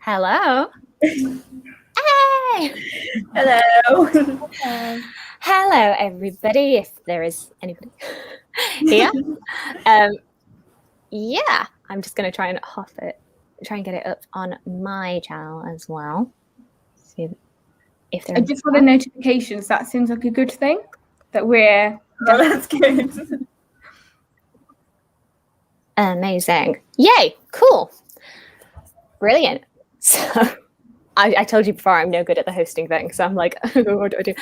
Hello. Hey. Hello. Hello, everybody, if there is anybody here. Yeah, I'm just going to try and get it up on my channel as well. See if there I just got a notification, so that seems like a good thing that we're. Oh, that's good. Amazing. Yay, cool. Brilliant. So I told you before I'm no good at the hosting thing, so I'm like, what do I do?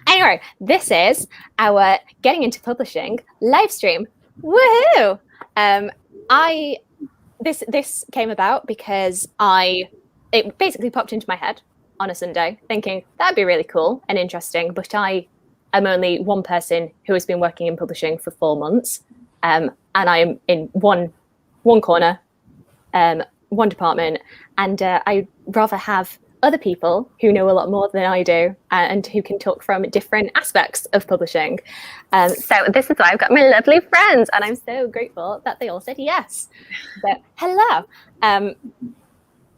Anyway, this is our Getting Into Publishing live stream. Woohoo! This came about because it basically popped into my head on a Sunday, thinking that'd be really cool and interesting, but I am only one person who has been working in publishing for 4 months, and I'm in one corner, one department, and I'd rather have other people who know a lot more than I do and who can talk from different aspects of publishing. So this is why I've got my lovely friends, and I'm so grateful that they all said yes. So hello.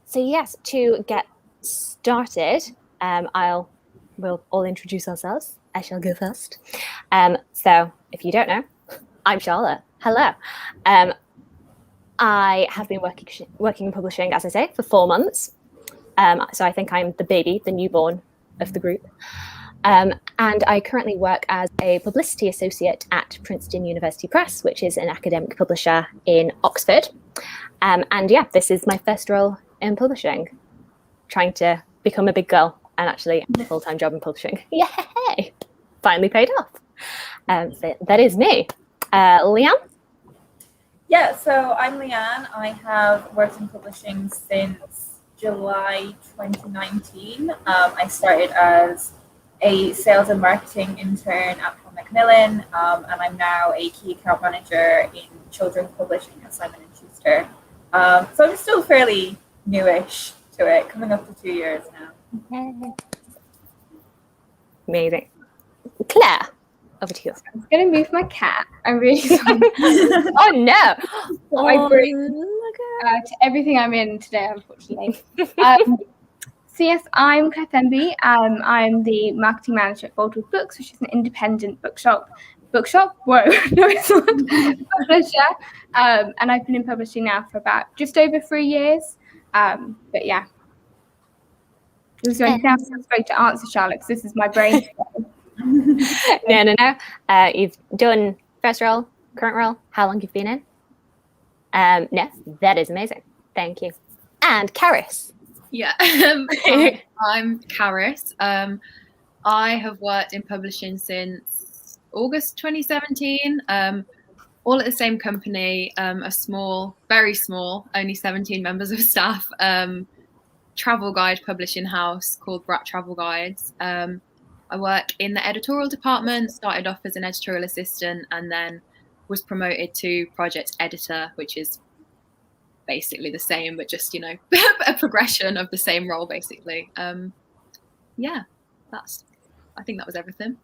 So yes, to get started, we'll all introduce ourselves. I shall go first. So if you don't know, I'm Charlotte. Hello. I have been working in publishing, as I say, for 4 months. So I think I'm the baby, the newborn of the group. And I currently work as a publicity associate at Princeton University Press, which is an academic publisher in Oxford. And yeah, this is my first role in publishing, trying to become a big girl and actually have a full-time job in publishing. Yay! Finally paid off. So that is me. Leanne? Yeah, so I'm Leanne. I have worked in publishing since July 2019. I started as a sales and marketing intern at Macmillan, and I'm now a key account manager in children's publishing at Simon & Schuster. So I'm still fairly newish to it, coming up to 2 years now. Amazing. Claire, over to you. I'm going to move my cat. I'm really sorry. Oh, no. I bring to everything I'm in today, unfortunately. So yes, I'm Claire Themby. I'm the marketing manager at Boldwood Books, which is an independent bookshop? Whoa, no, it's not. Publisher. And I've been in publishing now for about just over 3 years. But yeah. Was there anything else I was going to answer, Charlotte? Because this is my brain. No. You've done first role, current role, how long you've been in? No, that is amazing. Thank you. And Caris. Yeah, I'm Caris. I have worked in publishing since August 2017, all at the same company, a small, very small, only 17 members of staff, travel guide publishing house called Brat Travel Guides. I work in the editorial department, started off as an editorial assistant and then was promoted to project editor, which is basically the same, but just, a progression of the same role, basically. Yeah, I think that was everything.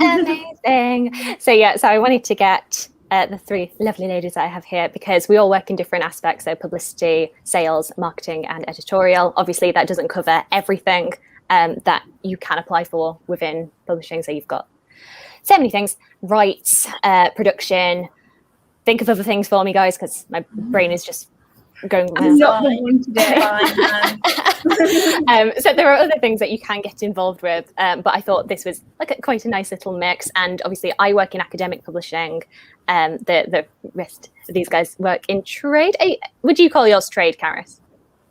Amazing. So I wanted to get the 3 lovely ladies that I have here because we all work in different aspects, so publicity, sales, marketing, and editorial. Obviously, that doesn't cover everything that you can apply for within publishing. So you've got so many things: rights, production. Think of other things for me, guys, because my brain is just going. I'm not the one today. So there are other things that you can get involved with, but I thought this was quite a nice little mix. And obviously, I work in academic publishing. The rest of these guys work in trade. Would you call yours trade, Caris?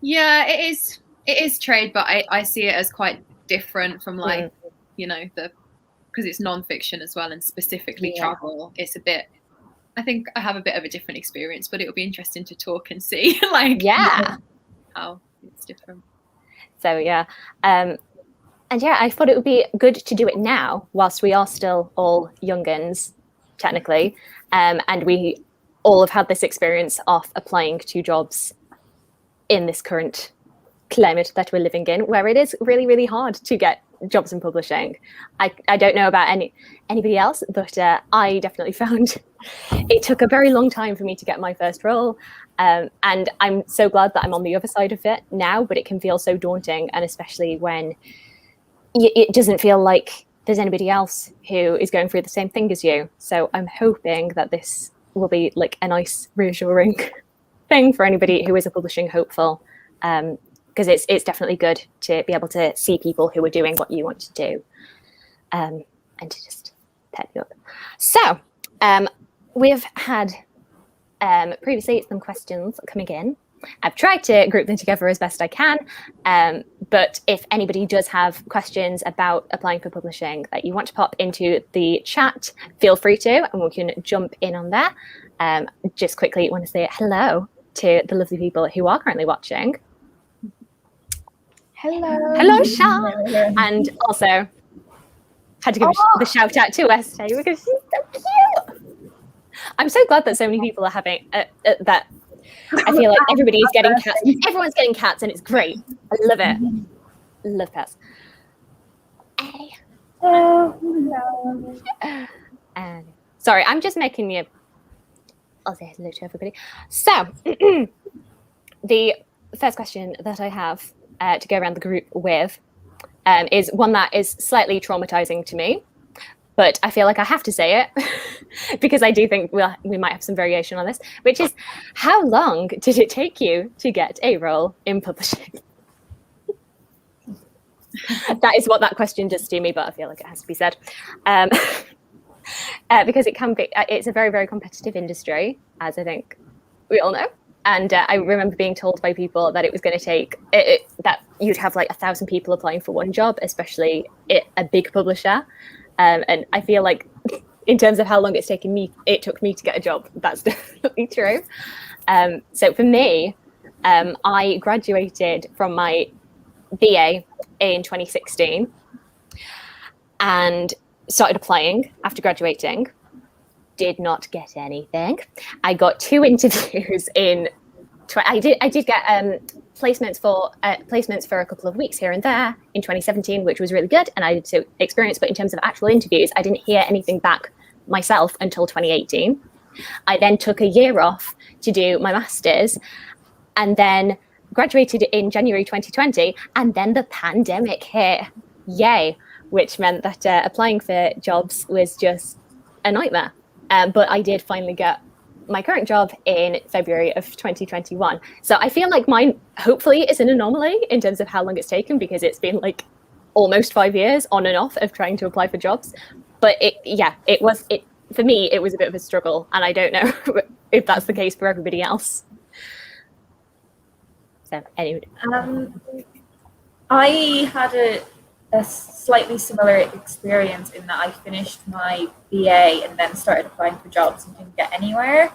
Yeah, it is. It is trade, but I see it as quite different from because it's non-fiction as well, and specifically travel. It's a bit. I think I have a bit of a different experience, but it'll be interesting to talk and see how it's different. So and I thought it would be good to do it now whilst we are still all young'uns, technically, and we all have had this experience of applying to jobs in this current climate that we're living in, where it is really, really hard to get jobs in publishing. I don't know about anybody else, but I definitely found it took a very long time for me to get my first role, And I'm so glad that I'm on the other side of it now, but it can feel so daunting, and especially when it doesn't feel like there's anybody else who is going through the same thing as you. So I'm hoping that this will be like a nice reassuring thing for anybody who is a publishing hopeful, because it's definitely good to be able to see people who are doing what you want to do, and to just pep you up. So we've had previously some questions coming in. I've tried to group them together as best I can, but if anybody does have questions about applying for publishing that you want to pop into the chat, feel free to, and we can jump in on there. Just quickly want to say hello to the lovely people who are currently watching. Hello, Sha. And also had to give the shout out to Esther because she's so cute. I'm so glad that so many people are having that. I feel like everybody is getting cats. Everyone's getting cats, and it's great. I love it. Love pets. Hey. Sorry, I'm just making you. I'll say hello to everybody. So, the first question that I have to go around the group with is one that is slightly traumatizing to me, but I feel like I have to say it because I do think we might have some variation on this, which is, how long did it take you to get a role in publishing? That is what that question does to me, but I feel like it has to be said. Because it's a very, very competitive industry, as I think we all know. And I remember being told by people that it was going to take, that you'd have like 1,000 people applying for one job, especially a big publisher. And I feel like in terms of how long it took me to get a job, that's definitely true. So for me, I graduated from my BA in 2016 and started applying after graduating. Did not get anything. I got 2 interviews I did get placements for a couple of weeks here and there in 2017, which was really good, and I did so experience. But in terms of actual interviews, I didn't hear anything back myself until 2018. I then took a year off to do my master's, and then graduated in January 2020, and then the pandemic hit. Yay! Which meant that applying for jobs was just a nightmare. But I did finally get my current job in February of 2021. So I feel like mine hopefully is an anomaly in terms of how long it's taken, because it's been like almost 5 years on and off of trying to apply for jobs. But for me, it was a bit of a struggle, and I don't know if that's the case for everybody else. So anyway. I had a slightly similar experience in that I finished my BA and then started applying for jobs and didn't get anywhere.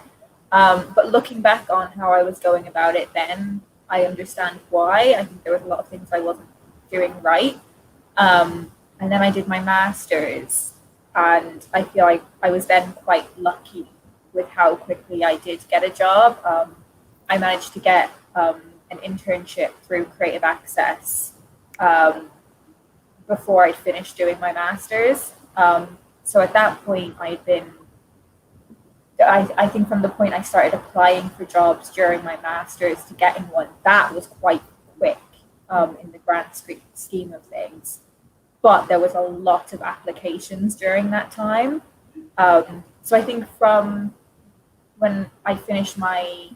But looking back on how I was going about it then, I understand why. I think there was a lot of things I wasn't doing right. And then I did my master's, and I feel like I was then quite lucky with how quickly I did get a job. I managed to get an internship through Creative Access before I'd finished doing my master's. So at that point, I think from the point I started applying for jobs during my master's to getting one, that was quite quick in the grand scheme of things. But there was a lot of applications during that time. So I think from when I finished my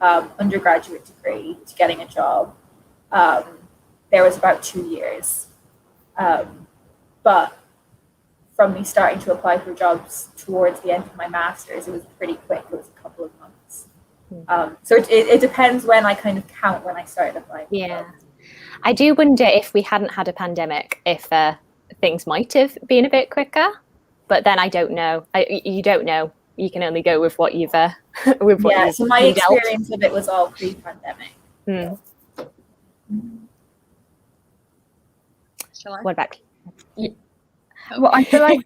undergraduate degree to getting a job, there was about 2 years. But from me starting to apply for jobs towards the end of my master's, it was pretty quick. It was a couple of months. So it depends when I kind of count when I started applying for jobs. I do wonder if we hadn't had a pandemic, if things might have been a bit quicker. But then I don't know. You don't know. You can only go with what you've with what you've so my experience of it was all pre-pandemic. What about you? Well, I feel like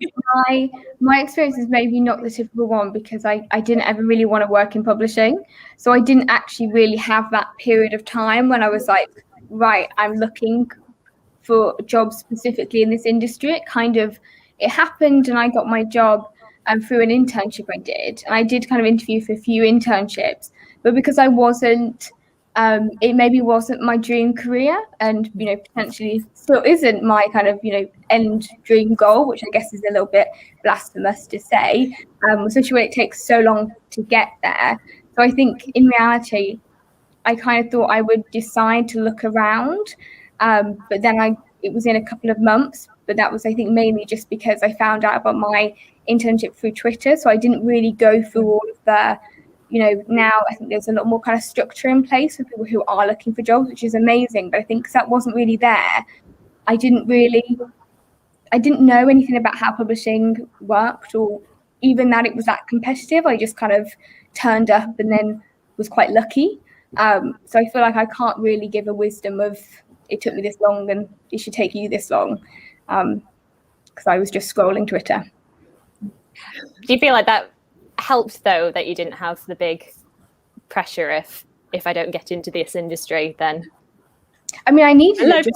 my experience is maybe not the typical one, because I didn't ever really want to work in publishing. So I didn't actually really have that period of time when I was like, right, I'm looking for jobs specifically in this industry. It happened and I got my job through an internship I did. And I did kind of interview for a few internships, but because I wasn't, it maybe wasn't my dream career, and potentially still isn't my kind of end dream goal, which I guess is a little bit blasphemous to say, especially when it takes so long to get there. So I think in reality, I kind of thought I would decide to look around, but then it was in a couple of months. But that was, I think, mainly just because I found out about my internship through Twitter, so I didn't really go through all of the. Now I think there's a lot more kind of structure in place for people who are looking for jobs, which is amazing. But I think because that wasn't really there, I didn't know anything about how publishing worked, or even that it was that competitive. I just kind of turned up and then was quite lucky. So I feel like I can't really give a wisdom of it took me this long and it should take you this long, because I was just scrolling Twitter. Do you feel like that helped, though, that you didn't have the big pressure if I don't get into this industry, then I mean, I needed it.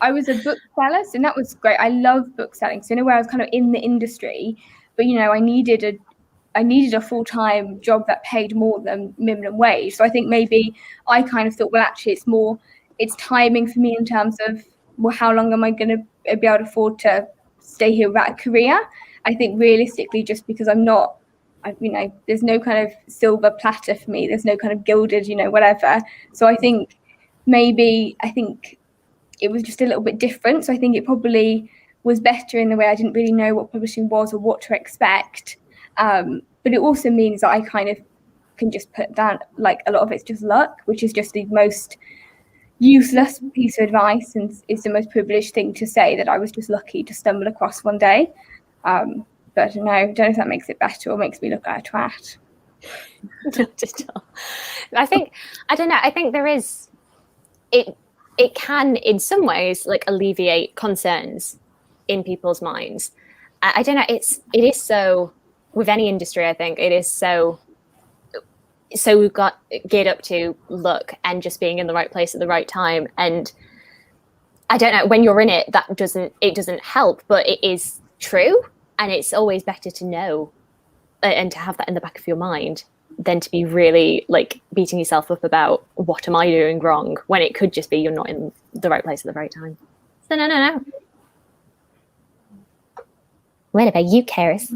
I was a bookseller, so that was great. I love book selling, so where I was kind of in the industry, but I needed a full-time job that paid more than minimum wage. So I think maybe I kind of thought, well, actually it's timing for me in terms of, well, how long am I going to be able to afford to stay here without a career? I think realistically, just because there's no kind of silver platter for me. There's no kind of gilded, whatever. So I think it was just a little bit different. So I think it probably was better in the way I didn't really know what publishing was or what to expect. But it also means that I kind of can just put down, like, a lot of it's just luck, which is just the most useless piece of advice, and is the most privileged thing to say, that I was just lucky to stumble across one day. But I don't know if that makes it better or makes me look like a twat. I think there is, it can in some ways like alleviate concerns in people's minds. I don't know, it is so, with any industry, I think it is so we've got geared up to luck and just being in the right place at the right time. And I don't know, when you're in it, it doesn't help, but it is true. And it's always better to know and to have that in the back of your mind than to be really like beating yourself up about what am I doing wrong, when it could just be you're not in the right place at the right time. So no. What about you, Karis?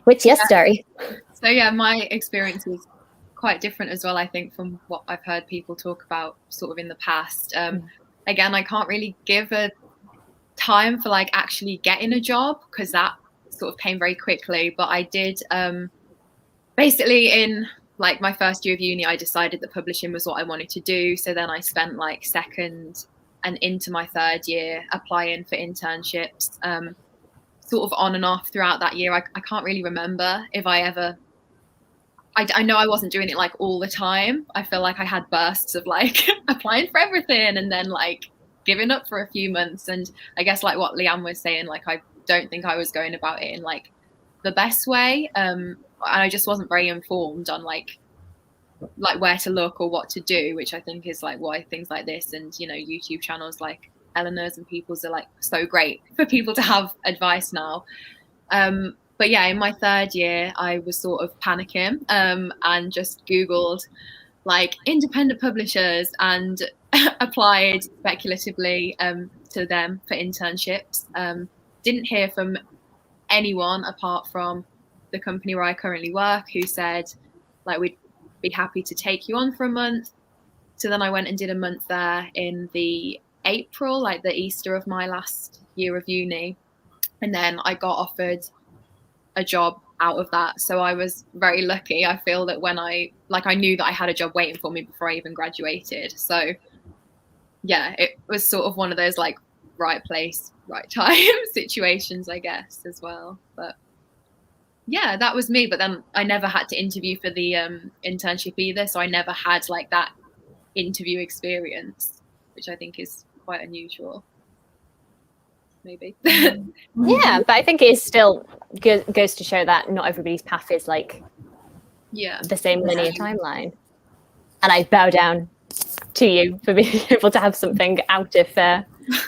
What's your story? So yeah, my experience is quite different as well, I think, from what I've heard people talk about sort of in the past. Again, I can't really give a time for like actually getting a job, because that sort of came very quickly. But I did basically in like my first year of uni, I decided that publishing was what I wanted to do. So then I spent like second and into my third year applying for internships, sort of on and off throughout that year. I can't really remember if I ever, I know I wasn't doing it like all the time. I feel like I had bursts of like applying for everything and then like giving up for a few months. And I guess like what Leanne was saying, like I don't think I was going about it in like the best way. And I just wasn't very informed on like where to look or what to do, which I think is like why things like this and, YouTube channels like Eleanor's and people's are like so great for people to have advice now. But yeah, in my third year, I was sort of panicking and just Googled like independent publishers and applied speculatively to them for internships. Didn't hear from anyone apart from the company where I currently work, who said like we'd be happy to take you on for a month. So then I went and did a month there in the April, like the Easter of my last year of uni. And then I got offered a job out of that. So I was very lucky. I feel that when I knew that I had a job waiting for me before I even graduated. So yeah, it was sort of one of those like right place, right time situations, I guess, as well. But yeah, that was me. But then I never had to interview for the internship either. So I never had like that interview experience, which I think is quite unusual. Maybe. Yeah, but I think it still goes to show that not everybody's path is like the same linear timeline. And I bow down to you for being able to have something out of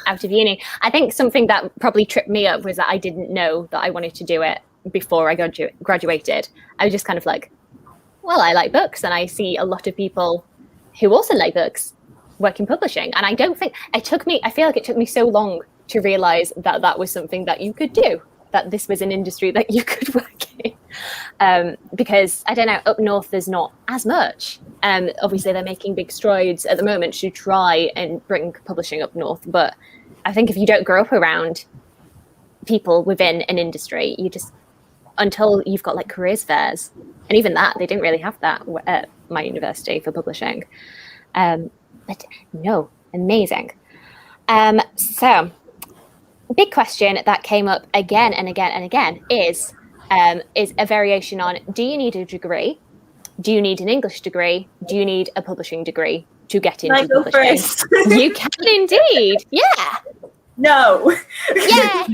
out of uni. I think something that probably tripped me up was that I didn't know that I wanted to do it before I graduated. I was just kind of like, well, I like books, and I see a lot of people who also like books work in publishing. And I don't think I feel like it took me so long to realize that that was something that you could do, that this was an industry that you could work in. Because I don't know, up north there's not as much. Obviously they're making big strides at the moment to try and bring publishing up north. But I think if you don't grow up around people within an industry, you just, until you've got like careers fairs, and even that, they didn't really have that at my university for publishing. But no, amazing. So big question that came up again and again and again is a variation on, do you need a degree? Do you need an English degree? Do you need a publishing degree to get into publishing? First? You can indeed. Yeah. No. Yeah.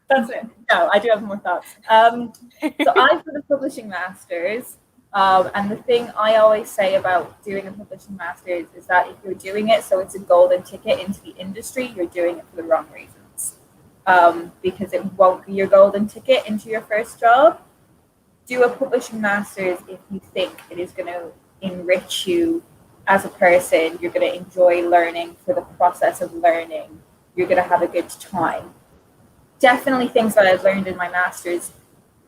That's it. No, I do have more thoughts. So I've done a publishing master's. And the thing I always say about doing a publishing master's is that if you're doing it so it's a golden ticket into the industry, you're doing it for the wrong reasons. Because it won't be your golden ticket into your first job. Do a publishing master's if you think it is going to enrich you as a person. You're going to enjoy learning for the process of learning. You're going to have a good time. Definitely things that I've learned in my master's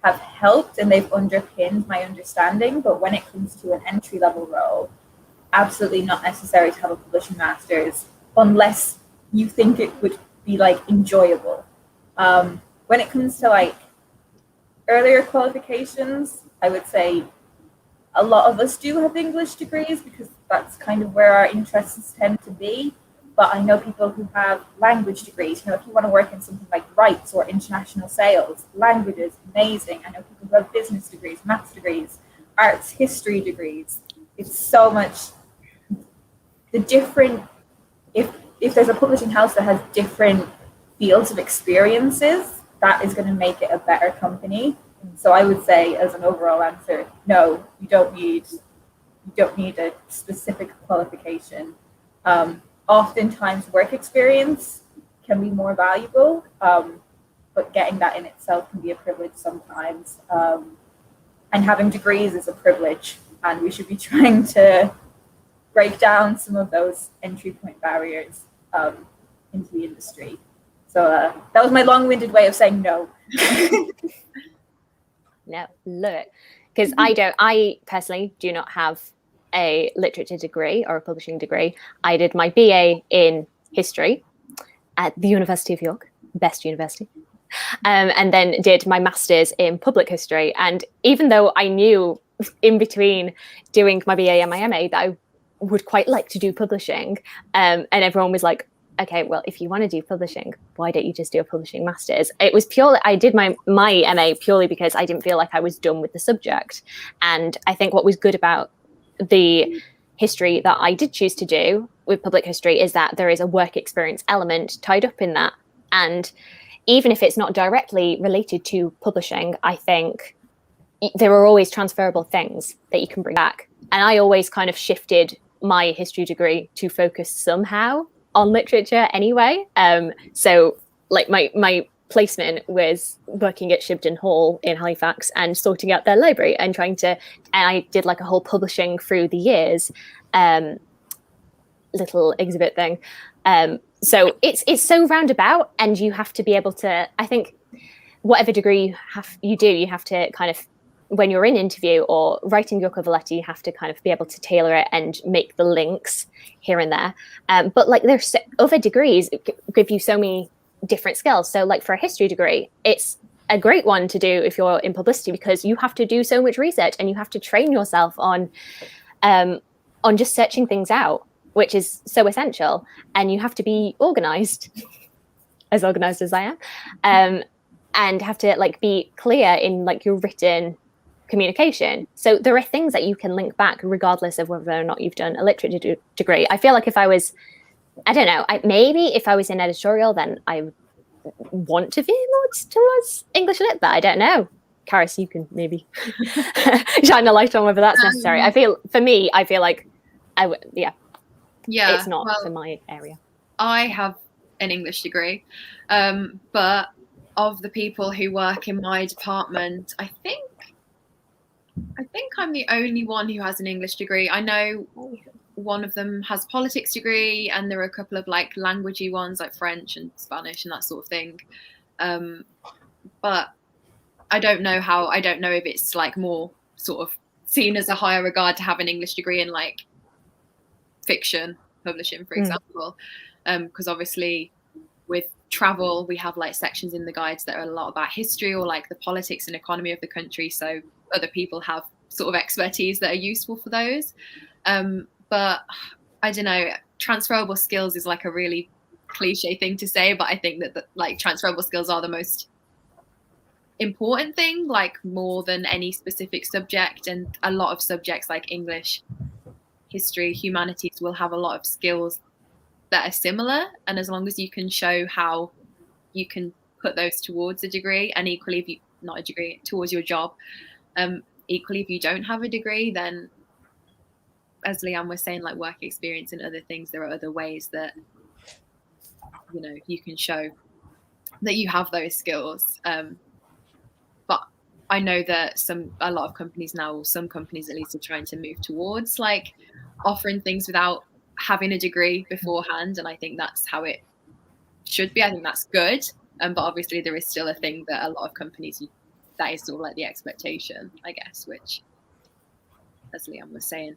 have helped and they've underpinned my understanding, but when it comes to an entry-level role, absolutely not necessary to have a publishing master's unless you think it would be like enjoyable. When it comes to like earlier qualifications, I would say a lot of us do have English degrees because that's kind of where our interests tend to be. But I know people who have language degrees. You know, if you want to work in something like rights or international sales, languages, amazing. I know people who have business degrees, maths degrees, arts, history degrees. It's so much the different, if there's a publishing house that has different fields of experiences, that is going to make it a better company. So I would say as an overall answer, no, you don't need a specific qualification. Oftentimes work experience can be more valuable, but getting that in itself can be a privilege sometimes. And having degrees is a privilege, and we should be trying to break down some of those entry point barriers into the industry. So that was my long-winded way of saying no. No, love it. Because I personally do not have a literature degree or a publishing degree. I did my BA in history at the University of York, best university, and then did my master's in public history. And even though I knew in between doing my BA and my MA that I would quite like to do publishing, and everyone was like, okay, well, if you want to do publishing, why don't you just do a publishing master's? It was purely, I did my MA purely because I didn't feel like I was done with the subject. And I think what was good about the history that I did choose to do with public history is that there is a work experience element tied up in that. And even if it's not directly related to publishing, I think there are always transferable things that you can bring back. And I always kind of shifted my history degree to focus somehow on literature anyway. So like my placement was working at Shibden Hall in Halifax and sorting out their library and I did like a whole publishing through the years little exhibit thing. So it's so roundabout, and you have to be able to, I think whatever degree you do, you have to kind of, when you're in interview or writing your cover letter, you have to kind of be able to tailor it and make the links here and there. But like there's other degrees give you so many different skills. So like for a history degree, it's a great one to do if you're in publicity, because you have to do so much research and you have to train yourself on just searching things out, which is so essential. And you have to be organized, as organized as I am, and have to like be clear in like your written communication. So there are things that you can link back regardless of whether or not you've done a literature degree. I feel like if I was, I don't know, maybe if I was in editorial, then I would want to veer more towards English lit, but I don't know. Karis, you can maybe shine a light on whether that's necessary. I feel like I would, yeah, it's not for my area. I have an English degree, but of the people who work in my department, I think I'm the only one who has an English degree. I know one of them has a politics degree, and there are a couple of like languagey ones like French and Spanish and that sort of thing. But I don't know if it's like more sort of seen as a higher regard to have an English degree in like fiction publishing, for example, because obviously with travel we have like sections in the guides that are a lot about history or like the politics and economy of the country, so other people have sort of expertise that are useful for those. But I don't know, transferable skills is like a really cliche thing to say, but I think that like transferable skills are the most important thing, like more than any specific subject. And a lot of subjects like English, history, humanities will have a lot of skills that are similar, and as long as you can show how you can put those towards a degree, and equally if you not a degree towards your job, equally if you don't have a degree, then as Leanne was saying, like work experience and other things, there are other ways that you can show that you have those skills. But I know that a lot of companies now, or some companies at least, are trying to move towards like offering things without having a degree beforehand, and I think that's how it should be. I think that's good, but obviously there is still a thing that a lot of companies, that is sort of like the expectation, I guess, which, as Leanne was saying,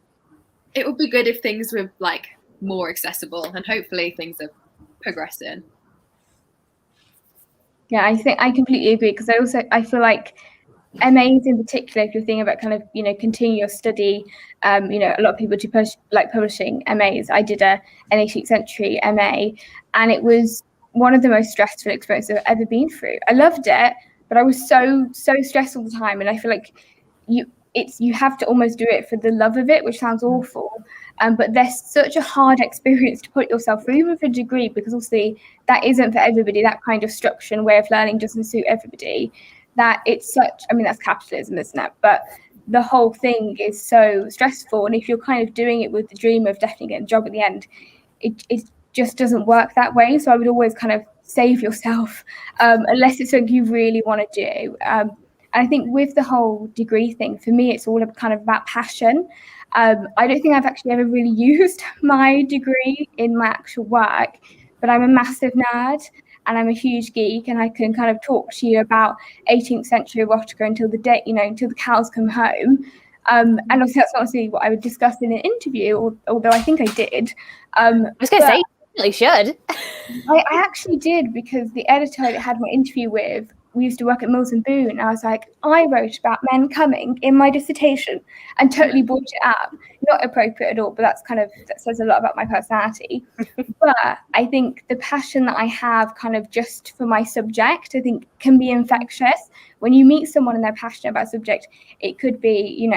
it would be good if things were like more accessible, and hopefully things are progressing. Yeah, I think I completely agree, because I feel like MAs in particular, if you're thinking about kind of continue your study, a lot of people do publishing MAs. I did an 18th century MA, and it was one of the most stressful experiences I've ever been through. I loved it, but I was so stressed all the time, and I feel like you have to almost do it for the love of it, which sounds awful, but there's such a hard experience to put yourself through, even for a degree, because obviously that isn't for everybody. That kind of structure and way of learning doesn't suit everybody. That it's such, that's capitalism, isn't it? But the whole thing is so stressful, and if you're kind of doing it with the dream of definitely getting a job at the end, it just doesn't work that way. So I would always kind of save yourself, unless it's something you really want to do. And I think with the whole degree thing, for me, it's all kind of about passion. I don't think I've actually ever really used my degree in my actual work, but I'm a massive nerd and I'm a huge geek, and I can kind of talk to you about 18th century erotica until the cows come home. And obviously that's not necessarily what I would discuss in an interview, although I think I did. I was going to say, you really should. I actually did, because the editor I had my interview with, we used to work at Mills and Boon, and I was like, I wrote about men coming in my dissertation, and totally brought it up. Not appropriate at all, but that says a lot about my personality. But I think the passion that I have kind of just for my subject, I think can be infectious. When you meet someone and they're passionate about a subject, it could be,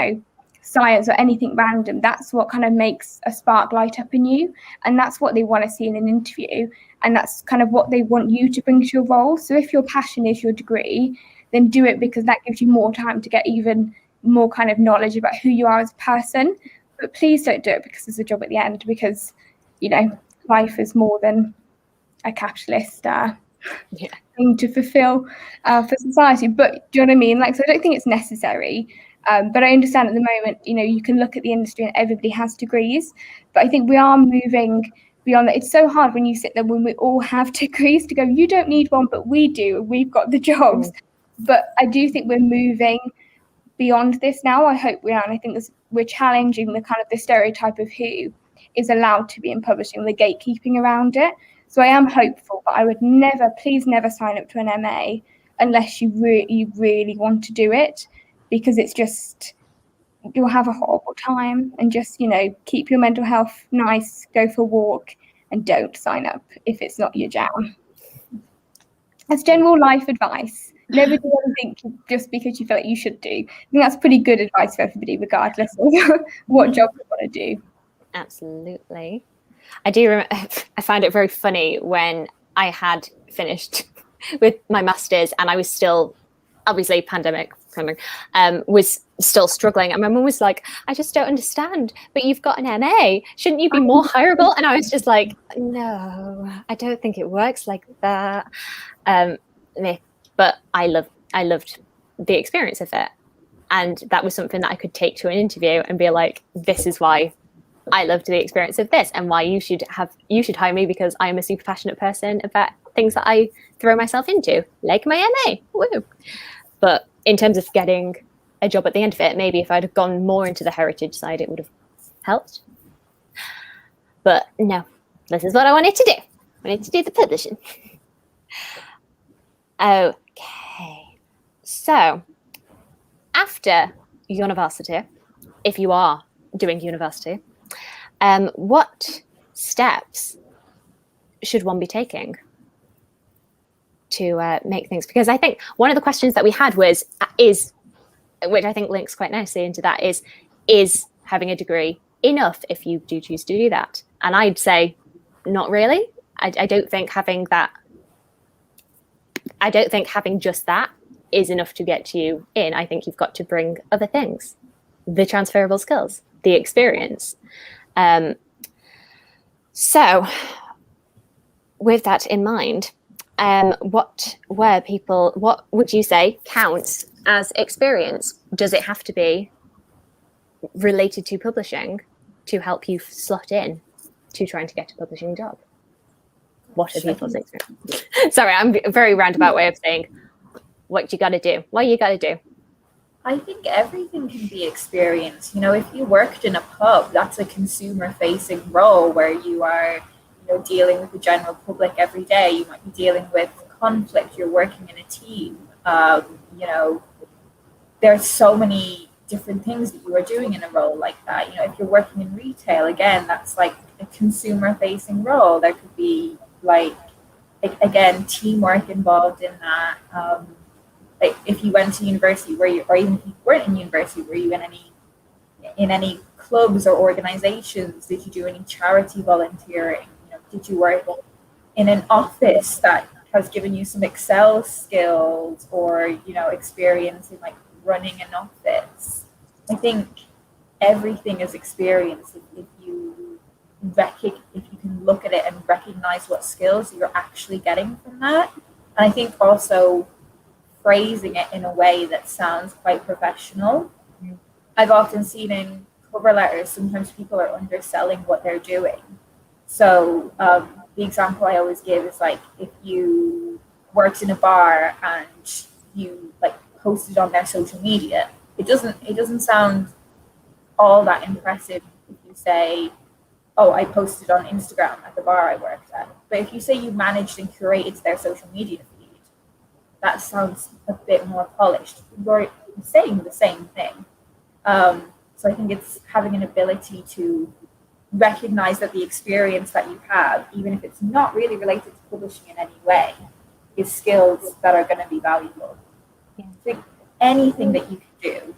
science or anything random. That's what kind of makes a spark light up in you, and that's what they want to see in an interview, and that's kind of what they want you to bring to your role. So if your passion is your degree, then do it, because that gives you more time to get even more kind of knowledge about who you are as a person. But please don't do it because there's a job at the end, because life is more than a capitalist thing to fulfill for society. But do you know what I mean? So I don't think it's necessary. But I understand at the moment, you can look at the industry and everybody has degrees. But I think we are moving beyond that. It's so hard when you sit there when we all have degrees to go, you don't need one, but we do. We've got the jobs. But I do think we're moving beyond this now. I hope we are. And I think we're challenging the kind of the stereotype of who is allowed to be in publishing, the gatekeeping around it. So I am hopeful, but I would please never sign up to an MA unless you really want to do it. Because it's just, you'll have a horrible time, and just, keep your mental health nice, go for a walk, and don't sign up if it's not your jam. That's general life advice. Never do anything just because you feel like you should do. I think that's pretty good advice for everybody, regardless of what job you want to do. Absolutely. I do remember, I found it very funny when I had finished with my master's, and I was still, obviously pandemic, was still struggling. And my mum was like, I just don't understand, but you've got an MA. Shouldn't you be more hireable? And I was just like, no, I don't think it works like that. But I loved the experience of it. And that was something that I could take to an interview and be like, this is why I loved the experience of this, and why you should hire me, because I am a super passionate person about things that I throw myself into, like my MA. Woo. But in terms of getting a job at the end of it, maybe if I'd have gone more into the heritage side, it would have helped. But no, this is what I wanted to do. I wanted to do the publishing. Okay. So after university, if you are doing university, what steps should one be taking to make things? Because I think one of the questions that we had was, which I think links quite nicely into that, is having a degree enough if you do choose to do that? And I'd say not really. I don't think having just that is enough to get you in. I think you've got to bring other things, the transferable skills, the experience. So with that in mind, what would you say counts as experience? Does it have to be related to publishing to help you slot in to trying to get a publishing job? What are people's experience? Sorry, I'm a very roundabout way of saying what you got to do. What you got to do. I think everything can be experienced. You know, if you worked in a pub, that's a consumer-facing role where you are, dealing with the general public every day. You might be dealing with conflict. You're working in a team. There's so many different things that you are doing in a role like that. If you're working in retail, again, that's like a consumer-facing role. There could be again, teamwork involved in that. Like if you went to university, or even if you weren't in university, were you in any clubs or organizations? Did you do any charity volunteering? Did you work in an office that has given you some Excel skills, or experience in like running an office? I think everything is experience if you can look at it and recognize what skills you're actually getting from that. And I think also phrasing it in a way that sounds quite professional. I've often seen in cover letters, sometimes people are underselling what they're doing. So the example I always give is like, if you worked in a bar and you like posted on their social media, it doesn't sound all that impressive if you say, oh, I posted on Instagram at the bar I worked at. But if you say you managed and curated their social media feed, that sounds a bit more polished. You're saying the same thing. So I think it's having an ability to recognize that the experience that you have, even if it's not really related to publishing in any way, is skills that are going to be valuable. Yeah. I think anything that you can do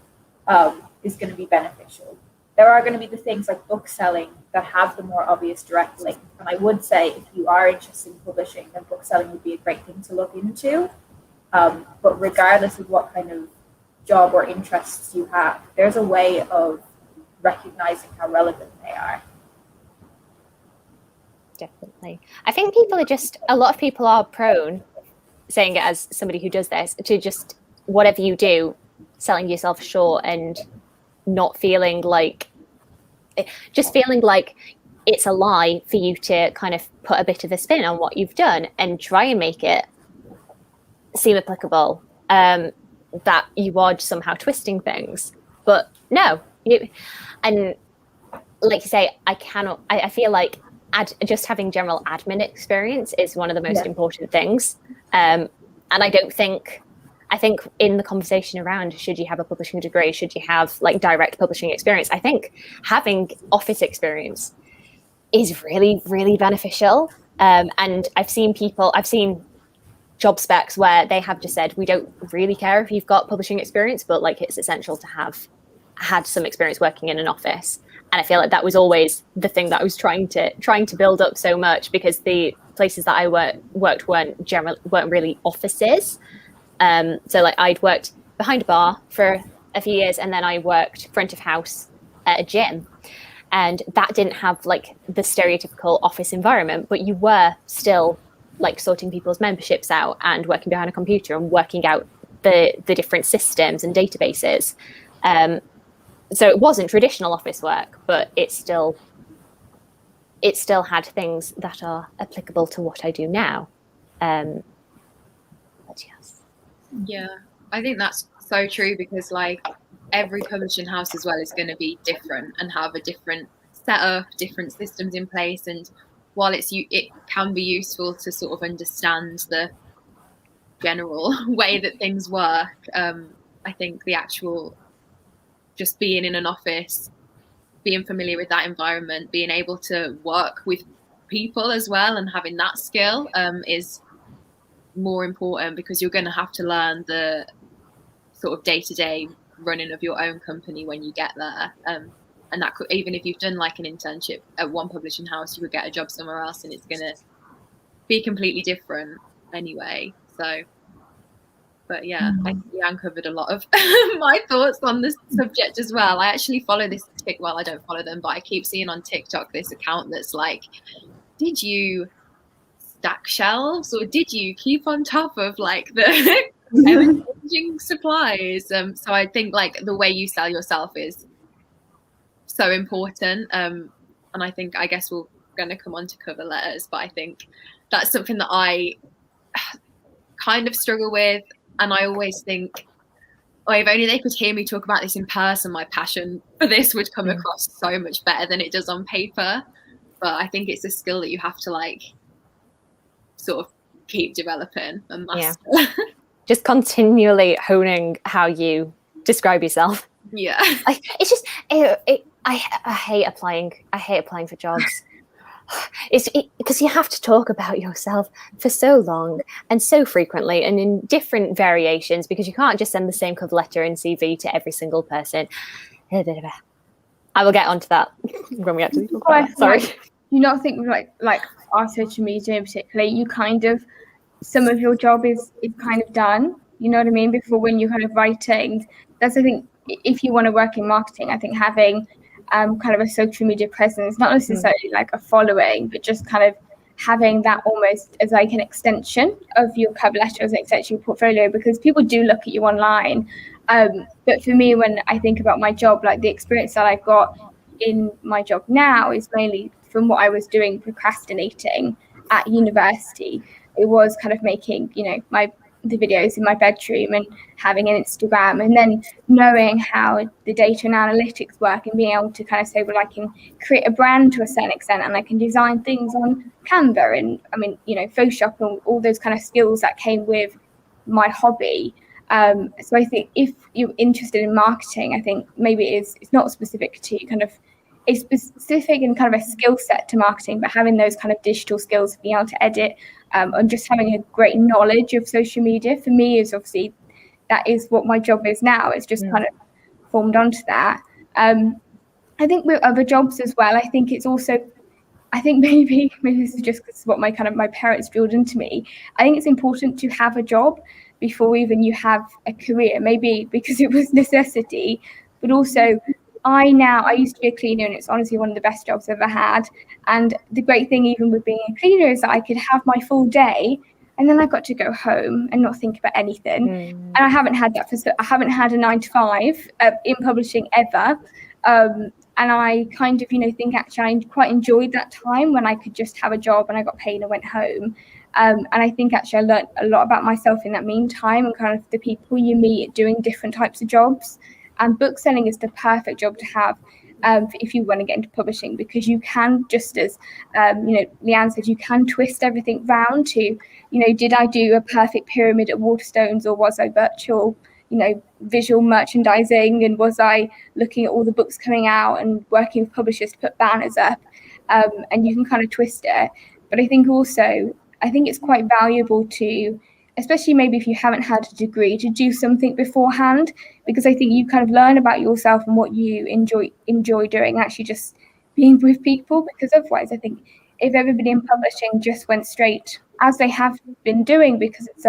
is going to be beneficial. There are going to be the things like book selling that have the more obvious direct link. And I would say if you are interested in publishing, then book selling would be a great thing to look into. But regardless of what kind of job or interests you have, there's a way of recognizing how relevant they are. Definitely. I think a lot of people are prone, saying it as somebody who does this, to just whatever you do, selling yourself short and not feeling like it's a lie for you to kind of put a bit of a spin on what you've done and try and make it seem applicable, that you are somehow twisting things. But no, and like you say, I feel like just having general admin experience is one of the most important things. And I think in the conversation around, should you have a publishing degree, should you have like direct publishing experience, I think having office experience is really, really beneficial. And I've seen job specs where they have just said, we don't really care if you've got publishing experience, but like it's essential to have had some experience working in an office. And I feel like that was always the thing that I was trying to build up so much, because the places that I worked weren't really offices. So like I'd worked behind a bar for a few years, and then I worked front of house at a gym. And that didn't have like the stereotypical office environment, but you were still like sorting people's memberships out and working behind a computer and working out the different systems and databases. So it wasn't traditional office work, but it still had things that are applicable to what I do now. But yes. Yeah, I think that's so true, because like every publishing house as well is going to be different and have a different setup, different systems in place. And while it can be useful to sort of understand the general way that things work, I think the actual just being in an office, being familiar with that environment, being able to work with people as well and having that skill is more important, because you're going to have to learn the sort of day-to-day running of your own company when you get there. And that could, even if you've done like an internship at one publishing house, you could get a job somewhere else and it's going to be completely different anyway. So, but yeah, I think Leanne covered a lot of my thoughts on this subject as well. I actually follow this I don't follow them, but I keep seeing on TikTok this account that's like, did you stack shelves or did you keep on top of like the changing supplies? So I think like the way you sell yourself is so important. And I guess we're going to come on to cover letters, but I think that's something that I kind of struggle with. And I always think, oh, if only they could hear me talk about this in person, my passion for this would come across so much better than it does on paper. But I think it's a skill that you have to like sort of keep developing and master. Yeah. Just continually honing how you describe yourself. Yeah. It's just I hate applying. I hate applying for jobs. It's because you have to talk about yourself for so long and so frequently and in different variations, because you can't just send the same cover letter and CV to every single person. I will get onto that when we actually talk about it. Sorry. You not think like our social media in particular, you kind of, some of your job is kind of done. You know what I mean? Before, when you're kind of writing, that's, I think, if you want to work in marketing, I think having kind of a social media presence, not necessarily like a following, but just kind of having that almost as like an extension of your cover letter, as an extension of your portfolio, because people do look at you online. But for me, when I think about my job, like the experience that I've got in my job now is mainly from what I was doing procrastinating at university. It was kind of making, the videos in my bedroom and having an Instagram, and then knowing how the data and analytics work and being able to kind of say, well, I can create a brand to a certain extent and I can design things on Canva and Photoshop and all those kind of skills that came with my hobby. So I think if you're interested in marketing, I think maybe it's not specific to kind of a specific and kind of a skill set to marketing, but having those kind of digital skills, being able to edit, and just having a great knowledge of social media, for me, is obviously, that is what my job is now. It's just kind of formed onto that. I think with other jobs as well, I think it's also, I think maybe this is just because what my parents drilled into me. I think it's important to have a job before even you have a career, maybe because it was necessity, but also I used to be a cleaner, and it's honestly one of the best jobs I've ever had. And the great thing even with being a cleaner is that I could have my full day, and then I got to go home and not think about anything. And I haven't had that I haven't had a 9 to 5 in publishing ever. And I kind of, think actually I quite enjoyed that time when I could just have a job and I got paid and I went home. And I think actually I learned a lot about myself in that meantime, and kind of the people you meet doing different types of jobs. And book selling is the perfect job to have if you want to get into publishing, because you can, just as Leanne said, you can twist everything round to, did I do a perfect pyramid at Waterstones, or was I virtual, visual merchandising, and was I looking at all the books coming out and working with publishers to put banners up, and you can kind of twist it. But I think it's quite valuable to, especially maybe if you haven't had a degree, to do something beforehand, because I think you kind of learn about yourself and what you enjoy doing, actually just being with people. Because otherwise, I think if everybody in publishing just went straight, as they have been doing, because it's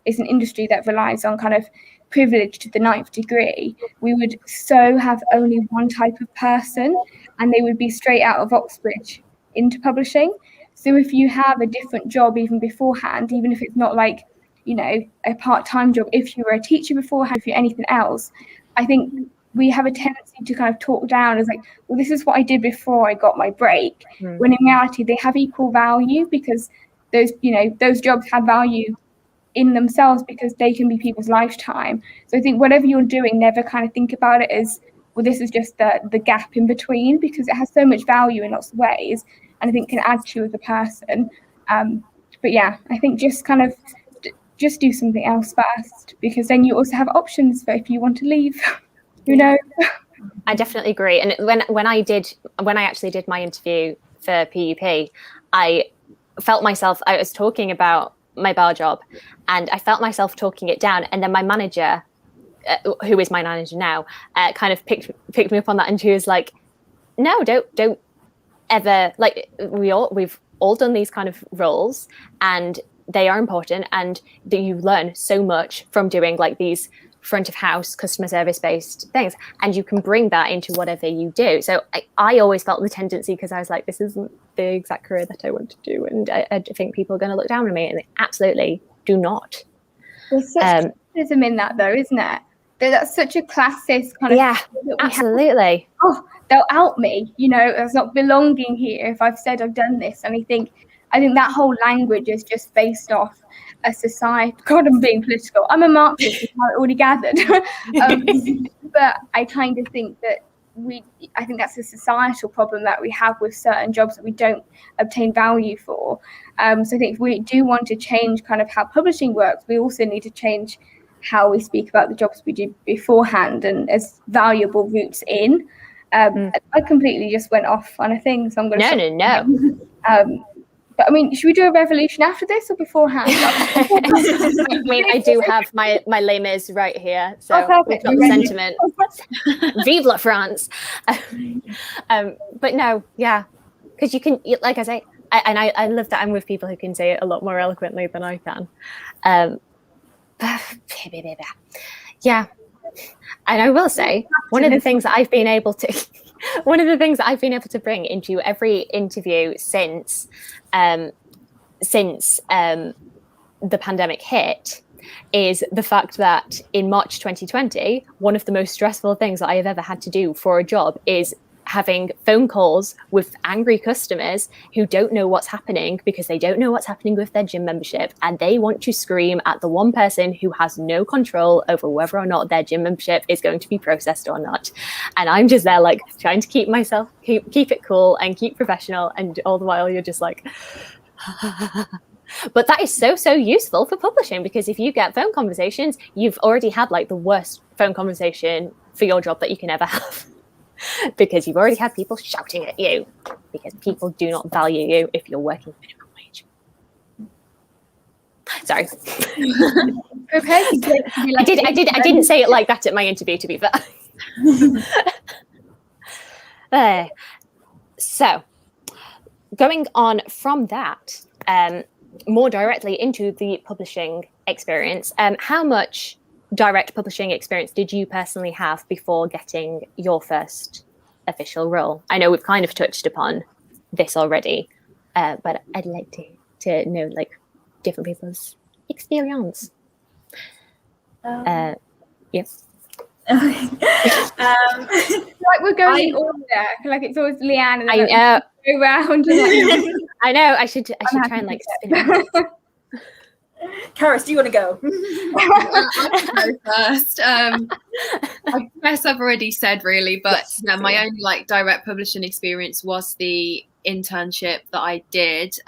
it's an industry that relies on kind of privileged to the 9th degree, we would so have only one type of person, and they would be straight out of Oxbridge into publishing. So if you have a different job even beforehand, even if it's not like, a part-time job, if you were a teacher beforehand, if you're anything else, I think we have a tendency to kind of talk down as like, well, this is what I did before I got my break. When in reality, they have equal value, because those jobs have value in themselves, because they can be people's lifetime. So I think whatever you're doing, never kind of think about it as, well, this is just the gap in between, because it has so much value in lots of ways, and I think can add to you as a person. But yeah, I think just kind of just do something else first, because then you also have options for if you want to leave. I definitely agree. And when I actually did my interview for PUP, I felt myself, I was talking about my bar job, and I felt myself talking it down, and then my manager, who is my manager now, kind of picked me up on that, and she was like, no, don't ever, like, we've all done these kind of roles, and they are important, and that you learn so much from doing like these front of house customer service based things, and you can bring that into whatever you do. So I always felt the tendency, because I was like, this isn't the exact career that I want to do, and I think people are going to look down on me, and they absolutely do not. There's such criticism in that, though, isn't it? That's such a classist kind of absolutely. Oh, they'll out me, as not belonging here if I've said I've done this. And I think that whole language is just based off a society. God, I'm being political. I'm a Marxist, as I already gathered. But I kind of think that I think that's a societal problem that we have with certain jobs that we don't obtain value for. So I think if we do want to change kind of how publishing works, we also need to change how we speak about the jobs we did beforehand and as valuable routes in. I completely just went off on a thing, so I'm going to No. But I mean, should we do a revolution after this or beforehand? I mean, I do have my Les Mis right here, so we've got the sentiment. Vive la France! But no, yeah, because you can, like I say, I love that I'm with people who can say it a lot more eloquently than I can. Yeah, and I will say one of the things that I've been able to bring into every interview since the pandemic hit is the fact that in March 2020, one of the most stressful things that I have ever had to do for a job is having phone calls with angry customers who don't know what's happening, because they don't know what's happening with their gym membership, and they want to scream at the one person who has no control over whether or not their gym membership is going to be processed or not. And I'm just there like trying to keep it cool and keep professional, and all the while you're just like but that is so useful for publishing, because if you get phone conversations, you've already had like the worst phone conversation for your job that you can ever have. Because you've already had people shouting at you, because people do not value you if you're working minimum wage. Sorry. I didn't say it like that at my interview, to be fair. So going on from that, more directly into the publishing experience, how much direct publishing experience did you personally have before getting your first official role? I know we've kind of touched upon this already, but I'd like to know like different people's experience. Yes. Like we're going in order. Like it's always Leanne and I know. Go around. I know. I should try and like spin it. Karis, do you want to go? I'll go first. I guess I've already said really, but yeah, my only like direct publishing experience was the internship that I did.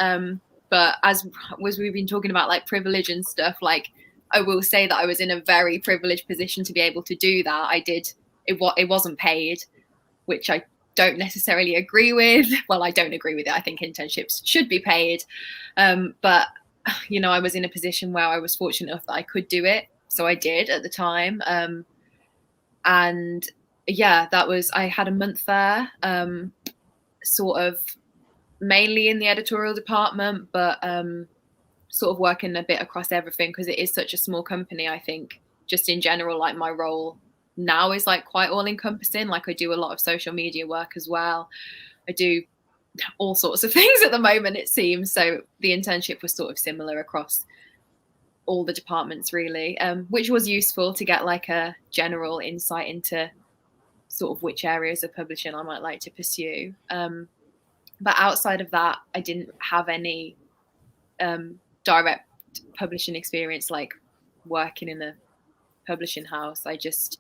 But as we've been talking about like privilege and stuff, like I will say that I was in a very privileged position to be able to do that. It wasn't paid, which I don't necessarily agree with. Well, I don't agree with it. I think internships should be paid. But I was in a position where I was fortunate enough that I could do it. So I did at the time. And yeah, I had a month there, sort of mainly in the editorial department, but sort of working a bit across everything, because it is such a small company. I think just in general, like my role now is like quite all encompassing. Like I do a lot of social media work as well. I do all sorts of things at the moment, it seems. So the internship was sort of similar across all the departments really, which was useful to get like a general insight into sort of which areas of publishing I might like to pursue. But outside of that, I didn't have any direct publishing experience, like working in a publishing house. I just,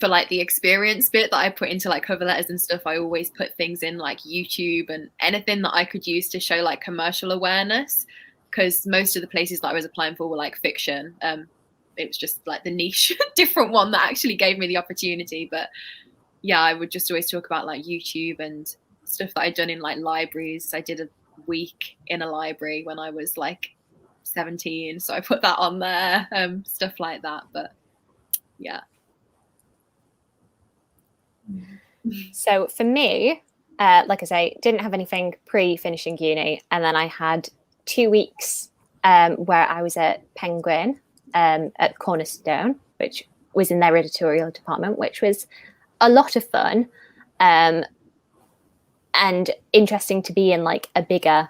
for like the experience bit that I put into like cover letters and stuff, I always put things in like YouTube and anything that I could use to show like commercial awareness, because most of the places that I was applying for were like fiction. It was just like the niche different one that actually gave me the opportunity. But yeah, I would just always talk about like YouTube and stuff that I'd done in like libraries. I did a week in a library when I was like 17, so I put that on there, stuff like that. But yeah. So for me, like I say, didn't have anything pre-finishing uni, and then I had 2 weeks where I was at Penguin at Cornerstone, which was in their editorial department, which was a lot of fun and interesting to be in like a bigger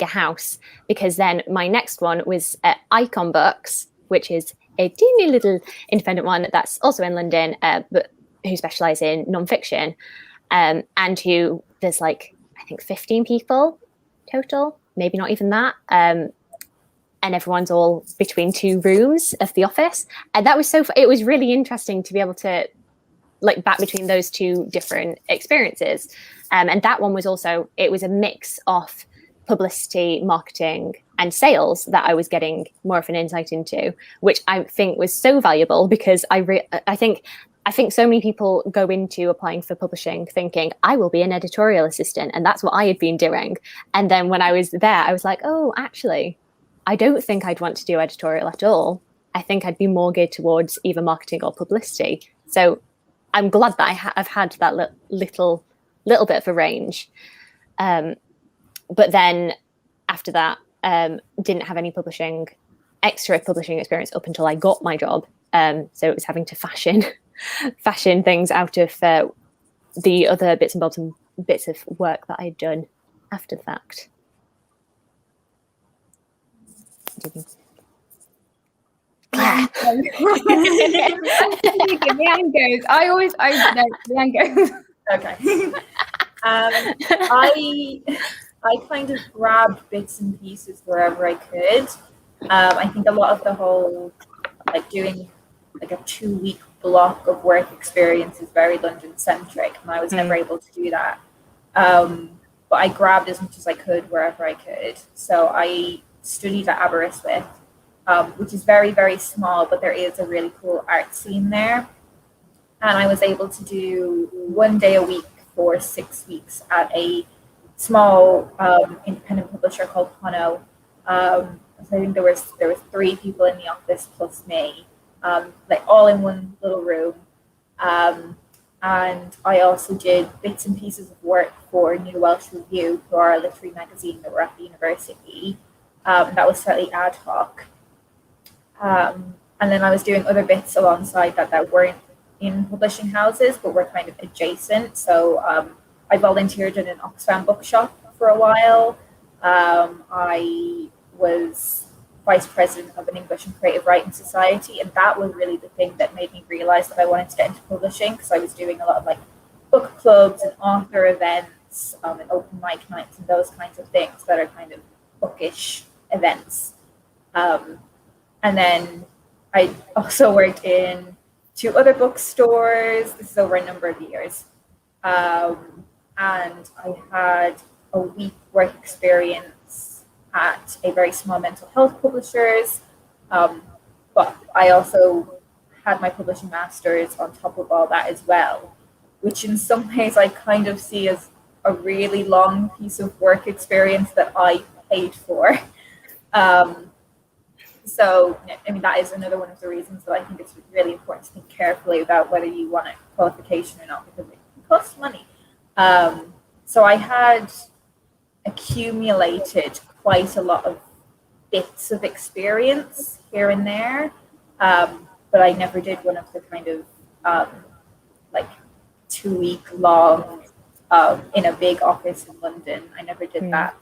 house, because then my next one was at Icon Books, which is a teeny little independent one that's also in London, but who specialise in non-fiction, and who there's like, I think 15 people total, maybe not even that, and everyone's all between 2 rooms of the office. And that was it was really interesting to be able to like back between those 2 different experiences. And that one was also, it was a mix of publicity, marketing and sales that I was getting more of an insight into, which I think was so valuable, because I think so many people go into applying for publishing thinking I will be an editorial assistant, and that's what I had been doing. And then when I was there, I was like, oh, actually, I don't think I'd want to do editorial at all. I think I'd be more geared towards either marketing or publicity. So I'm glad that I've had that little bit of a range. But then after that, didn't have any extra publishing experience up until I got my job. So it was having to fashion things out of the other bits and bobs and bits of work that I'd done after the fact. Leanne goes. Leanne goes. Okay. I kind of grabbed bits and pieces wherever I could. I think a lot of the whole, like doing like a 2-week block of work experience is very London centric, and I was never able to do that. But I grabbed as much as I could wherever I could. So I studied at Aberystwyth, which is very, very small, but there is a really cool art scene there. And I was able to do 1 day a week for 6 weeks at a small independent publisher called Pono. So I think there was 3 people in the office plus me, like all in one little room. And I also did bits and pieces of work for New Welsh Review, who are a literary magazine that were at the university. That was slightly ad hoc. And then I was doing other bits alongside that weren't in publishing houses, but were kind of adjacent. So I volunteered in an Oxfam bookshop for a while. I was vice president of an English and Creative Writing Society, and that was really the thing that made me realize that I wanted to get into publishing, because I was doing a lot of like book clubs and author events and open mic nights and those kinds of things that are kind of bookish events. And then I also worked in 2 other bookstores. This is over a number of years. And I had a week work experience at a very small mental health publishers. But I also had my publishing masters on top of all that as well, which in some ways I kind of see as a really long piece of work experience that I paid for. So, I mean, that is another one of the reasons that I think it's really important to think carefully about whether you want a qualification or not, because it costs money. So I had accumulated quite a lot of bits of experience here and there. but I never did one of the kind of like 2-week long in a big office in London. I never did that.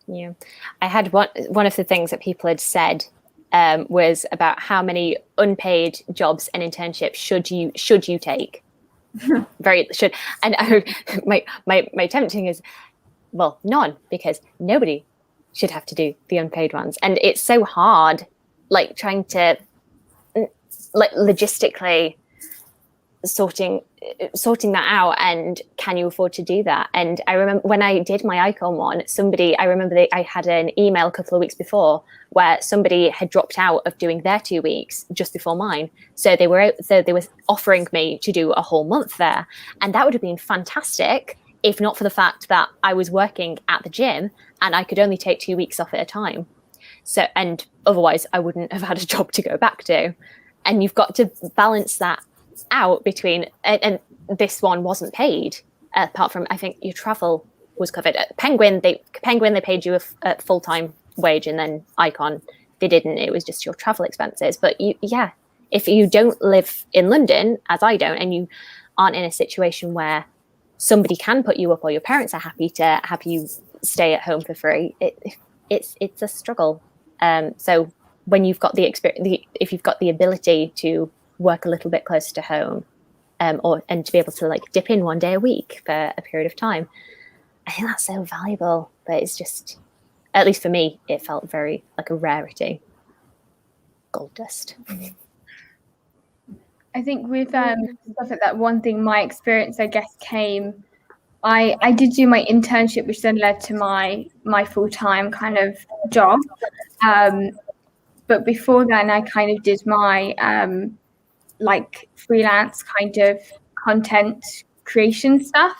Yeah, I had one of the things that people had said was about how many unpaid jobs and internships should you take. And my tempting is, well, none, because nobody should have to do the unpaid ones, and it's so hard, like trying to like logistically sorting that out, and can you afford to do that? And I remember when I did my Icon one, I had an email a couple of weeks before where somebody had dropped out of doing their 2 weeks just before mine, so they were offering me to do a whole month there, and that would have been fantastic if not for the fact that I was working at the gym and I could only take 2 weeks off at a time. So, and otherwise I wouldn't have had a job to go back to. And you've got to balance that out between, and this one wasn't paid, apart from, I think your travel was covered. At Penguin, they paid you a full-time wage, and then Icon, they didn't. It was just your travel expenses. But if you don't live in London, as I don't, and you aren't in a situation where somebody can put you up, or your parents are happy to have you stay at home for free, it's a struggle. So when you've got the experience, if you've got the ability to work a little bit closer to home, and to be able to like dip in 1 day a week for a period of time, I think that's so valuable. But it's just, at least for me, it felt very like a rarity. Gold dust. I think with stuff like that, one thing, my experience, I guess, came, I did do my internship, which then led to my full-time kind of job. But before then, I kind of did my like freelance kind of content creation stuff.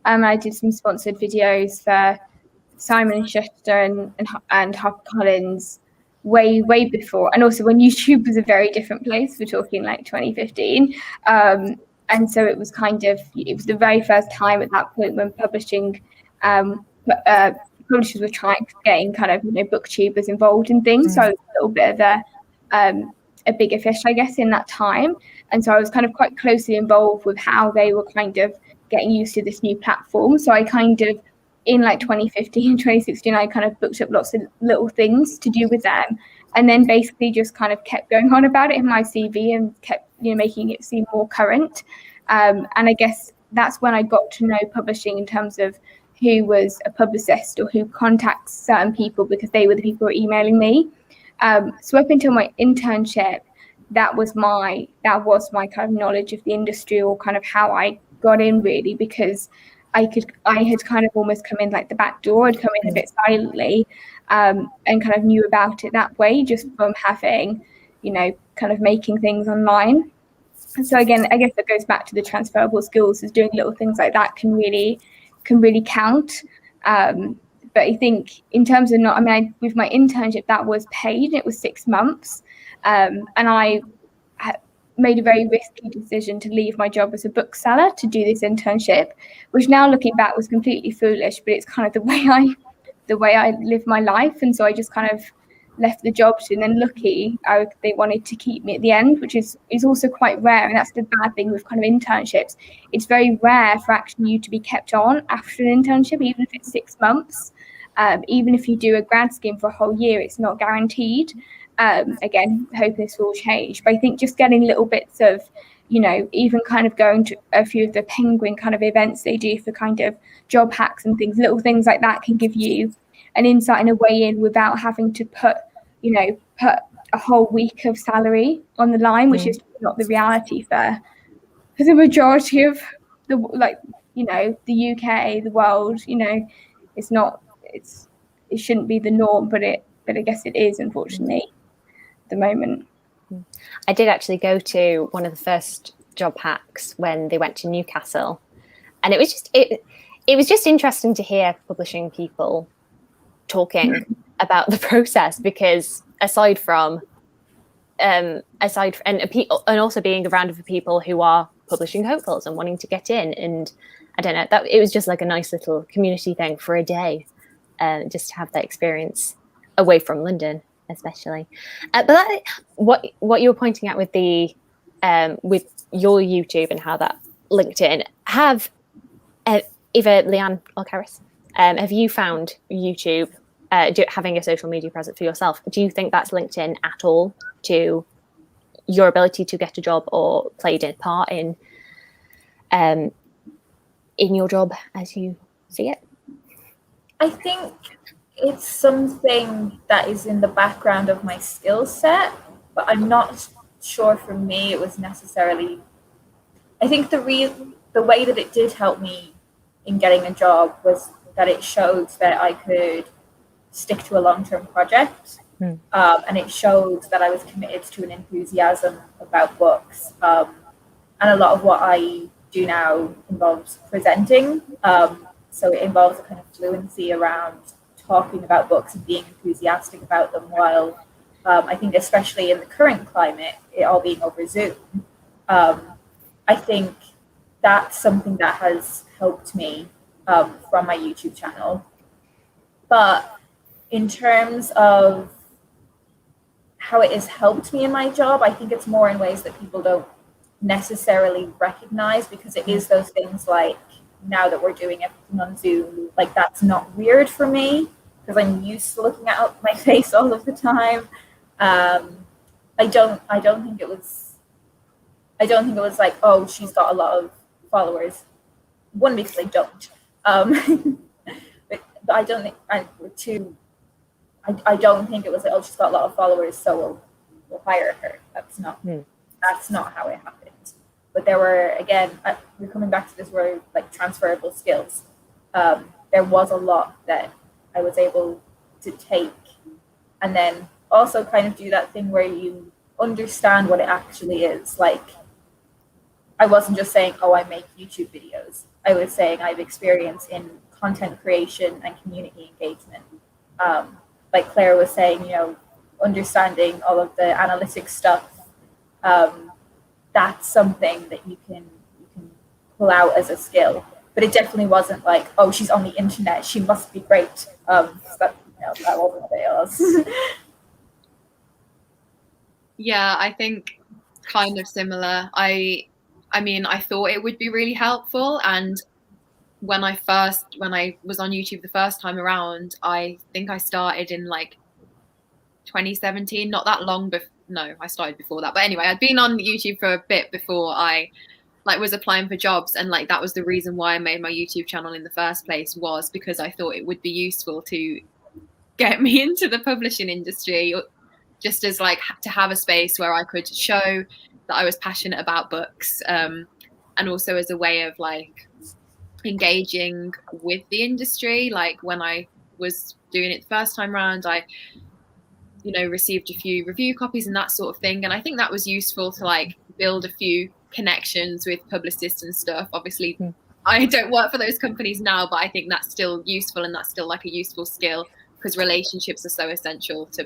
I did some sponsored videos for Simon & Schuster and HarperCollins way before, and also when YouTube was a very different place. We're talking like 2015, and so it was the very first time at that point when publishing publishers were getting kind of booktubers involved in things. So I was a little bit of a bigger fish, I guess, in that time, and so I was kind of quite closely involved with how they were kind of getting used to this new platform. So I kind of, in like 2015, 2016, I kind of booked up lots of little things to do with them, and then basically just kind of kept going on about it in my CV and kept making it seem more current. And I guess that's when I got to know publishing in terms of who was a publicist or who contacts certain people, because they were the people who were emailing me. So up until my internship, that was my kind of knowledge of the industry, or kind of how I got in, really, because I had kind of almost come in like the back door. I'd come in a bit silently, and kind of knew about it that way, just from having, kind of making things online. So again, I guess that goes back to the transferable skills, is doing little things like that can really count. But I think in terms of with my internship, that was paid. It was 6 months, and I made a very risky decision to leave my job as a bookseller to do this internship, which now looking back was completely foolish, but it's kind of the way I live my life. And so I just kind of left the job, and then lucky they wanted to keep me at the end, which is also quite rare. And that's the bad thing with kind of internships. It's very rare for actually you to be kept on after an internship, even if it's 6 months. Even if you do a grad scheme for a whole year, it's not guaranteed. Again, hope this will change. But I think just getting little bits of, even kind of going to a few of the Penguin kind of events they do for kind of job hacks and things, little things like that can give you an insight and a way in without having to put a whole week of salary on the line, which is not the reality for the majority of the UK, the world. It's not. It shouldn't be the norm, but I guess it is, unfortunately, at the moment. I did actually go to one of the first job hacks when they went to Newcastle, and it was just interesting to hear publishing people talking about the process, because aside from and also being around with people who are publishing hopefuls and wanting to get in, and I don't know, that it was just like a nice little community thing for a day, just to have that experience away from London. especially. But what you were pointing out with the with your YouTube and how that linked in, have either Leanne or Karis, have you found YouTube having a social media presence for yourself? Do you think that's linked in at all to your ability to get a job or played a part in your job as you see it? I think it's something that is in the background of my skill set, but I'm not sure for me it was necessarily. I think the way that it did help me in getting a job was that it showed that I could stick to a long-term project, and it showed that I was committed to an enthusiasm about books. And a lot of what I do now involves presenting. So it involves a kind of fluency around talking about books and being enthusiastic about them, while I think especially in the current climate, it all being over Zoom, I think that's something that has helped me from my YouTube channel. But in terms of how it has helped me in my job, I think it's more in ways that people don't necessarily recognize, because it is those things like, now that we're doing everything on Zoom, like that's not weird for me because I'm used to looking at my face all of the time. I don't think it was like, oh, she's got a lot of followers. One, because I don't. But I don't think, I don't think it was like, oh, she's got a lot of followers, so we'll hire her. That's not how it happened. But there were, again, we're coming back to this word, like transferable skills. There was a lot that I was able to take, and then also kind of do that thing where you understand what it actually is. Like, I wasn't just saying, oh, I make YouTube videos. I was saying I have experience in content creation and community engagement. Like Claire was saying, you know, understanding all of the analytics stuff. That's something that you can pull out as a skill. But it definitely wasn't like, oh, she's on the internet, she must be great. That wasn't what it was. Yeah, I think kind of similar. I mean, I thought it would be really helpful, and when I was on YouTube the first time around, I think I started in like 2017, not that long before. No, I started before that. But anyway, I'd been on YouTube for a bit before I was applying for jobs, and like that was the reason why I made my YouTube channel in the first place, was because I thought it would be useful to get me into the publishing industry, just as like to have a space where I could show that I was passionate about books, and also as a way of like engaging with the industry. Like when I was doing it the first time around, I received a few review copies and that sort of thing, and I think that was useful to like build a few connections with publicists and stuff. Obviously I don't work for those companies now, but I think that's still useful, and that's still like a useful skill, because relationships are so essential to,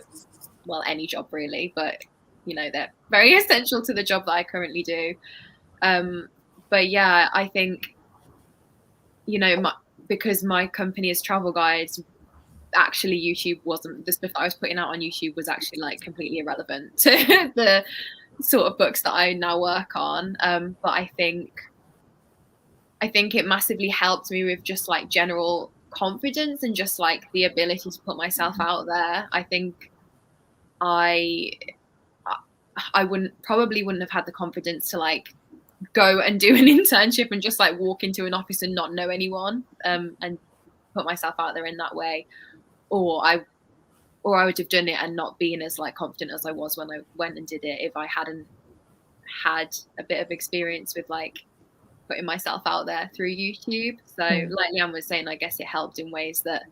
well, any job really, but they're very essential to the job that I currently do. But yeah, I think because my company is travel guides, actually YouTube wasn't, the stuff I was putting out on YouTube was actually like completely irrelevant to the sort of books that I now work on. But I think it massively helped me with just like general confidence and just like the ability to put myself out there. I think I probably wouldn't have had the confidence to like go and do an internship and just like walk into an office and not know anyone, and put myself out there in that way. Or I would have done it and not been as like confident as I was when I went and did it, if I hadn't had a bit of experience with like putting myself out there through YouTube. So like Leanne was saying, I guess it helped in ways that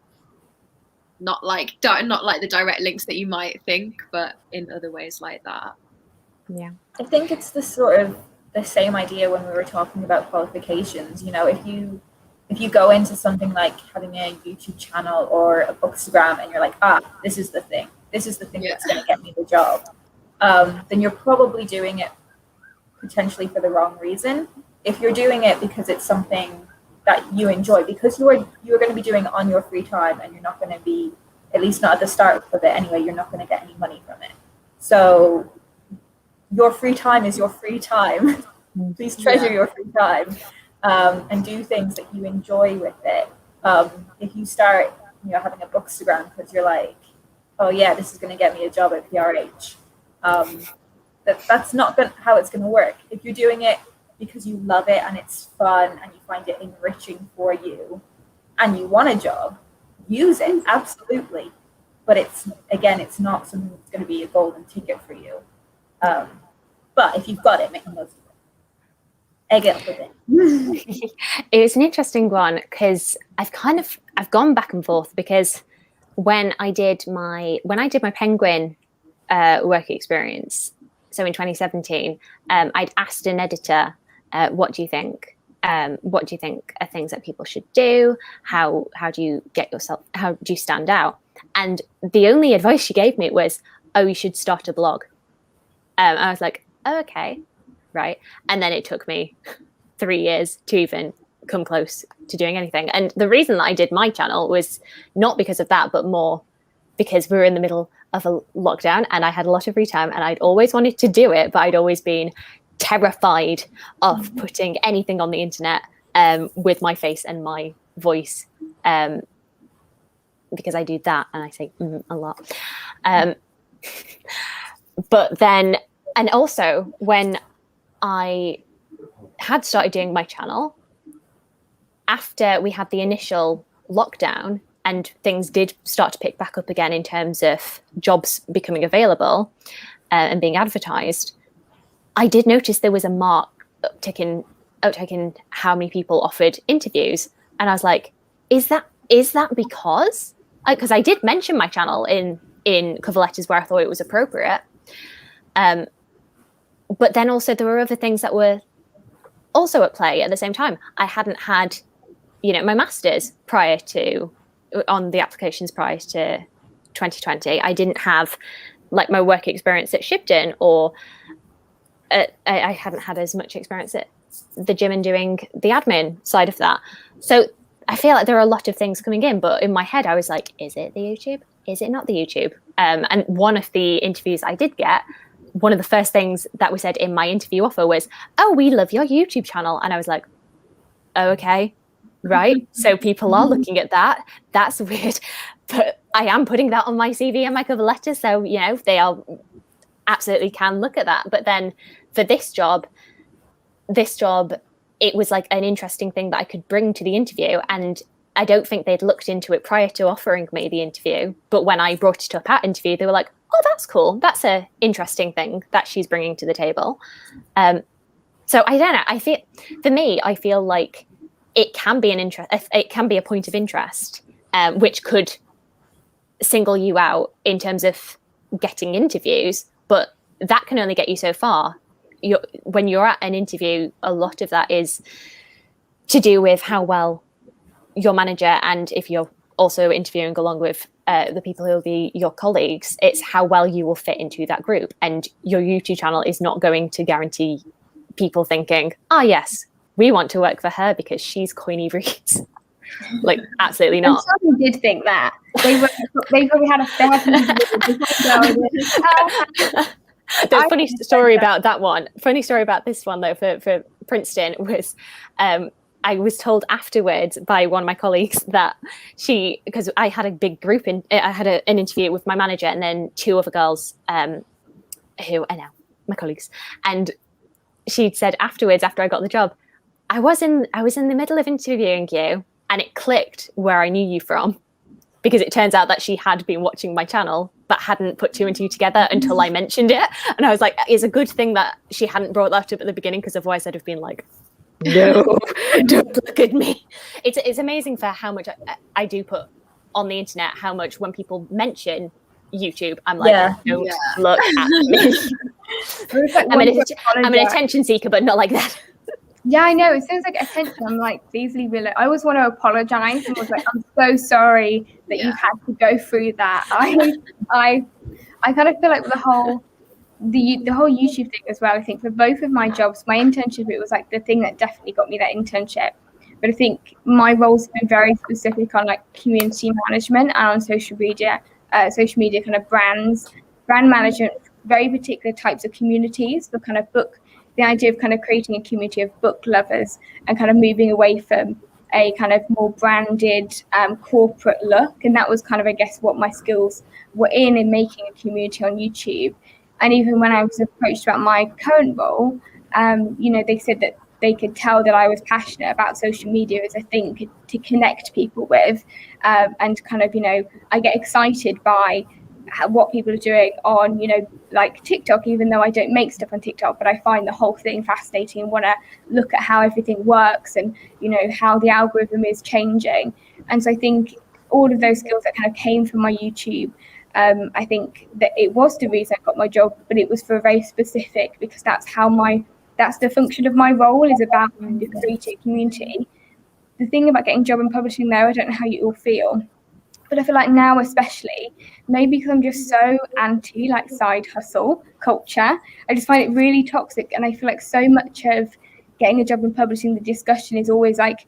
not like the direct links that you might think, but in other ways like that. Yeah, I think it's the same idea when we were talking about qualifications. If you go into something like having a YouTube channel or a Bookstagram and you're like, this is the thing that's going to get me the job, then you're probably doing it potentially for the wrong reason. If you're doing it because it's something that you enjoy, because you're going to be doing it on your free time, and you're not going to be at least not at the start of it anyway, you're not going to get any money from it. So your free time is your free time. Please treasure your free time, and do things that you enjoy with it. If you start, having a bookstagram because you're like, oh yeah, this is going to get me a job at PRH, that's not how it's going to work. If you're doing it because you love it and it's fun and you find it enriching for you and you want a job, use it, absolutely. But it's not something that's going to be a golden ticket for you. But if you've got it, make the most of it. Egg it up with it. It was an interesting one because I've gone back and forth, because when I did my Penguin work experience, so in 2017, I'd asked an editor, what do you think? What do you think are things that people should do? How do you stand out? And the only advice she gave me was, oh, you should start a blog. I was like, oh, okay, right. And then it took me 3 years to even come close to doing anything. And the reason that I did my channel was not because of that, but more because we were in the middle of a lockdown and I had a lot of free time and I'd always wanted to do it, but I'd always been terrified of putting anything on the internet with my face and my voice, because I do that and I say a lot. But then, and also when I had started doing my channel, after we had the initial lockdown and things did start to pick back up again in terms of jobs becoming available and being advertised, I did notice there was a marked uptick in how many people offered interviews. And I was like, is that because I did mention my channel in cover letters where I thought it was appropriate. But then also there were other things that were also at play at the same time. I hadn't had, my master's on the applications prior to 2020. I didn't have like my work experience at Shipton, or I hadn't had as much experience at the gym and doing the admin side of that. So I feel like there are a lot of things coming in, but in my head I was like, is it the YouTube? Is it not the YouTube? And one of the interviews I did get, one of the first things that we said in my interview offer was, oh, we love your YouTube channel. And I was like, oh, okay, right. So people are looking at that. That's weird. But I am putting that on my CV and my cover letter. So, they are absolutely can look at that. But then for this job, it was like an interesting thing that I could bring to the interview. And I don't think they'd looked into it prior to offering me the interview. But when I brought it up at interview, they were like, oh, that's cool. That's an interesting thing that she's bringing to the table. So I don't know. I feel like it can be it can be a point of interest, which could single you out in terms of getting interviews. But that can only get you so far. When you're at an interview, a lot of that is to do with how well your manager, and if you're also interviewing along with the people who will be your colleagues, it's how well you will fit into that group. And your YouTube channel is not going to guarantee people thinking, oh yes, we want to work for her because she's Coiny Reads. Like, absolutely not. And some did think that. They probably had The funny story about that one. Funny story about this one though for Princeton was, I was told afterwards by one of my colleagues that because I had a big group I had an interview with my manager and then two other girls who are now my colleagues, and she'd said afterwards, after I got the job, I was in the middle of interviewing you and it clicked where I knew you from, because it turns out that she had been watching my channel but hadn't put two and two together until I mentioned it. And I was like, it's a good thing that she hadn't brought that up at the beginning, because otherwise I'd have been like, no, don't look at me. It's amazing for how much I do put on the internet, how much when people mention YouTube, I'm like, don't look at me. I'm an attention seeker, but not like that. Yeah, I know. It sounds like attention. I'm like, please leave it alone. I always want to apologize and was like, I'm so sorry that you've had to go through that. I kind of feel like the whole YouTube thing as well. I think for both of my jobs, my internship, it was like the thing that definitely got me that internship. But I think my role's been very specific on like community management and on social media kind of brand management, very particular types of communities for kind of the idea of kind of creating a community of book lovers and kind of moving away from a kind of more branded corporate look. And that was kind of, I guess, what my skills were in making a community on YouTube. And even when I was approached about my current role, they said that they could tell that I was passionate about social media as a thing to connect people with, and kind of, I get excited by what people are doing on, like TikTok, even though I don't make stuff on TikTok, but I find the whole thing fascinating and want to look at how everything works and, how the algorithm is changing. And so I think all of those skills that kind of came from my YouTube, I think that it was the reason I got my job, but it was for a very specific, because that's the function of my role, is about creating a community. The thing about getting a job in publishing though, I don't know how you all feel, but I feel like now especially, maybe because I'm just so anti like side hustle culture, I just find it really toxic. And I feel like so much of getting a job in publishing, the discussion is always like,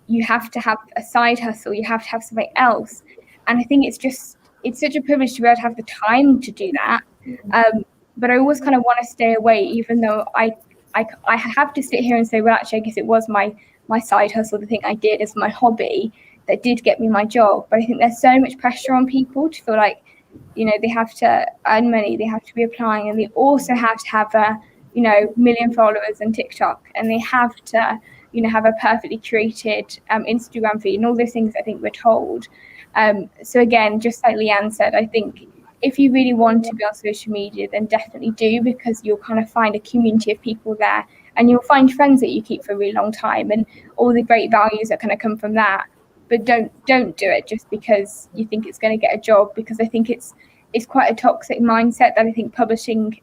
you have to have a side hustle, you have to have something else. And I think it's such a privilege to be able to have the time to do that. But I always kind of want to stay away, even though I have to sit here and say, well, actually, I guess it was my side hustle, the thing I did as my hobby, that did get me my job. But I think there's so much pressure on people to feel like, they have to earn money, they have to be applying, and they also have to have a, million followers on TikTok, and they have to, have a perfectly curated Instagram feed and all those things I think we're told. So again, just like Leanne said, I think if you really want to be on social media, then definitely do, because you'll kind of find a community of people there, and you'll find friends that you keep for a really long time, and all the great values that kind of come from that. But don't do it just because you think it's going to get a job, because I think it's quite a toxic mindset that I think publishing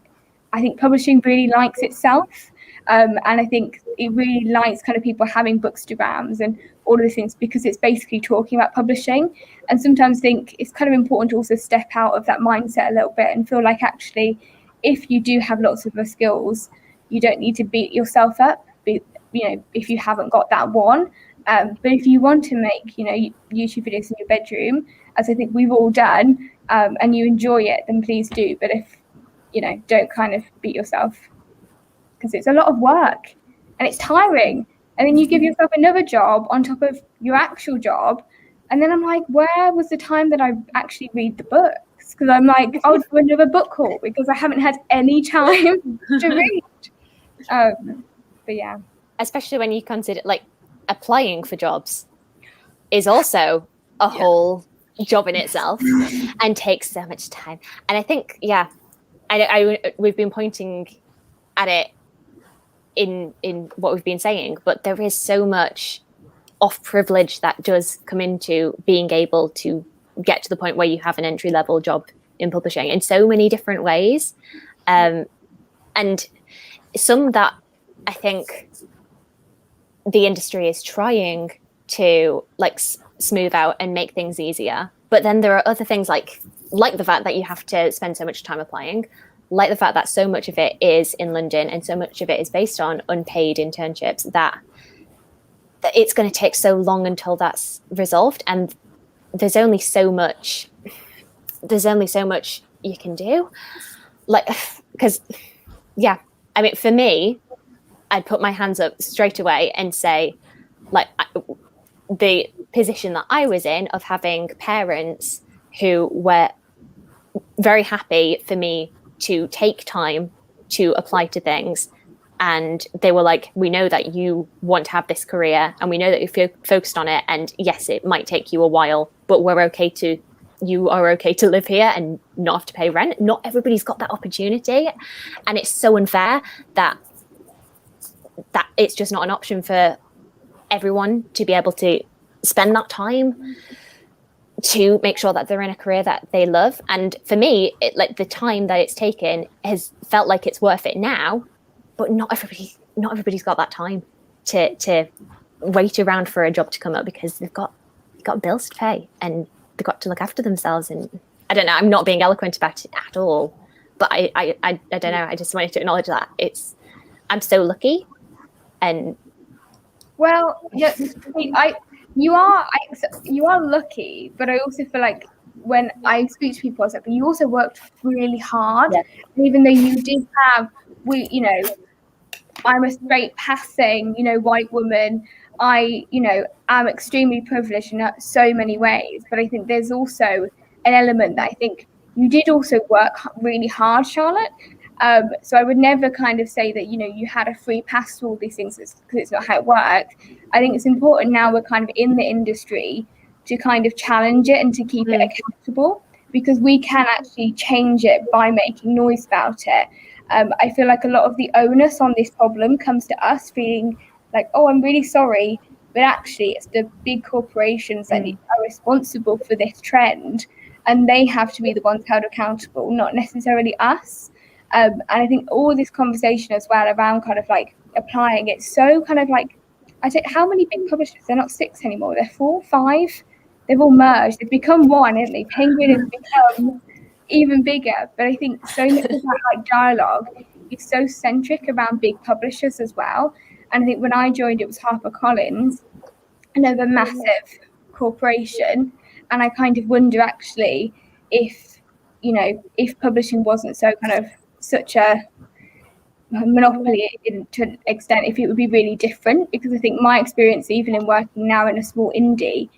really likes itself. And I think it really likes kind of people having bookstagrams and all of these things, because it's basically talking about publishing. And sometimes I think it's kind of important to also step out of that mindset a little bit and feel like, actually, if you do have lots of the skills, you don't need to beat yourself up, if you haven't got that one. But if you want to make, YouTube videos in your bedroom, as I think we've all done, and you enjoy it, then please do. But if, don't kind of beat yourself, because it's a lot of work and it's tiring. And then you give yourself another job on top of your actual job. And then I'm like, where was the time that I actually read the books? Because I'm like, I'll do another book haul because I haven't had any time to read. But yeah. Especially when you consider, like, applying for jobs is also a whole job in itself and takes so much time. And I think, we've been pointing at it in what we've been saying, but there is so much off privilege that does come into being able to get to the point where you have an entry level job in publishing in so many different ways, and some that I think the industry is trying to like smooth out and make things easier. But then there are other things like the fact that you have to spend so much time applying, like the fact that so much of it is in London and so much of it is based on unpaid internships that it's going to take so long until that's resolved. And there's only so much you can do. Like, because, I mean, for me, I'd put my hands up straight away and say, like, the position that I was in of having parents who were very happy for me to take time to apply to things. And they were like, we know that you want to have this career and we know that you're focused on it. And yes, it might take you a while, but you are okay to live here and not have to pay rent. Not everybody's got that opportunity. And it's so unfair that it's just not an option for everyone to be able to spend that time to make sure that they're in a career that they love. And for me, the time that it's taken has felt like it's worth it now, but not everybody's got that time to wait around for a job to come up, because they've got bills to pay and they've got to look after themselves. And I don't know, I'm not being eloquent about it at all, but I don't know, I just wanted to acknowledge that I'm so lucky. And Well, yeah, you are lucky, but I also feel like when I speak to people, I was like, but you also worked really hard, Yeah. and even though you did have, I'm a straight passing, white woman. I'm extremely privileged in so many ways, but I think there's also an element that I think you did also work really hard, Charlotte. So I would never kind of say that, you had a free pass to all these things because it's not how it works. I think it's important now we're kind of in the industry to kind of challenge it and to keep it accountable, because we can actually change it by making noise about it. I feel like a lot of the onus on this problem comes to us feeling like, oh, I'm really sorry, but actually it's the big corporations that are responsible for this trend, and they have to be the ones held accountable, not necessarily us. And I think all this conversation as well around kind of like applying it, so kind of like, I don't, how many big publishers? They're not 6 anymore. They're 4, 5. They've all merged. They've become one, haven't they? Penguin has become even bigger. But I think so much of that like dialogue is so centric around big publishers as well. And I think when I joined, it was HarperCollins, another massive corporation. And I kind of wonder actually if publishing wasn't so kind of such a monopoly to an extent, if it would be really different, because I think my experience, even in working now in a small indie,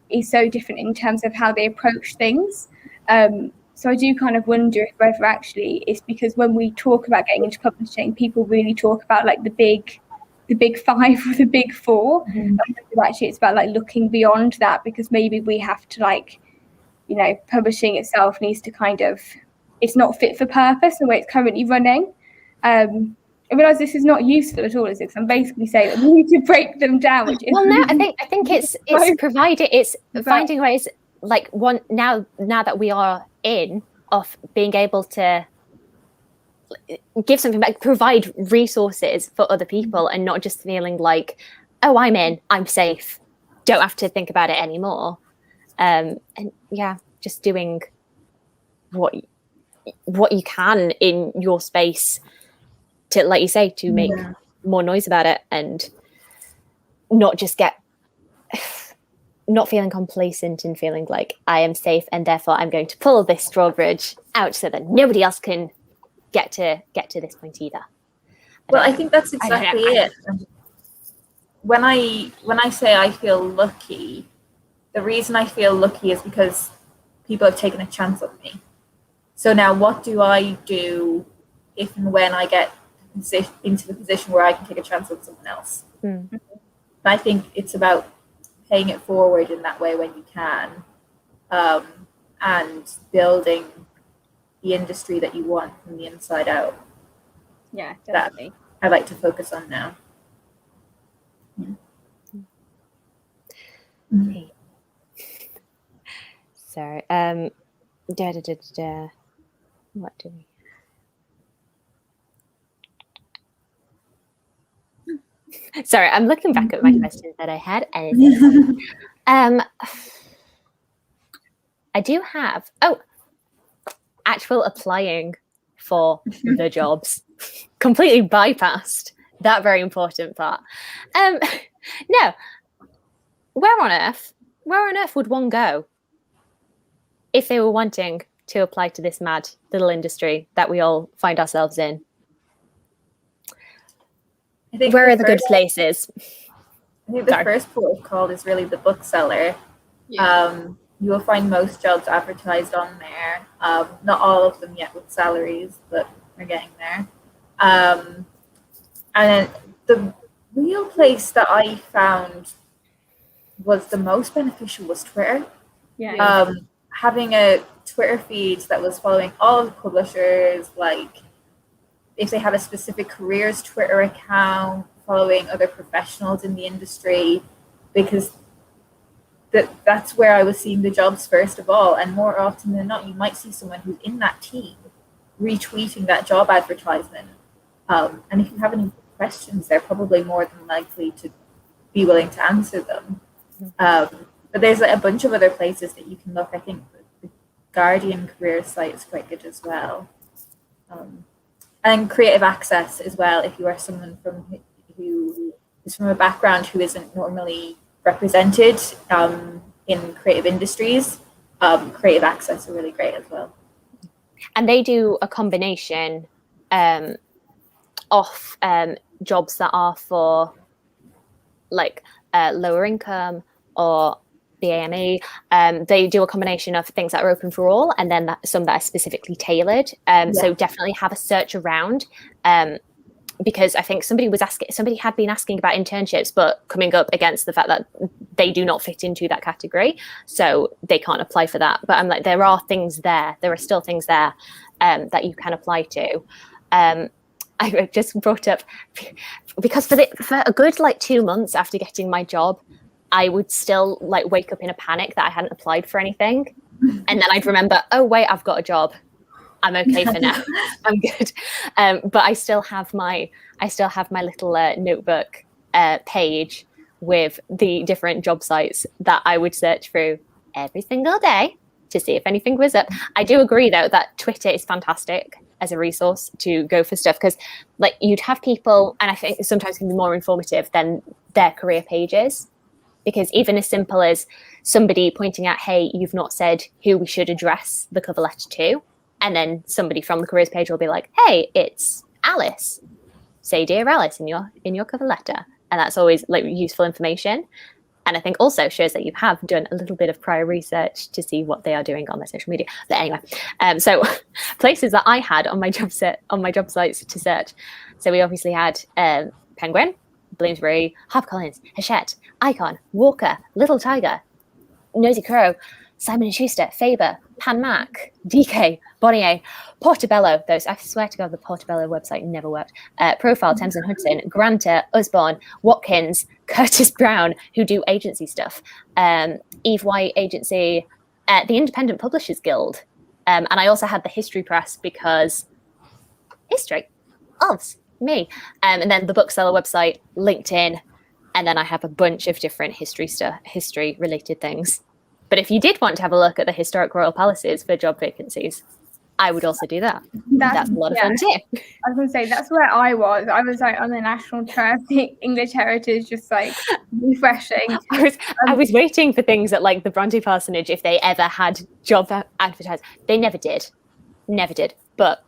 is so different in terms of how they approach things. So I do kind of wonder if whether actually it's because when we talk about getting into publishing, people really talk about like the big 5 or the big 4. Actually, it's about like looking beyond that, because maybe we have to like, publishing itself needs to kind of, it's not fit for purpose the way it's currently running. I realise this is not useful at all, is it? Because I'm basically saying that we need to break them down. Which is well, no, I think it's provided, it's finding ways like one now that we are in of being able to give something back, provide resources for other people, and not just feeling like, oh, I'm in, I'm safe, don't have to think about it anymore. And yeah, just doing what you can in your space to, like you say, to make more noise about it, and not just not feeling complacent and feeling like I am safe and therefore I'm going to pull this drawbridge out so that nobody else can get to this point either. I think that's exactly it. When I say I feel lucky, the reason I feel lucky is because people have taken a chance on me. So now what do I do if and when I get into the position where I can take a chance on someone else? I think it's about paying it forward in that way when you can, and building the industry that you want from the inside out. Yeah, definitely. That I like to focus on now. Okay. So, what do we? Sorry, I'm looking back at my questions that I had, and I do have actual applying for the jobs. Completely bypassed that very important part. No, where on earth would one go if they were wanting to apply to this mad little industry that we all find ourselves in? Where are the good places? I think the first port of call is really the bookseller. Yeah. You will find most jobs advertised on there. Not all of them yet with salaries, but we're getting there. And then the real place that I found was the most beneficial was Twitter. Yeah. Having a Twitter feed that was following all of the publishers, like if they have a specific careers Twitter account, following other professionals in the industry, because that's where I was seeing the jobs first of all. And more often than not, you might see someone who's in that team retweeting that job advertisement. And if you have any questions, they're probably more than likely to be willing to answer them. But there's a bunch of other places that you can look. I think the Guardian careers site is quite good as well. And Creative Access as well, if you are someone who is from a background who isn't normally represented in creative industries, creative access are really great as well. And they do a combination of jobs that are for like lower income or the AME. They do a combination of things that are open for all, and then some that are specifically tailored. So definitely have a search around. Because I think somebody had been asking about internships, but coming up against the fact that they do not fit into that category, so they can't apply for that. But I'm like, there are things there. There are still things there that you can apply to. I just brought up because for a good like 2 months after getting my job, I would still like wake up in a panic that I hadn't applied for anything, and then I'd remember, oh wait, I've got a job. I'm okay for now. I'm good. But I still have my little notebook page with the different job sites that I would search through every single day to see if anything was up. I do agree though that Twitter is fantastic as a resource to go for stuff, because like you'd have people, and I think sometimes can be more informative than their career pages, because even as simple as somebody pointing out, hey, you've not said who we should address the cover letter to. And then somebody from the careers page will be like, hey, it's Alice. Say dear Alice in your cover letter. And that's always like useful information. And I think also shows that you have done a little bit of prior research to see what they are doing on their social media. But anyway, so places that I had on my job sites to search. So we obviously had Penguin, Bloomsbury, HarperCollins, Hachette, Icon, Walker, Little Tiger, Nosy Crow, Simon & Schuster, Faber, Pan Mac, DK, Bonnier, Portobello. Those, I swear to God, the Portobello website never worked. Profile, Thames & Hudson, Granta, Usborne, Watkins, Curtis Brown, who do agency stuff, Eve White Agency, the Independent Publishers Guild. And I also had the History Press because history loves me. And then the Bookseller website, LinkedIn, and then I have a bunch of different history related things. But if you did want to have a look at the historic royal palaces for job vacancies, I would also do that. That's a lot of fun too. I was going to say, that's where I was. I was like on the National Trust, English Heritage, just like refreshing. I was waiting for things at like the Bronte Parsonage, if they ever had job advertised. They never did. But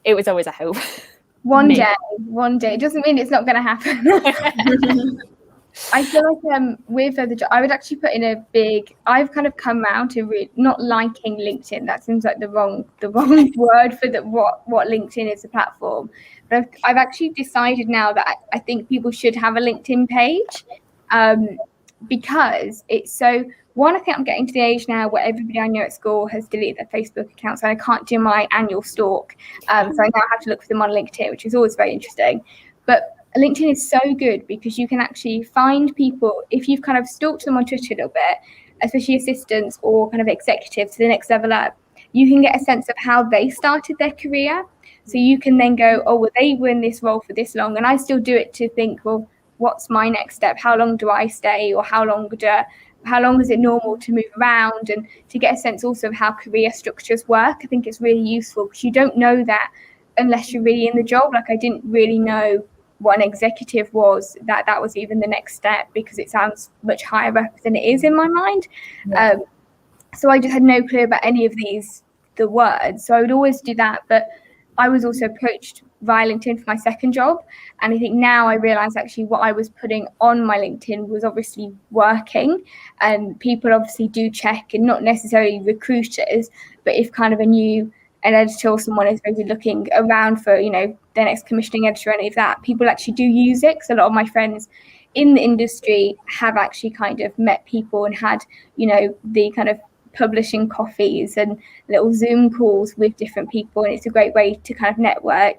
it was always a hope. One day. It doesn't mean it's not going to happen. I feel like with the job, I would actually put in I've kind of come around to not liking LinkedIn. That seems like the wrong word for what LinkedIn is a platform. But I've actually decided now that I think people should have a LinkedIn page, because it's so. One, I think I'm getting to the age now where everybody I know at school has deleted their Facebook accounts, and I can't do my annual stalk. So I now have to look for them on LinkedIn, which is always very interesting. But LinkedIn is so good because you can actually find people, if you've kind of stalked them on Twitter a little bit, especially assistants or kind of executives to the next level up, you can get a sense of how they started their career. So you can then go, oh, well, they were in this role for this long. And I still do it to think, well, what's my next step? How long do I stay? Or how long is it normal to move around? And to get a sense also of how career structures work. I think it's really useful because you don't know that unless you're really in the job. Like I didn't really know what an executive was, that was even the next step, because it sounds much higher up than it is in my mind. Yeah. So I just had no clue about any of the words. So I would always do that. But I was also approached via LinkedIn for my second job. And I think now I realize actually what I was putting on my LinkedIn was obviously working. And people obviously do check, and not necessarily recruiters, but if kind of an editor or someone is maybe looking around for, their next commissioning editor or any of that, people actually do use it. Because a lot of my friends in the industry have actually kind of met people and had, the kind of publishing coffees and little Zoom calls with different people. And it's a great way to kind of network,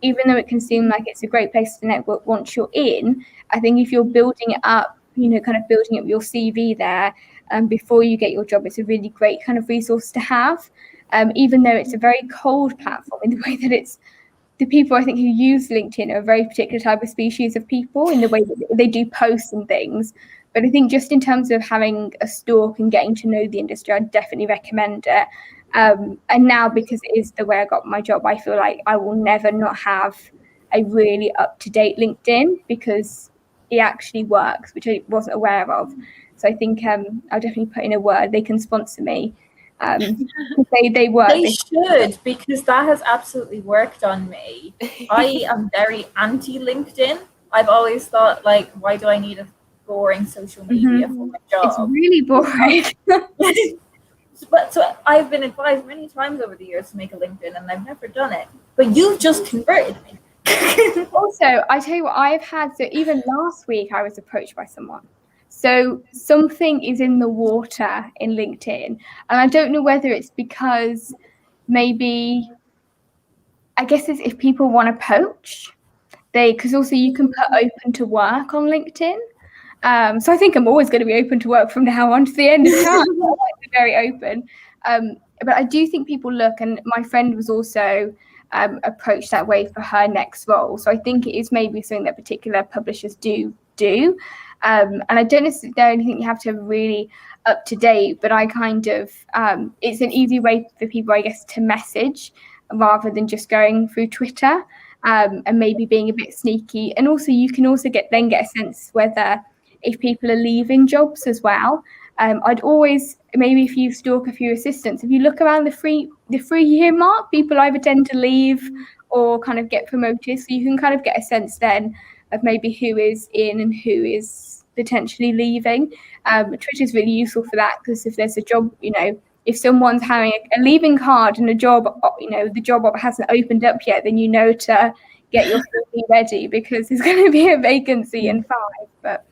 even though it can seem like it's a great place to network once you're in. I think if you're building it up, kind of building up your CV there, before you get your job, it's a really great kind of resource to have. Even though it's a very cold platform in the way that it's, the people I think who use LinkedIn are a very particular type of species of people in the way that they do posts and things. But I think just in terms of having a stalk and getting to know the industry, I'd definitely recommend it. And now, because it is the way I got my job, I feel like I will never not have a really up-to-date LinkedIn, because it actually works, which I wasn't aware of. So I think I'll definitely put in a word. They can sponsor me. They work. They should, because that has absolutely worked on me. I am very anti LinkedIn. I've always thought, like, why do I need a boring social media for my job? It's really boring. But so I've been advised many times over the years to make a LinkedIn, and I've never done it. But you've just converted me. Also, I tell you what, I've had, so even last week I was approached by someone. So something is in the water in LinkedIn. And I don't know whether it's because maybe, I guess it's if people want to poach, because also you can put open to work on LinkedIn. So I think I'm always going to be open to work from now on to the end of time. I like to be very open. But I do think people look, and my friend was also approached that way for her next role. So I think it is maybe something that particular publishers do. And I don't necessarily think you have to have really up to date, but I kind of, it's an easy way for people, I guess, to message rather than just going through Twitter and maybe being a bit sneaky. And also you can also get a sense whether if people are leaving jobs as well. I'd always, maybe if you stalk a few assistants, if you look around the 3-year mark, people either tend to leave or kind of get promoted. So you can kind of get a sense then of maybe who is in and who is potentially leaving. Twitter is really useful for that, because if there's a job, if someone's having a leaving card and a job, the job hasn't opened up yet, then to get your CV ready, because there's going to be a vacancy in 5. But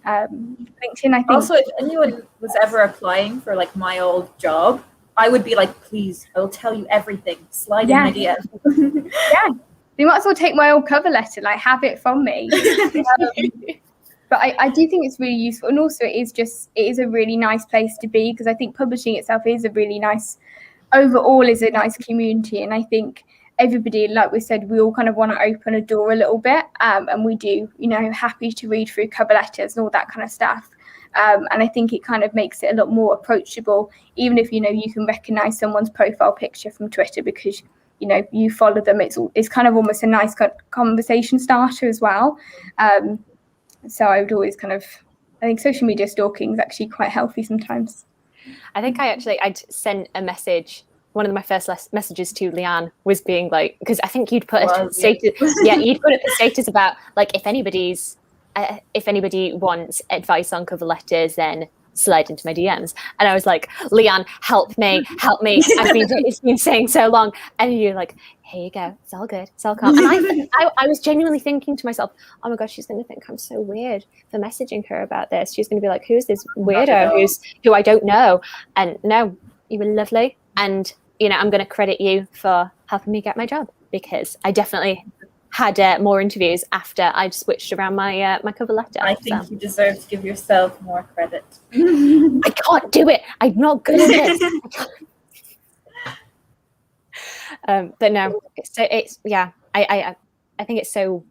LinkedIn, I think. Also, if anyone was ever applying for like my old job, I would be like, please, I'll tell you everything. Slide in my DM. Yeah. You might as well take my old cover letter, like have it from me. But I do think it's really useful. And also it is a really nice place to be, because I think publishing itself is a really nice, overall is a nice community. And I think everybody, like we said, we all kind of want to open a door a little bit. And we do, happy to read through cover letters and all that kind of stuff. And I think it kind of makes it a lot more approachable, even if, you can recognize someone's profile picture from Twitter because you follow them. It's kind of almost a nice conversation starter as well. So I would always I think social media stalking is actually quite healthy sometimes. I think I'd sent a message. One of my first messages to Leanne was being like, because I think you'd put a status. Yeah, you'd put a status about like if anybody wants advice on cover letters, then slide into my DMs. And I was like, Leanne, help me. It's been saying so long. And you're like, here you go, it's all good, it's all calm. And I was genuinely thinking to myself, oh my gosh, she's going to think I'm so weird for messaging her about this. She's going to be like, who's this weirdo who I don't know? And no, you were lovely. And I'm going to credit you for helping me get my job, because I definitely had more interviews after I'd switched around my cover letter. I think you deserve to give yourself more credit. I can't do it. I'm not good at it. But no, I think it's so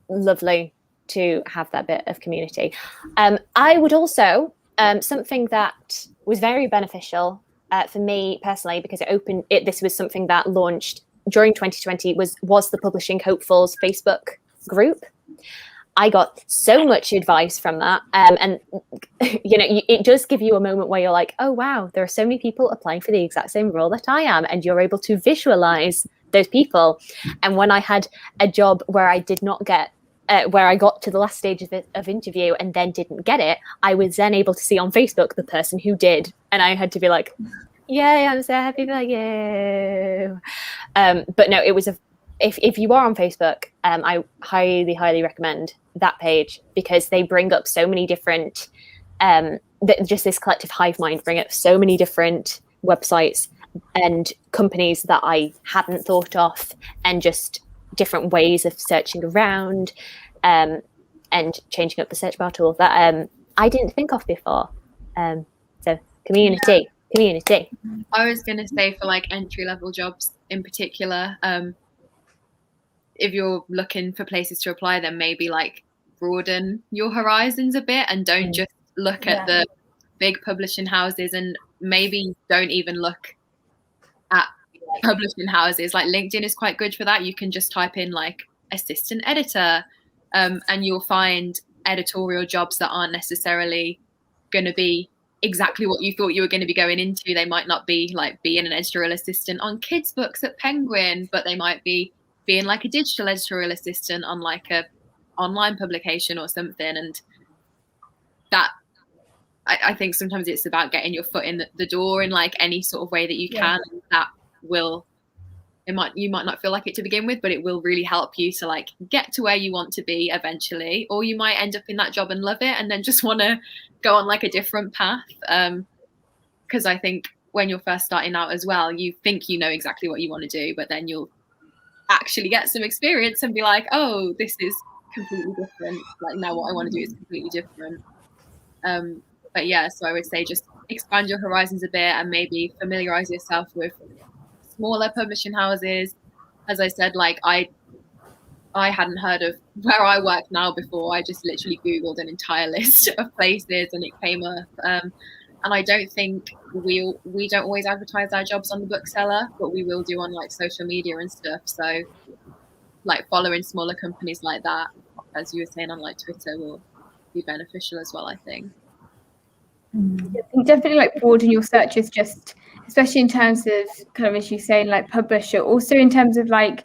lovely to have that bit of community. I would also, something that was very beneficial for me personally, because this was something that launched during 2020 was the Publishing Hopefuls Facebook group. I got so much advice from that. And it does give you a moment where you're like, oh, wow, there are so many people applying for the exact same role that I am. And you're able to visualize those people. And when I had a job where I did not get, where I got to the last stage of interview and then didn't get it, I was then able to see on Facebook the person who did. And I had to be like, yay, I'm so happy for you. But no, it was if you are on Facebook, I highly, highly recommend that page, because they bring up so many different, just this collective hive mind, bring up so many different websites and companies that I hadn't thought of, and just different ways of searching around and changing up the search bar tool that I didn't think of before. So community. I was going to say for like entry-level jobs in particular, if you're looking for places to apply, then maybe like broaden your horizons a bit and don't just look at the big publishing houses, and maybe don't even look at publishing houses. Like LinkedIn is quite good for that. You can just type in like assistant editor and you'll find editorial jobs that aren't necessarily going to be exactly what you thought you were going to be going into. They might not be like being an editorial assistant on kids' books at Penguin, but they might be being like a digital editorial assistant on like a online publication or something. And that, I think sometimes it's about getting your foot in the door in like any sort of way that you can. And that will, you might not feel like it to begin with, but it will really help you to like get to where you want to be eventually. Or you might end up in that job and love it and then just want to go on like a different path. Because I think when you're first starting out as well, you think you know exactly what you want to do, but then you'll actually get some experience and be like, oh, this is completely different. Like now what I want to do is completely different. But yeah, so I would say just expand your horizons a bit and maybe familiarize yourself with smaller publishing houses. As I said, like I hadn't heard of where I work now before. I just literally Googled an entire list of places and it came up. And I don't think we don't always advertise our jobs on the bookseller, but we will do on like social media and stuff. So like following smaller companies like that, as you were saying on like Twitter, will be beneficial as well, I think. I think definitely like broaden your searches, just especially in terms of kind of, as you say, like publisher, also in terms of like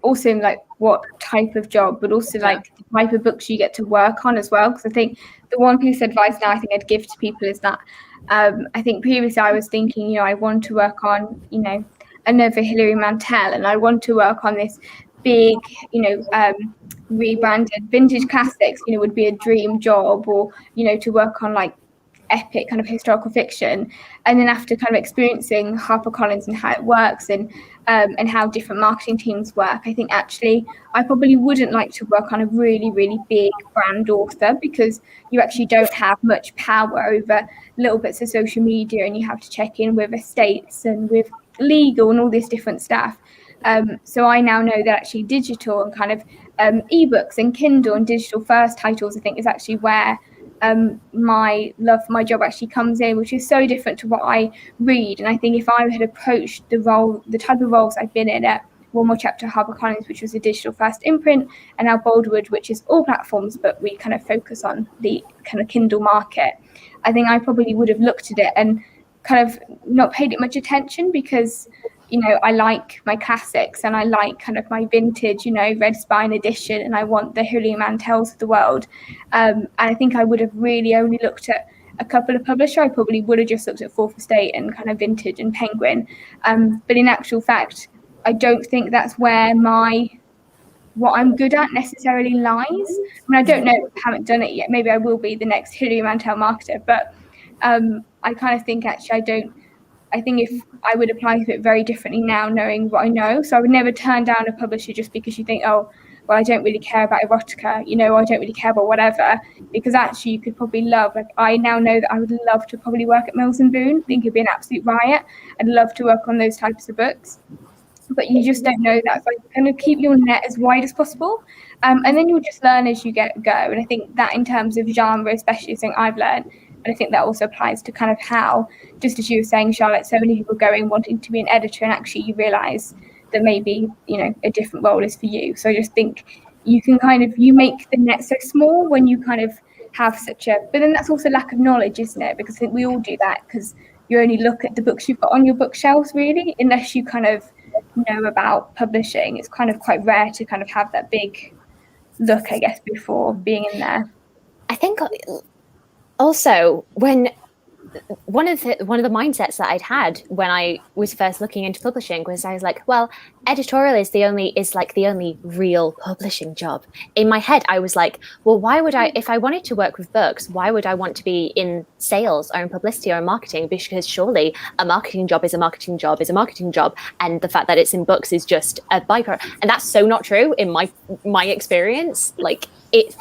also in like what type of job, but also like the type of books you get to work on as well. Because I think the one piece of advice now I think I'd give to people is that I think previously I was thinking, I want to work on, another Hilary Mantel, and I want to work on this big, rebranded vintage classics, would be a dream job, or, to work on like epic kind of historical fiction. And then after kind of experiencing HarperCollins and how it works and how different marketing teams work, I think actually I probably wouldn't like to work on a really, really big brand author, because you actually don't have much power over little bits of social media, and you have to check in with estates and with legal and all this different stuff. So I now know that actually digital and kind of ebooks and Kindle and digital first titles, I think, is actually where my love for my job actually comes in, which is so different to what I read. And I think if I had approached the type of roles I've been in at One More Chapter HarperCollins, which was a digital first imprint, and now Boldwood, which is all platforms, but we kind of focus on the kind of Kindle market, I think I probably would have looked at it and kind of not paid it much attention, because I like my classics and I like kind of my vintage, red spine edition, and I want the Hilary Mantels of the world. And I think I would have really only looked at a couple of publishers. I probably would have just looked at Fourth Estate and kind of Vintage and Penguin. But in actual fact, I don't think that's where what I'm good at necessarily lies. I mean, I don't know, I haven't done it yet. Maybe I will be the next Hilary Mantel marketer, but I kind of think actually I think if I would apply to it very differently now, knowing what I know. So I would never turn down a publisher just because you think, oh, well, I don't really care about erotica, or I don't really care about whatever, because actually you could probably love, like I now know that I would love to probably work at Mills and Boon. I think it'd be an absolute riot. I'd love to work on those types of books. But you just don't know that. So kind of keep your net as wide as possible. And then you'll just learn as you go. And I think that in terms of genre, especially something I've learned, and I think that also applies to kind of how, just as you were saying, Charlotte, so many people going wanting to be an editor, and actually you realise that maybe, a different role is for you. So I just think you can you make the net so small when you kind of have but then that's also lack of knowledge, isn't it? Because I think we all do that, because you only look at the books you've got on your bookshelves, really, unless you kind of know about publishing. It's kind of quite rare to kind of have that big look, I guess, before being in there. I think also when one of the mindsets that I'd had when I was first looking into publishing was I was like, well, editorial is the only real publishing job. In my head, I was like, well, why would I, if I wanted to work with books, why would I want to be in sales or in publicity or in marketing? Because surely a marketing job is a marketing job is a marketing job, and the fact that it's in books is just a byproduct. And that's so not true in my experience. Like it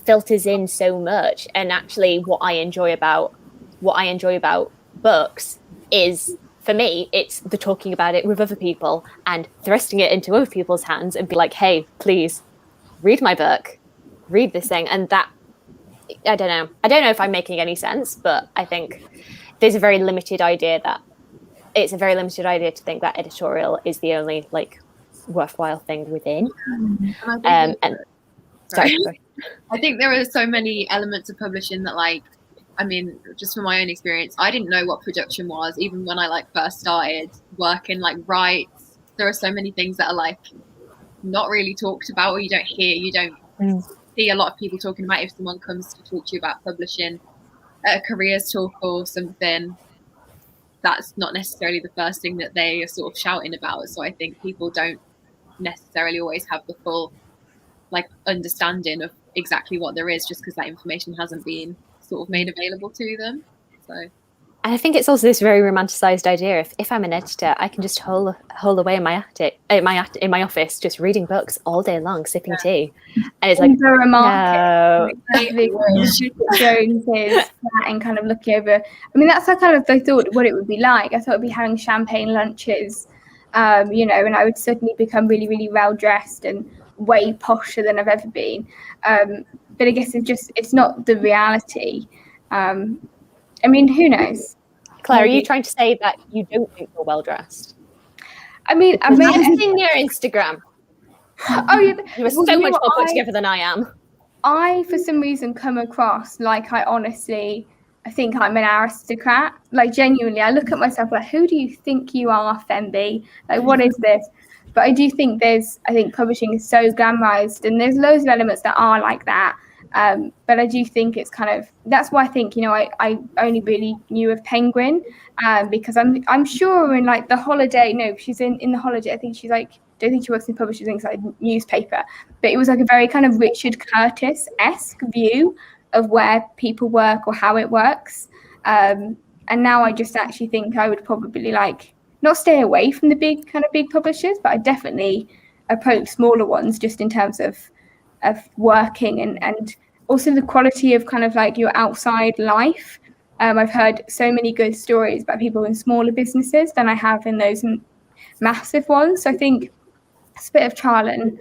filters in so much, and actually what I enjoy about books is, for me, it's the talking about it with other people and thrusting it into other people's hands and be like, hey, please read my book, read this thing. And that, I don't know if I'm making any sense, but I think there's a very limited idea to think that editorial is the only worthwhile thing within. Sorry. I think there are so many elements of publishing that, like, I mean, just from my own experience, I didn't know what production was even when I like first started working like rights. There are so many things that are like not really talked about, or you don't hear, you don't see a lot of people talking about. If someone comes to talk to you about publishing at a careers talk or something, that's not necessarily the first thing that they are sort of shouting about. So I think people don't necessarily always have the full like understanding of exactly what there is, just because that information hasn't been sort of made available to them. So, and I think it's also this very romanticized idea. If I'm an editor, I can just hole away in my attic, in my office, just reading books all day long, sipping tea, and it's like a market, no. like Joneses, and kind of looking over. I mean, that's how kind of I thought what it would be like. I thought it'd be having champagne lunches, you know, and I would suddenly become really, really well dressed and way posher than I've ever been. But I guess it's not the reality. I mean, who knows? Claire, are you trying to say that you don't think you're well dressed? I mean, I've seen your Instagram. Oh yeah, you are so much more put together than I am. I, for some reason, come across like I think I'm an aristocrat. Like genuinely, I look at myself like, who do you think you are, Femby? Like, what is this? But I do think I think publishing is so glamorized, and there's loads of elements that are like that. But I do think it's kind of, that's why I think, you know, I only really knew of Penguin, because I'm sure in like the Holiday, no, she's in the Holiday, I think she's like, don't think she works in publishing, things like newspaper, but it was like a very kind of Richard Curtis-esque view of where people work or how it works. And now I just actually think I would probably like not stay away from the big publishers, but I definitely approach smaller ones just in terms of working and also the quality of kind of like your outside life. I've heard so many good stories about people in smaller businesses than I have in those massive ones. So I think it's a bit of trial and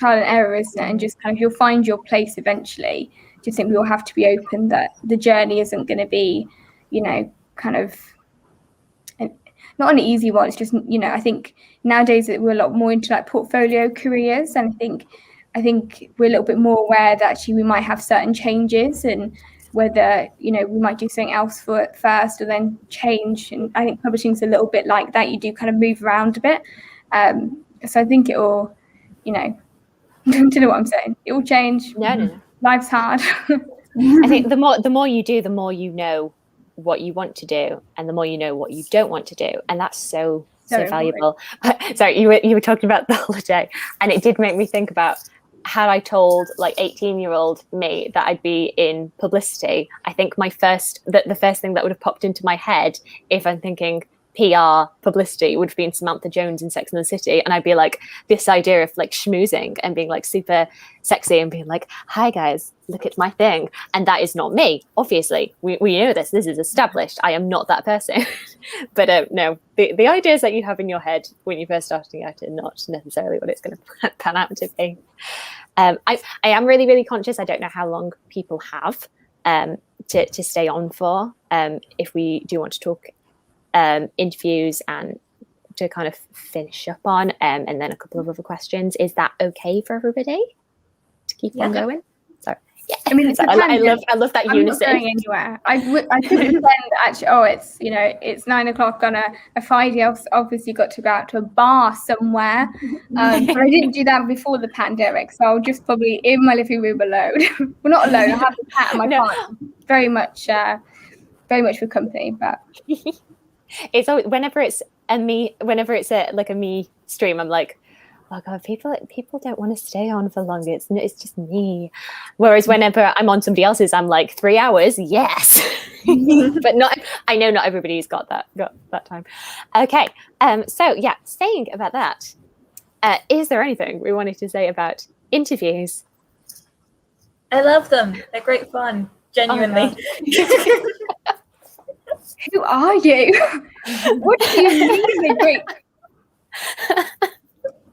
error, isn't it? And just kind of you'll find your place eventually. Just think we'll have to be open that the journey isn't going to be, you know, kind of not an easy one. It's just, you know, I think nowadays we're a lot more into like portfolio careers, and I think we're a little bit more aware that actually we might have certain changes and whether, you know, we might do something else for it first or then change. And I think publishing's a little bit like that. You do kind of move around a bit. So I think it will, you know, I don't know what I'm saying. It will change. No. Life's hard. I think the more you do, the more you know what you want to do, and the more you know what you don't want to do, and that's so valuable. Sorry, you were talking about the Holiday, and it did make me think about, had I told like 18-year-old me that I'd be in publicity, I think the first thing that would have popped into my head, if I'm thinking PR publicity, would have been Samantha Jones in Sex and the City. And I'd be like, this idea of like schmoozing and being like super sexy and being like, hi guys, look at my thing. And that is not me. Obviously, we know this is established. I am not that person. But no, the ideas that you have in your head when you're first starting out are not necessarily what it's going to pan out to be. I am really, really conscious. I don't know how long people have to stay on for, if we do want to talk interviews and to kind of finish up on, and then a couple of other questions. Is that okay for everybody to keep on going? So yeah, I mean, I love that I'm unison. not going anywhere. I could pretend actually. Oh, it's, you know, it's 9 o'clock on a Friday. I've obviously got to go out to a bar somewhere, but I didn't do that before the pandemic. So I'll just probably in my living room alone. Well, not alone. I have a cat and my partner. Very much for company, but. It's always, whenever it's a me stream, I'm like, oh god, people don't want to stay on for long. It's just me. Whereas whenever I'm on somebody else's, I'm like 3 hours, yes. But I know not everybody's got that time. Okay, so yeah, saying about that, is there anything we wanted to say about interviews? I love them. They're great fun. Genuinely. Oh, who are you? What do you mean? Great.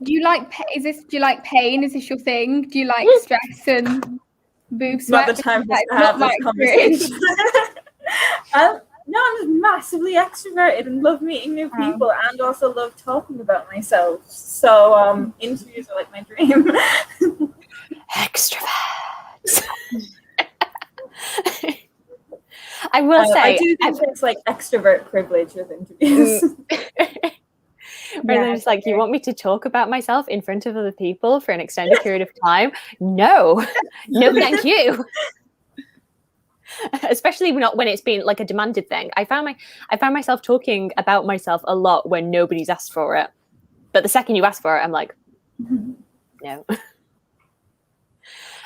Do you like pain? Is this your thing? Do you like stress and boob sweat? Not the time to have this conversation. No, I'm just massively extroverted and love meeting new people and also love talking about myself. So interviews are like my dream. Extrovert. I will say, I do think it's like extrovert privilege with interviews. Where they're just like, you want me to talk about myself in front of other people for an extended period of time? No, no, thank you. Especially not when it's been like a demanded thing. I found myself talking about myself a lot when nobody's asked for it. But the second you ask for it, I'm like, no.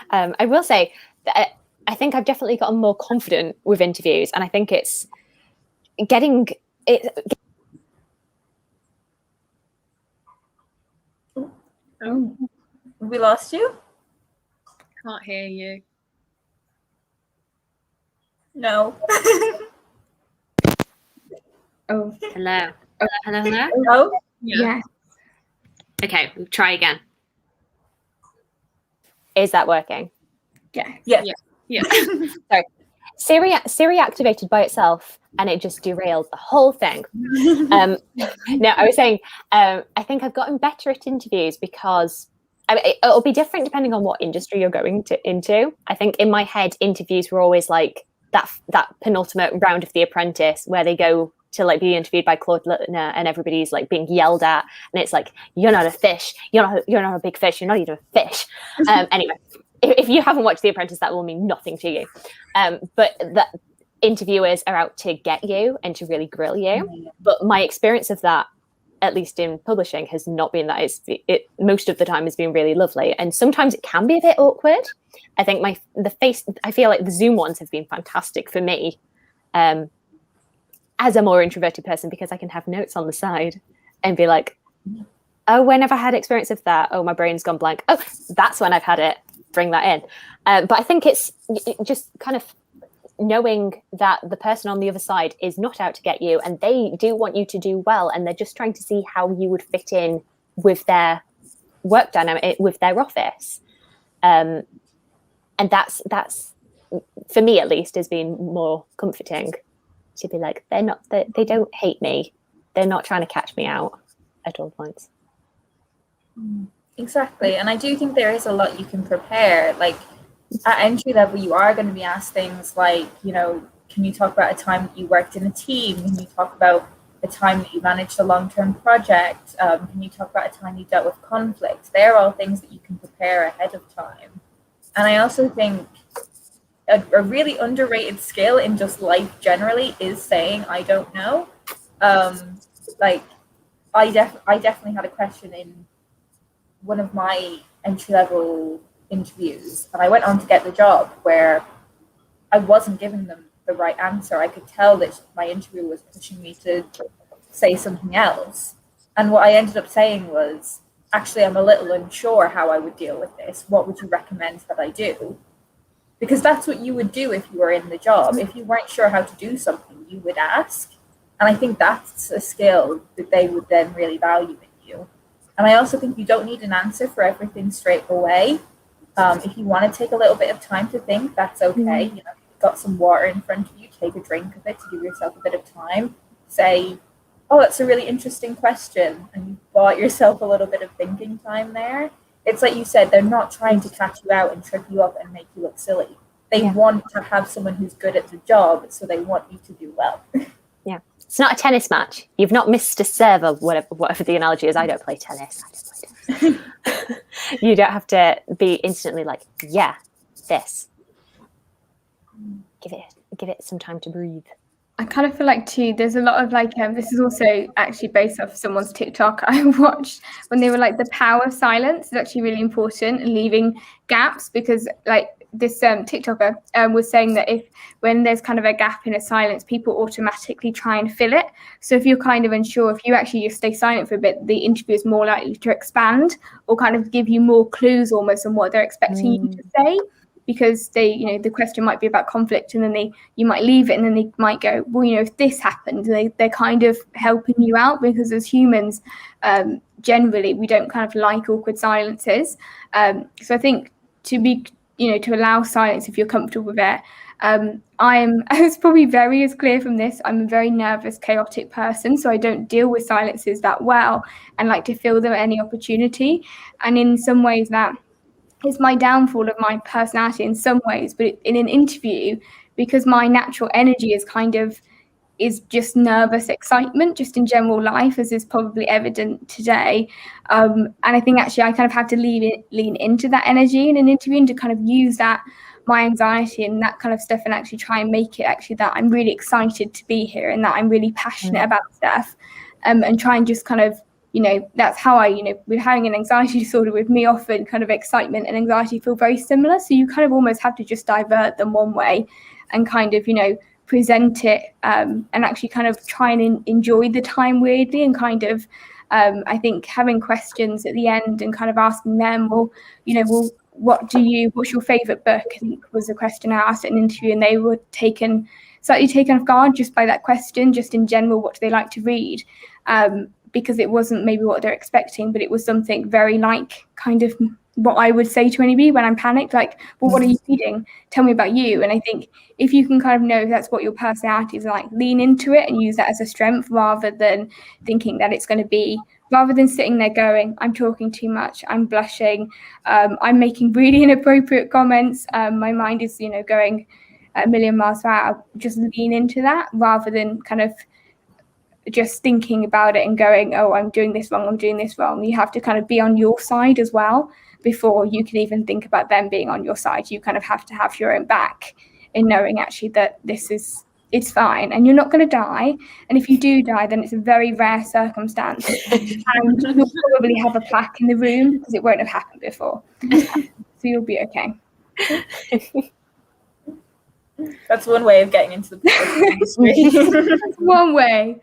I will say that I think I've definitely gotten more confident with interviews, and I think it's getting it. Oh, we lost you? Can't hear you. No. Oh, Hello. Hello. Oh, yeah. Okay, we'll try again. Is that working? yeah. Sorry. Siri activated by itself, and it just derailed the whole thing. No, I was saying, I think I've gotten better at interviews because it'll be different depending on what industry you're going into. I think in my head, interviews were always like that penultimate round of The Apprentice where they go to like be interviewed by Claude Littner and everybody's like being yelled at, and it's like, you're not a fish, you're not a big fish, you're not even a fish. Anyway, if you haven't watched The Apprentice, that will mean nothing to you. But that interviewers are out to get you and to really grill you. But my experience of that, at least in publishing, has not been that. It most of the time has been really lovely, and sometimes it can be a bit awkward. I think I feel like the Zoom ones have been fantastic for me, as a more introverted person, because I can have notes on the side and be like, oh, when have I had experience of that? Oh, my brain's gone blank. Oh, that's when I've had it. Bring that in. But I think it's just kind of knowing that the person on the other side is not out to get you, and they do want you to do well, and they're just trying to see how you would fit in with their work dynamic, with their office. And that's for me at least has been more comforting to be like, they don't hate me, they're not trying to catch me out at all points. Exactly. And I do think there is a lot you can prepare. Like at entry level, you are going to be asked things like, can you talk about a time that you worked in a team? Can you talk about a time that you managed a long-term project? Can you talk about a time you dealt with conflict? They're all things that you can prepare ahead of time. And I also think a really underrated skill in just life generally is saying, I don't know. Like I definitely had a question in one of my entry-level interviews, and I went on to get the job where I wasn't giving them the right answer. I could tell that my interviewer was pushing me to say something else. And what I ended up saying was, actually, I'm a little unsure how I would deal with this. What would you recommend that I do? Because that's what you would do if you were in the job. If you weren't sure how to do something, you would ask. And I think that's a skill that they would then really value in you. And I also think you don't need an answer for everything straight away. If you want to take a little bit of time to think, that's okay. You've got some water in front of you, take a drink of it to give yourself a bit of time. Say, oh, that's a really interesting question. And you bought yourself a little bit of thinking time there. It's like you said, they're not trying to catch you out and trip you up and make you look silly. They want to have someone who's good at the job, so they want you to do well. Yeah. It's not a tennis match. You've not missed a serve, or whatever the analogy is. I don't play tennis. You don't have to be instantly like, yeah, this. Give it some time to breathe. I kind of feel like too, there's a lot of like, this is also actually based off someone's TikTok I watched when they were like, the power of silence is actually really important, and leaving gaps, because like this TikToker was saying that when there's kind of a gap in a silence, people automatically try and fill it. So if you're kind of unsure, if you actually just stay silent for a bit, the interview is more likely to expand or kind of give you more clues almost on what they're expecting you to say. Because they, the question might be about conflict, and then you might leave it, and then they might go, well, if this happened, they're kind of helping you out, because as humans, generally, we don't kind of like awkward silences. So I think to allow silence if you're comfortable with it. It's probably very clear from this, I'm a very nervous, chaotic person, so I don't deal with silences that well and like to fill them at any opportunity. And in some ways that is my downfall of my personality in some ways, but in an interview, because my natural energy is just nervous excitement, just in general life, as is probably evident today. And I think actually I kind of had to lean into that energy in an interview and to kind of use that, my anxiety and that kind of stuff, and actually try and make it actually that I'm really excited to be here and that I'm really passionate about stuff, and try and just kind of, that's how I, with having an anxiety disorder, with me often kind of excitement and anxiety feel very similar. So you kind of almost have to just divert them one way and kind of, present it, and actually kind of try and enjoy the time weirdly, and kind of, I think having questions at the end and kind of asking them, well, what's your favorite book, I think was a question I asked at an interview, and they were slightly taken off guard just by that question, just in general, what do they like to read? Because it wasn't maybe what they're expecting, but it was something very like kind of what I would say to anybody when I'm panicked, like, well, what are you reading? Tell me about you. And I think if you can kind of know that's what your personality is like, lean into it and use that as a strength, rather than thinking that it's going to be, rather than sitting there going, I'm talking too much, I'm blushing, I'm making really inappropriate comments, my mind is, going a million miles per hour. Just lean into that rather than kind of just thinking about it and going, oh, I'm doing this wrong. You have to kind of be on your side as well before you can even think about them being on your side. You kind of have to have your own back in knowing actually that it's fine and you're not going to die. And if you do die, then it's a very rare circumstance. And you'll probably have a plaque in the room because it won't have happened before. So you'll be okay. That's one way of getting into the industry. That's one way.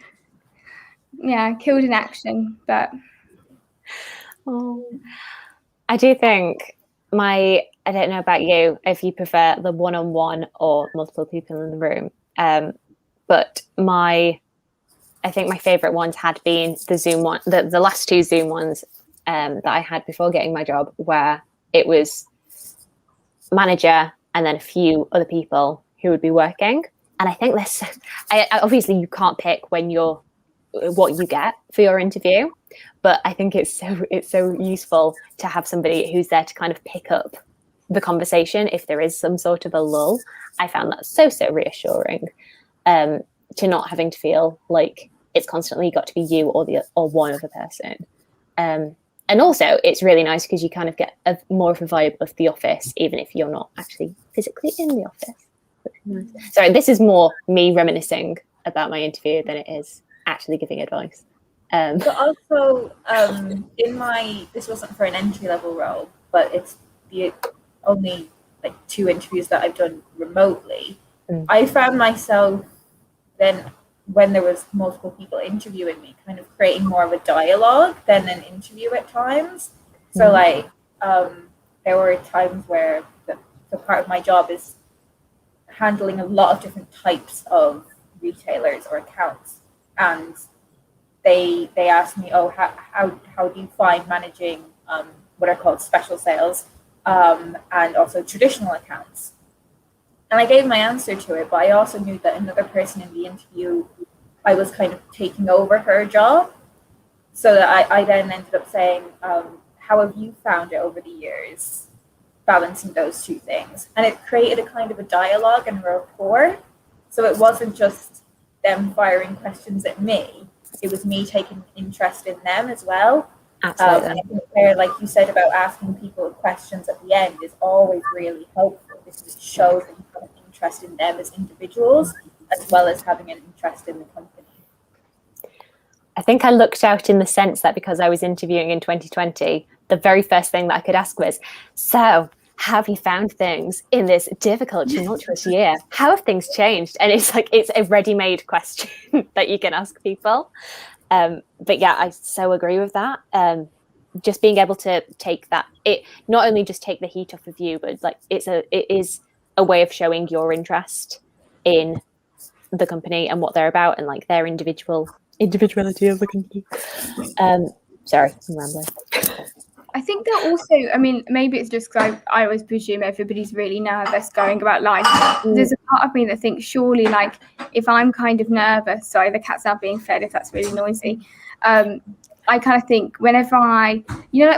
Yeah, killed in action, but I do think I don't know about you, if you prefer the one-on-one or multiple people in the room, but I think my favorite ones had been the Zoom one, the last two Zoom ones that I had before getting my job, where it was manager and then a few other people who would be working. And I think obviously you can't pick what you get for your interview, but I think it's so useful to have somebody who's there to kind of pick up the conversation if there is some sort of a lull. I found that so reassuring, to not having to feel like it's constantly got to be you or one other person. And also it's really nice because you kind of get more of a vibe of the office, even if you're not actually physically in the office. Sorry, this is more me reminiscing about my interview than it is actually giving advice. But also, this wasn't for an entry-level role, but it's the only like 2 interviews that I've done remotely. I found myself then, when there was multiple people interviewing me, kind of creating more of a dialogue than an interview at times. So like, there were times where the part of my job is handling a lot of different types of retailers or accounts. And they asked me, oh, how do you find managing what are called special sales and also traditional accounts? And I gave my answer to it, but I also knew that another person in the interview, I was kind of taking over her job. So that I then ended up saying, how have you found it over the years, balancing those 2 things? And it created a kind of a dialogue and rapport. So it wasn't just them firing questions at me, it was me taking interest in them as well. Absolutely. And I think there, like you said about asking people questions at the end, is always really helpful because it shows that you've got an interest in them as individuals as well as having an interest in the company. I think I looked out in the sense that because I was interviewing in 2020, the very first thing that I could ask was, so have you found things in this difficult, tumultuous year? How have things changed? And it's a ready-made question that you can ask people. But yeah, I so agree with that. Just being able to take that, it not only just take the heat off of you, but like it is a way of showing your interest in the company and what they're about and like their individuality of the company. Sorry, I'm rambling. I think that also, I mean, maybe it's just because I always presume everybody's really nervous going about life. There's a part of me that thinks surely, like, if I'm kind of nervous, sorry, the cat's now being fed if that's really noisy. I kind of think whenever like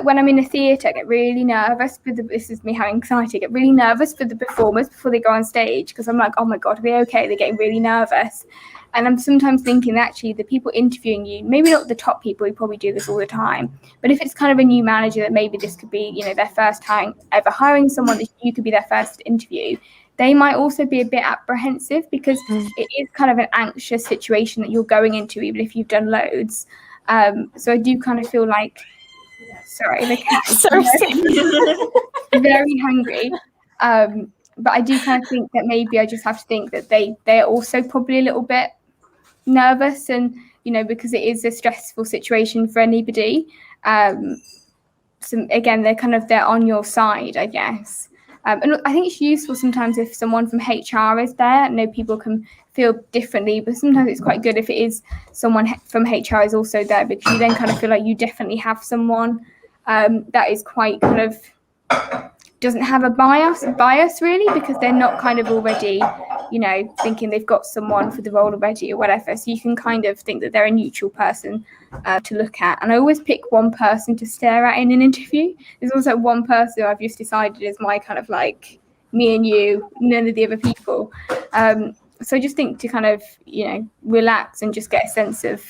when I'm in a theatre, I get really nervous this is me having anxiety, I get really nervous for the performers before they go on stage, because I'm like, oh my God, are they okay? They're getting really nervous. And I'm sometimes thinking that actually the people interviewing you, maybe not the top people who probably do this all the time, but if it's kind of a new manager that maybe this could be, their first time ever hiring someone, that you could be their first interview, they might also be a bit apprehensive, because it is kind of an anxious situation that you're going into, even if you've done loads. So I do kind of feel like, sorry, the cat's very hungry. But I do kind of think that maybe I just have to think that they're also probably a little bit nervous, and because it is a stressful situation for anybody. So again, they're on your side, I guess. And I think it's useful sometimes if someone from HR is there. I know people can feel differently, but sometimes it's quite good if it is someone from HR is also there, because you then kind of feel like you definitely have someone that is quite kind of doesn't have a bias really, because they're not kind of already, thinking they've got someone for the role already or whatever. So you can kind of think that they're a neutral person to look at. And I always pick one person to stare at in an interview. There's also one person I've just decided is my kind of like me and you, none of the other people. So I just think to kind of, relax and just get a sense of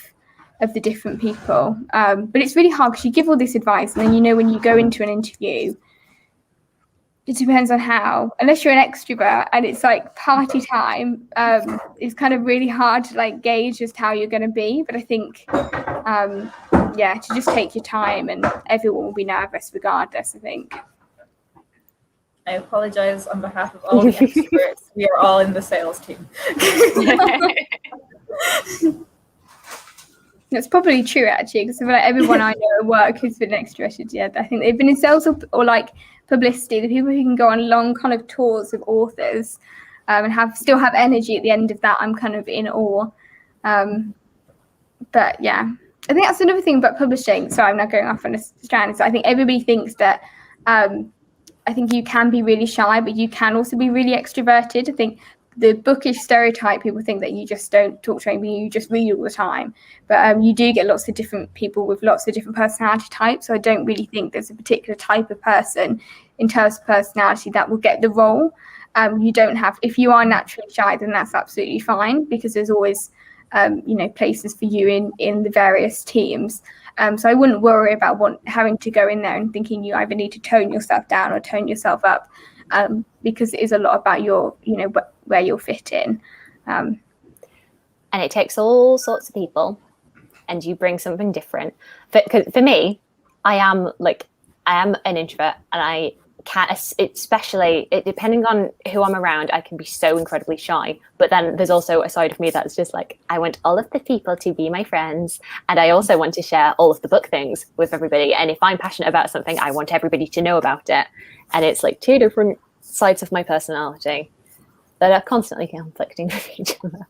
the different people. But it's really hard because you give all this advice, and then, when you go into an interview, it depends on how, unless you're an extrovert and it's like party time, it's kind of really hard to like gauge just how you're going to be. But I think, to just take your time, and everyone will be nervous regardless, I think. I apologize on behalf of all the experts. We are all in the sales team. That's probably true, actually, because I feel like everyone I know at work who's been extroverted, I think they've been in sales or like publicity, the people who can go on long kind of tours with authors and still have energy at the end of that. I'm kind of in awe. But yeah, I think that's another thing about publishing. So I'm not going off on a strand. So I think everybody thinks that I think you can be really shy, but you can also be really extroverted. I think the bookish stereotype, people think that you just don't talk to anybody, you just read all the time. But you do get lots of different people with lots of different personality types. So I don't really think there's a particular type of person in terms of personality that will get the role. You don't have, if you are naturally shy, then that's absolutely fine, because there's always, places for you in the various teams. So I wouldn't worry about having to go in there and thinking you either need to tone yourself down or tone yourself up, because it is a lot about your, where you'll fit in. And it takes all sorts of people, and you bring something different. For me, I am an introvert, and I can't, especially depending on who I'm around, I can be so incredibly shy. But then there's also a side of me that's just like, I want all of the people to be my friends, and I also want to share all of the book things with everybody. And if I'm passionate about something, I want everybody to know about it. And it's like two different sides of my personality that are constantly conflicting with each other.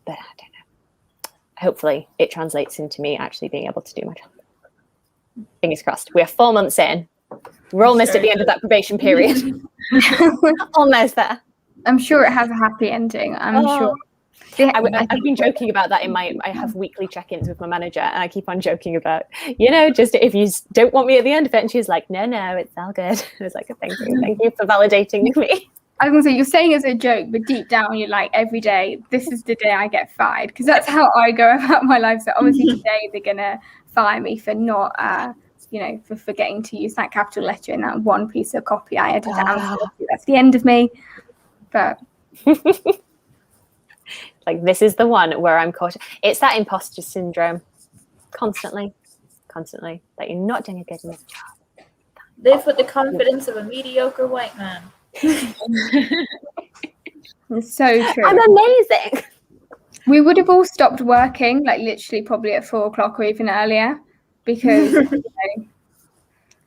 But I don't know. Hopefully it translates into me actually being able to do my job. Fingers crossed. We are 4 months in. We're almost at the end of that probation period. Almost there. I'm sure it has a happy ending. I'm sure. I've been joking about that I have weekly check-ins with my manager, and I keep on joking about, just if you don't want me at the end of it. And she's like, no, it's all good. I was like, thank you for validating me. I was going to say, you're saying as a joke, but deep down you're like, every day, this is the day I get fired, because that's how I go about my life. So obviously today they're going to fire me for not, for forgetting to use that capital letter in that one piece of copy I edited. That's the end of me. But like, this is the one where I'm caught. It's that imposter syndrome, constantly, that you're not doing a good enough job. Live with the confidence of a mediocre white man. It's so true. I'm amazing. We would have all stopped working, like literally probably at 4 o'clock or even earlier, because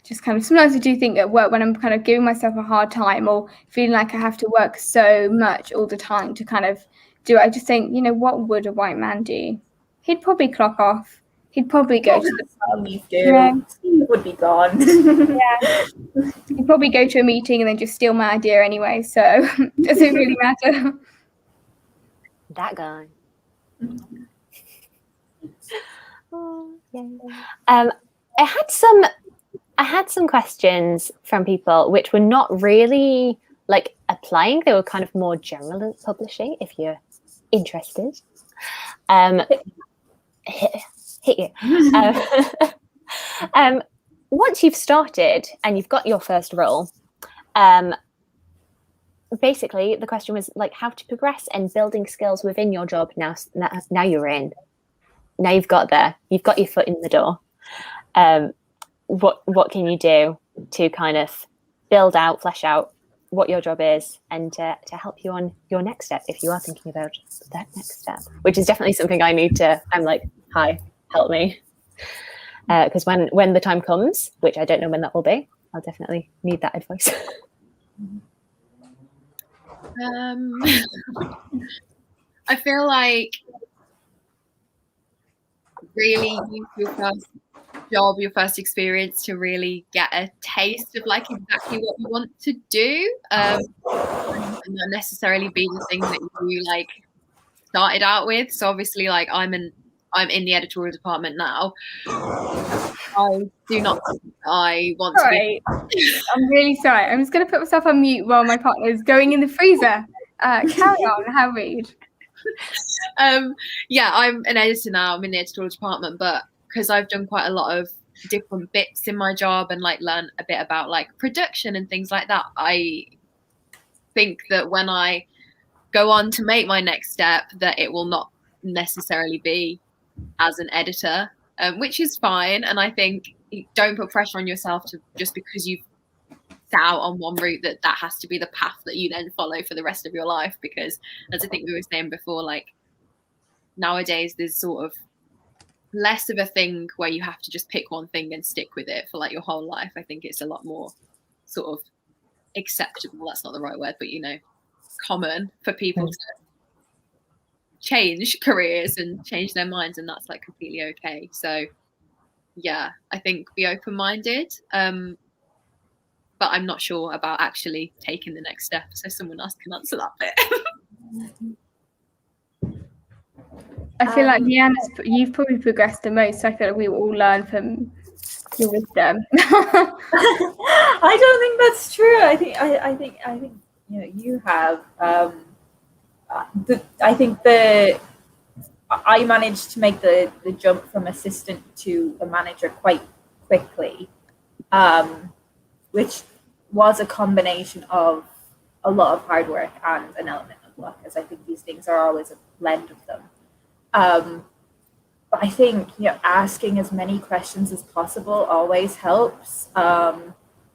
just kind of sometimes I do think at work when I'm kind of giving myself a hard time or feeling like I have to work so much all the time to kind of do it, I just think, what would a white man do? He'd probably clock off. He'd probably go to the pub. would be gone. Yeah. You probably go to a meeting and then just steal my idea anyway, so does it really matter? That guy. Oh, yeah. I had some questions from people which were not really like applying. They were kind of more general publishing. If you're interested, hit you. Once you've started and you've got your first role, basically the question was like how to progress and building skills within your job. Now you're in. Now you've got there. You've got your foot in the door. What can you do to kind of build out, flesh out what your job is, and to help you on your next step if you are thinking about that next step, which is definitely something I need to. I'm like, hi, help me, because when the time comes, which I don't know when that will be, I'll definitely need that advice. I feel like really use your first job, your first experience to really get a taste of like exactly what you want to do, and not necessarily be the thing that you like started out with. So obviously, like I'm in the editorial department now. I do not think I want to be. I'm really sorry. I'm just going to put myself on mute while my partner is going in the freezer. Carry on, Harry. Yeah, I'm an editor now. I'm in the editorial department, but because I've done quite a lot of different bits in my job and like learn a bit about like production and things like that, I think that when I go on to make my next step, that it will not necessarily be as an editor, which is fine. And I think don't put pressure on yourself to just because you've set out on one route that has to be the path that you then follow for the rest of your life, because as I think we were saying before, like nowadays there's sort of less of a thing where you have to just pick one thing and stick with it for like your whole life. I think it's a lot more sort of acceptable, that's not the right word, but you know, common for people to change careers and change their minds, and that's like completely okay. So yeah, I think be open-minded, but I'm not sure about actually taking the next step, so someone else can answer that bit. I feel like Leanne, you've probably progressed the most, so I feel like we all learn from your wisdom. I don't think that's true. I think you know you have. I managed to make the jump from assistant to a manager quite quickly, which was a combination of a lot of hard work and an element of luck, as I think these things are always a blend of them. But I think, you know, asking as many questions as possible always helps.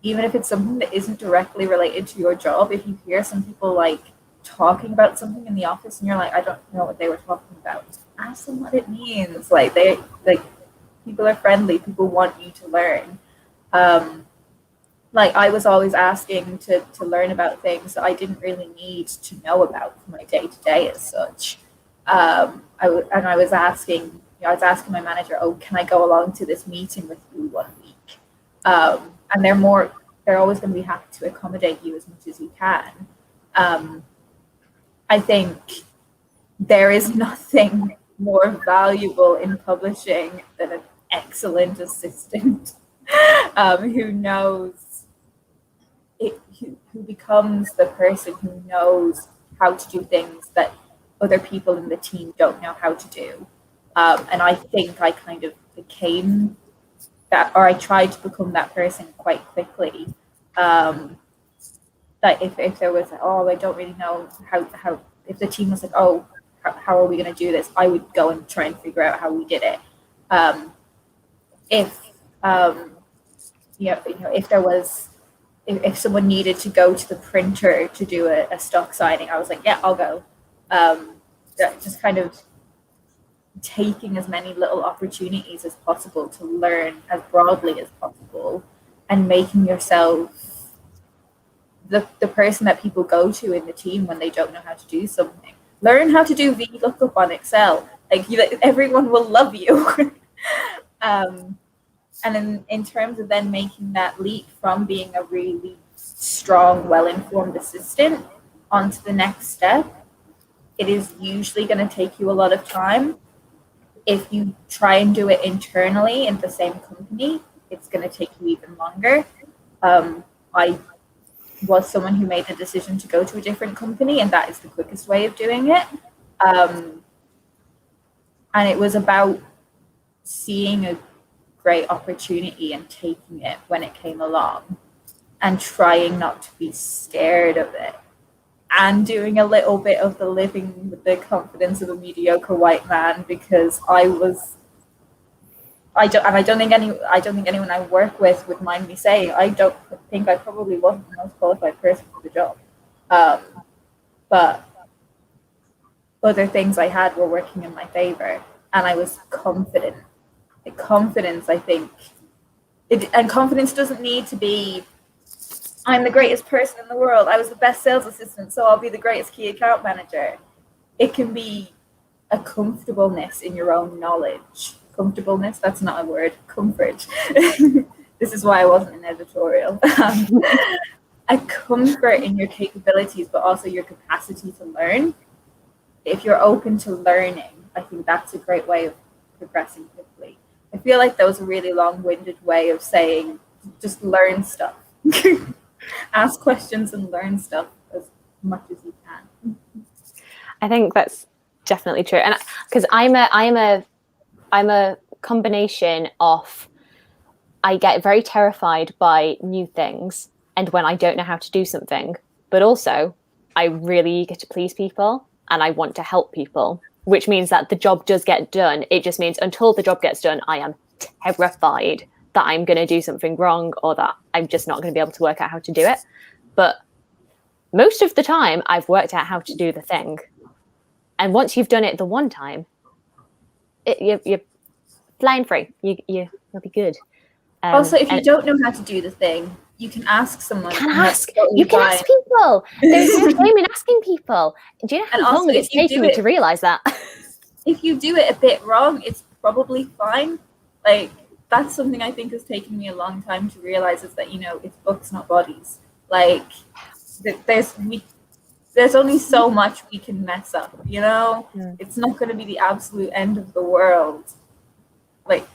Even if it's something that isn't directly related to your job, if you hear some people like talking about something in the office and you're like, I don't know what they were talking about, ask them what it means. Like people are friendly, people want you to learn. Like I was always asking to learn about things that I didn't really need to know about for my day-to-day as such. I was asking my manager, oh, can I go along to this meeting with you 1 week? And they're always going to be happy to accommodate you as much as you can. I think there is nothing more valuable in publishing than an excellent assistant who knows it, who becomes the person who knows how to do things that other people in the team don't know how to do. And I think I kind of became that, or I tried to become that person quite quickly. That if there was, oh, I don't really know how if the team was like, oh, how are we going to do this? I would go and try and figure out how we did it. If there was, if someone needed to go to the printer to do a stock signing, I was like, yeah, I'll go. Just kind of taking as many little opportunities as possible to learn as broadly as possible, and making yourself the person that people go to in the team when they don't know how to do something. Learn how to do VLOOKUP on Excel. Like everyone will love you. And in terms of then making that leap from being a really strong, well-informed assistant onto the next step, it is usually going to take you a lot of time. If you try and do it internally in the same company, it's going to take you even longer. I was someone who made the decision to go to a different company, and that is the quickest way of doing it. And it was about seeing a great opportunity and taking it when it came along and trying not to be scared of it, and doing a little bit of the living with the confidence of a mediocre white man, because I don't think anyone I work with would mind me saying I don't think I probably wasn't the most qualified person for the job, but other things I had were working in my favor, and I was confident. Like, confidence, I think, and confidence doesn't need to be, I'm the greatest person in the world, I was the best sales assistant, so I'll be the greatest key account manager. It can be a comfortableness in your own knowledge. Comfortableness, that's not a word. Comfort. This is why I wasn't in editorial. A comfort in your capabilities, but also your capacity to learn. If you're open to learning, I think that's a great way of progressing quickly. I feel like that was a really long-winded way of saying just learn stuff. Ask questions and learn stuff as much as you can. I think that's definitely true, and because I'm a combination of, I get very terrified by new things and when I don't know how to do something, but also I'm really eager to please people and I want to help people, which means that the job does get done. It just means until the job gets done, I am terrified that I'm going to do something wrong or that I'm just not going to be able to work out how to do it. But most of the time I've worked out how to do the thing. And once you've done it the one time, you're flying free. You'll be good. Also, if you don't know how to do the thing, you can ask someone. You can ask people. There's no shame in asking people. Do you know how long it's taken me to realize that? If you do it a bit wrong, it's probably fine. Like, that's something I think has taken me a long time to realize, is that, it's books, not bodies. Like, there's only so much we can mess up, It's not going to be the absolute end of the world. Like,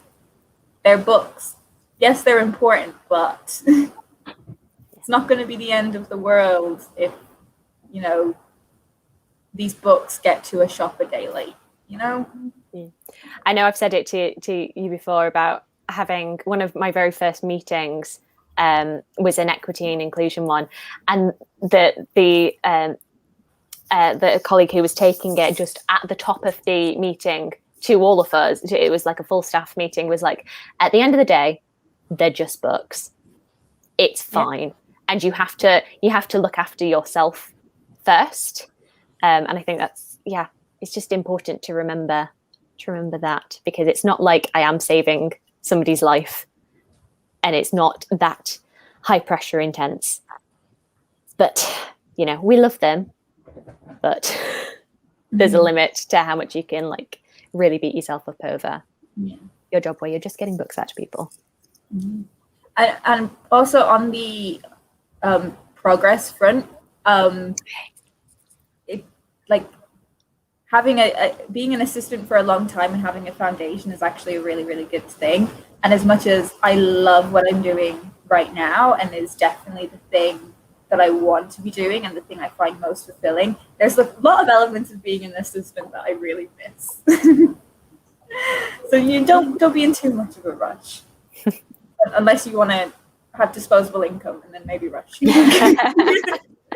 they're books. Yes, they're important, but it's not going to be the end of the world if, these books get to a shop a day late, I know I've said it to you before about having one of my very first meetings was an equity and inclusion one, and the colleague who was taking it just at the top of the meeting to all of us, it was like a full staff meeting, was like, at the end of the day, they're just books. It's fine. Yeah. And you have to look after yourself first. And I think that's, it's just important to remember that, because it's not like I am saving somebody's life and it's not that high pressure intense. But, we love them, but there's a limit to how much you can really beat yourself up over your job where you're just getting books out to people. Mm-hmm. And also on the progress front, having being an assistant for a long time and having a foundation is actually a really, really good thing. And as much as I love what I'm doing right now, and is definitely the thing that I want to be doing and the thing I find most fulfilling, there's a lot of elements of being an assistant that I really miss. So you don't be in too much of a rush, unless you want to have disposable income, and then maybe rush.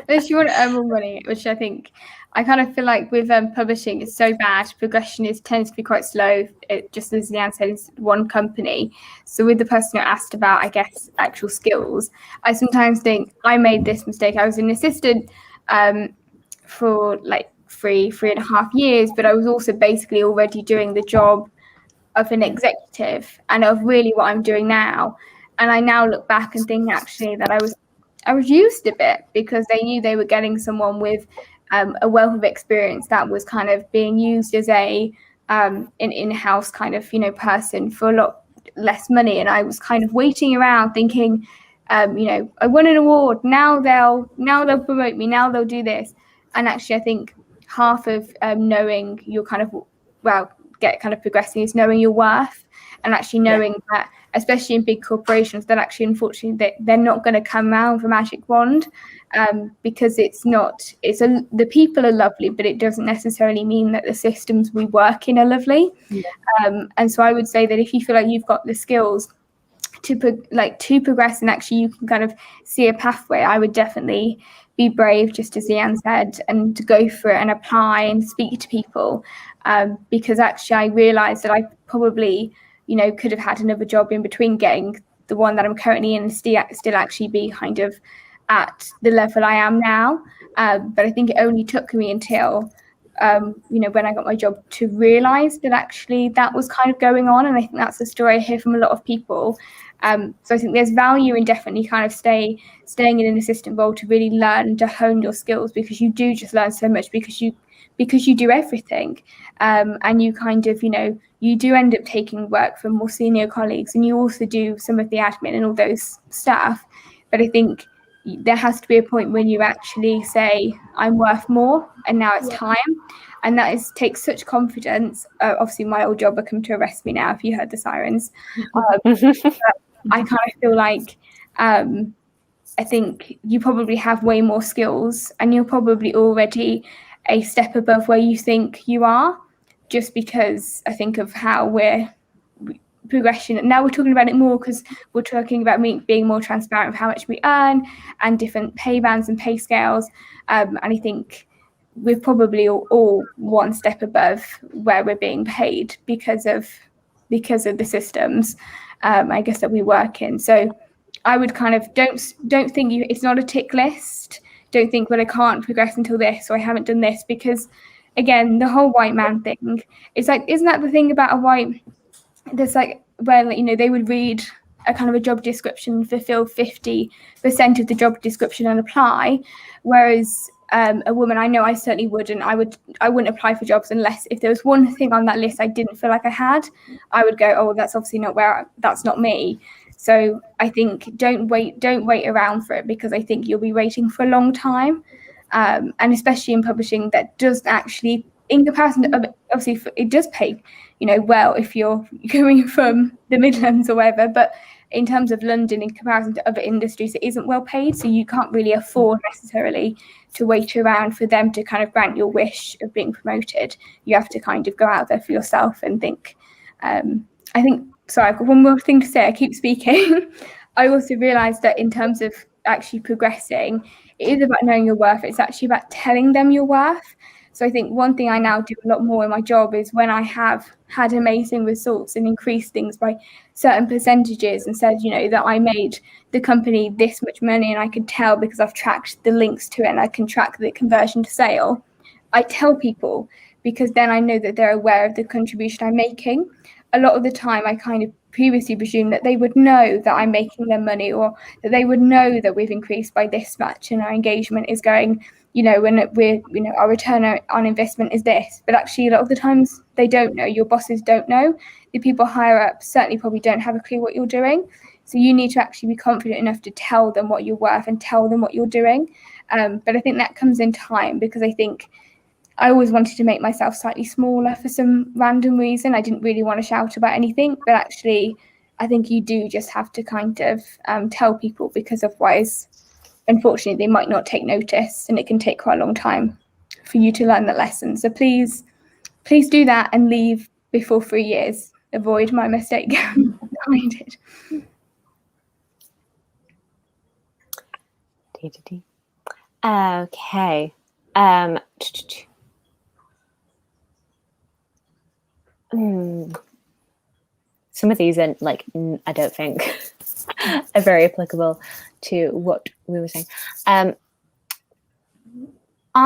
Unless you want to earn more money, which I think, I kind of feel like with publishing, it's so bad. Progression tends to be quite slow. It, just as Leanne said, it's one company. So with the person who asked about, I guess, actual skills, I sometimes think I made this mistake. I was an assistant for like 3.5 years, but I was also basically already doing the job of an executive and of really what I'm doing now. And I now look back and think actually that I was used a bit, because they knew they were getting someone with a wealth of experience that was kind of being used as an in-house kind of person for less money, and I was kind of waiting around thinking, you know, I won an award, now they'll promote me, now they'll do this. And actually I think half of knowing you're kind of, well, get kind of progressing is knowing your worth, and actually knowing that, especially in big corporations, that actually unfortunately they're not going to come around with a magic wand, because the people are lovely, but it doesn't necessarily mean that the systems we work in are lovely. And so I would say that if you feel like you've got the skills to progress, and actually you can kind of see a pathway, I would definitely be brave, just as Leanne said, and to go for it and apply and speak to people, because actually I realized that I probably, you know, could have had another job in between getting the one that I'm currently in, and still actually be kind of at the level I am now. But I think it only took me until you know, when I got my job, to realize that actually that was kind of going on. And I think that's the story I hear from a lot of people. So I think there's value in definitely kind of staying in an assistant role to really learn and to hone your skills, because you do just learn so much because you do everything. And you kind of, you know, you do end up taking work from more senior colleagues, and you also do some of the admin and all those stuff. But I think there has to be a point when you actually say, I'm worth more, and now it's time. And that takes such confidence. Obviously, my old job will come to arrest me now if you heard the sirens. I kind of feel like I think you probably have way more skills, and you're probably already a step above where you think you are, just because I think of how we're progression. And now we're talking about it more because we're talking about being more transparent of how much we earn and different pay bands and pay scales. And I think we're probably all one step above where we're being paid because of the systems, I guess, that we work in. So I would kind of don't think it's not a tick list. Don't think, well, I can't progress until this, or I haven't done this, because again, the whole white man thing, it's like, isn't that the thing about a white, there's like, well, you know, they would read a kind of a job description, fulfill 50% of the job description and apply, whereas a woman, I know I certainly wouldn't. I wouldn't apply for jobs unless, if there was one thing on that list I didn't feel like I had, I would go, oh, that's obviously that's not me. So I think don't wait around for it, because I think you'll be waiting for a long time, and especially in publishing, that does actually, in comparison to, obviously it does pay, you know, well if you're going from the Midlands or wherever, but in terms of London, in comparison to other industries, it isn't well paid, so you can't really afford necessarily to wait around for them to kind of grant your wish of being promoted. You have to kind of go out there for yourself and think. I think, sorry, I've got one more thing to say, I keep speaking. I also realised that in terms of actually progressing, it is about knowing your worth. It's actually about telling them your worth. So I think one thing I now do a lot more in my job is, when I have had amazing results and increased things by certain percentages and said, you know, that I made the company this much money, and I can tell because I've tracked the links to it and I can track the conversion to sale, I tell people, because then I know that they're aware of the contribution I'm making. A lot of the time I kind of previously presumed that they would know that I'm making them money, or that they would know that we've increased by this much and our engagement is going, you know, when we're, you know, our return on investment is this. But actually a lot of the times they don't know. Your bosses don't know. The people higher up certainly probably don't have a clue what you're doing. So you need to actually be confident enough to tell them what you're worth and tell them what you're doing. But I think that comes in time, because I think I always wanted to make myself slightly smaller for some random reason. I didn't really want to shout about anything, but actually I think you do just have to kind of tell people, because otherwise, unfortunately, they might not take notice, and it can take quite a long time for you to learn that lesson. So please do that and leave before 3 years. Avoid my mistake I did. Okay. Some of these are like, I don't think are very applicable to what we were saying. Are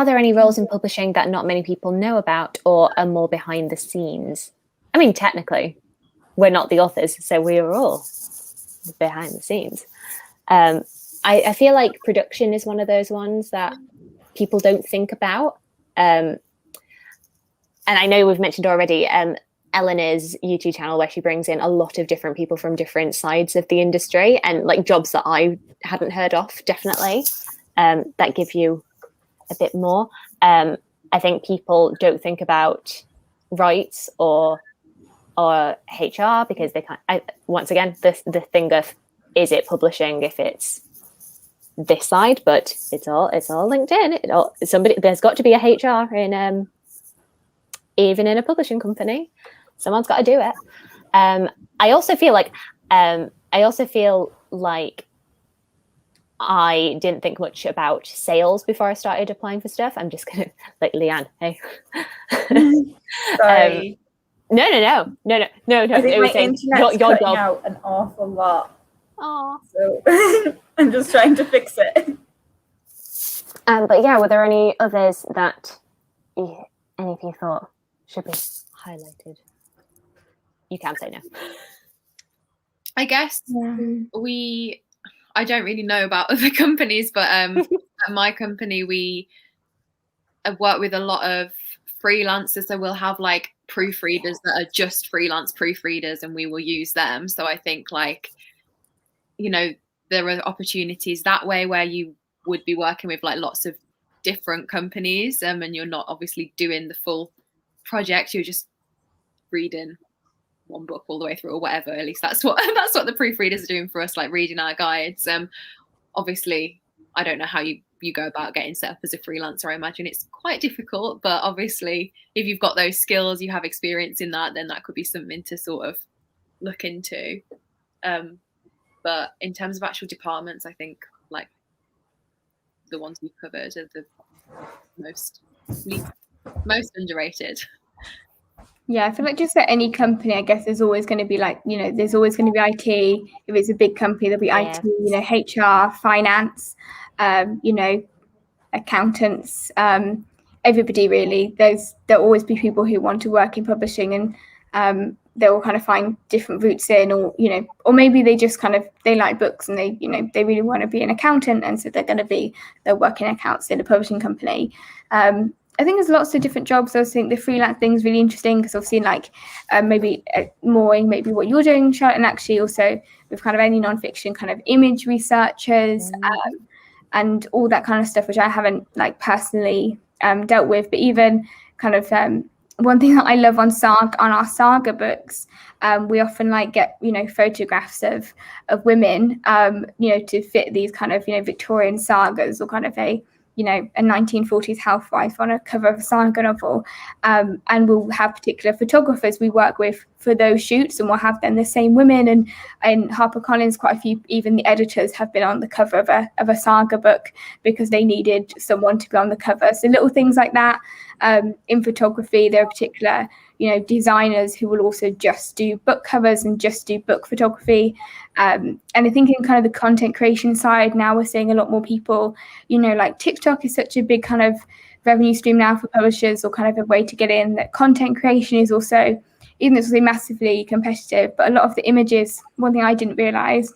there any roles in publishing that not many people know about, or are more behind the scenes? I mean, technically, we're not the authors, so we are all behind the scenes. I feel like production is one of those ones that people don't think about. And I know we've mentioned already, Eleanor's YouTube channel, where she brings in a lot of different people from different sides of the industry and like jobs that I hadn't heard of, definitely, that give you a bit more. I think people don't think about rights or HR because they can't. Once again, the thing of, is it publishing if it's this side? But it's all LinkedIn. There's got to be a HR in even in a publishing company. Someone's got to do it. I also feel like I didn't think much about sales before I started applying for stuff. I'm just gonna like Leanne. Hey. Sorry. No. I think my internet's your cutting job out an awful lot. Aww. So I'm just trying to fix it. But yeah, were there any others that any of you thought should be highlighted? You can say no. I guess I don't really know about other companies, but at my company, we work with a lot of freelancers. So we'll have like proofreaders that are just freelance proofreaders, and we will use them. So I think like, you know, there are opportunities that way where you would be working with like lots of different companies, and you're not obviously doing the full project. You're just reading one book all the way through or whatever. At least that's what the proofreaders are doing for us, like reading our guides. Obviously I don't know how you go about getting set up as a freelancer. I imagine it's quite difficult, but obviously if you've got those skills, you have experience in that, then that could be something to sort of look into. But in terms of actual departments, I think like the ones we've covered are the most underrated. Yeah, I feel like just at any company, I guess there's always going to be like, you know, there's always going to be IT. If it's a big company, there'll be IT, you know, HR, finance, you know, accountants, everybody really. There'll always be people who want to work in publishing, and they'll kind of find different routes in, or, you know, or maybe they just kind of, they like books and they, you know, they really want to be an accountant, and so they're working accounts in a publishing company. I think there's lots of different jobs. I think the freelance thing is really interesting because I've seen like maybe more in maybe what you're doing, Charlotte, and actually also with kind of any nonfiction kind of image researchers and all that kind of stuff, which I haven't like personally dealt with. But even kind of one thing that I love on our saga books, we often like get, you know, photographs of women, you know, to fit these kind of, you know, Victorian sagas, or kind of a 1940s housewife on a cover of a saga novel, and we'll have particular photographers we work with for those shoots, and we'll have then the same women, and HarperCollins, quite a few, even the editors have been on the cover of a saga book because they needed someone to be on the cover. So little things like that. In photography, there are particular, you know, designers who will also just do book covers and just do book photography. And I think in kind of the content creation side, now we're seeing a lot more people, you know, like TikTok is such a big kind of revenue stream now for publishers, or kind of a way to get in. That content creation is also, even though it's massively competitive, but a lot of the images, one thing I didn't realize,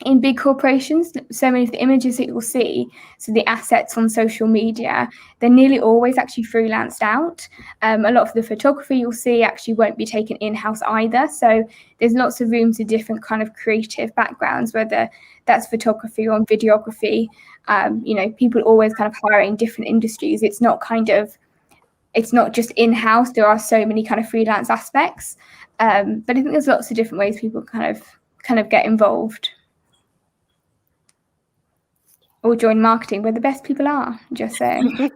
in big corporations, so many of the images that you'll see, so the assets on social media, they're nearly always actually freelanced out. A lot of the photography you'll see actually won't be taken in-house either. So there's lots of room to different kind of creative backgrounds, whether that's photography or videography. You know, people always kind of hiring different industries. It's not just in-house. There are so many kind of freelance aspects. But I think there's lots of different ways people kind of get involved. Or join marketing, where the best people are, just saying.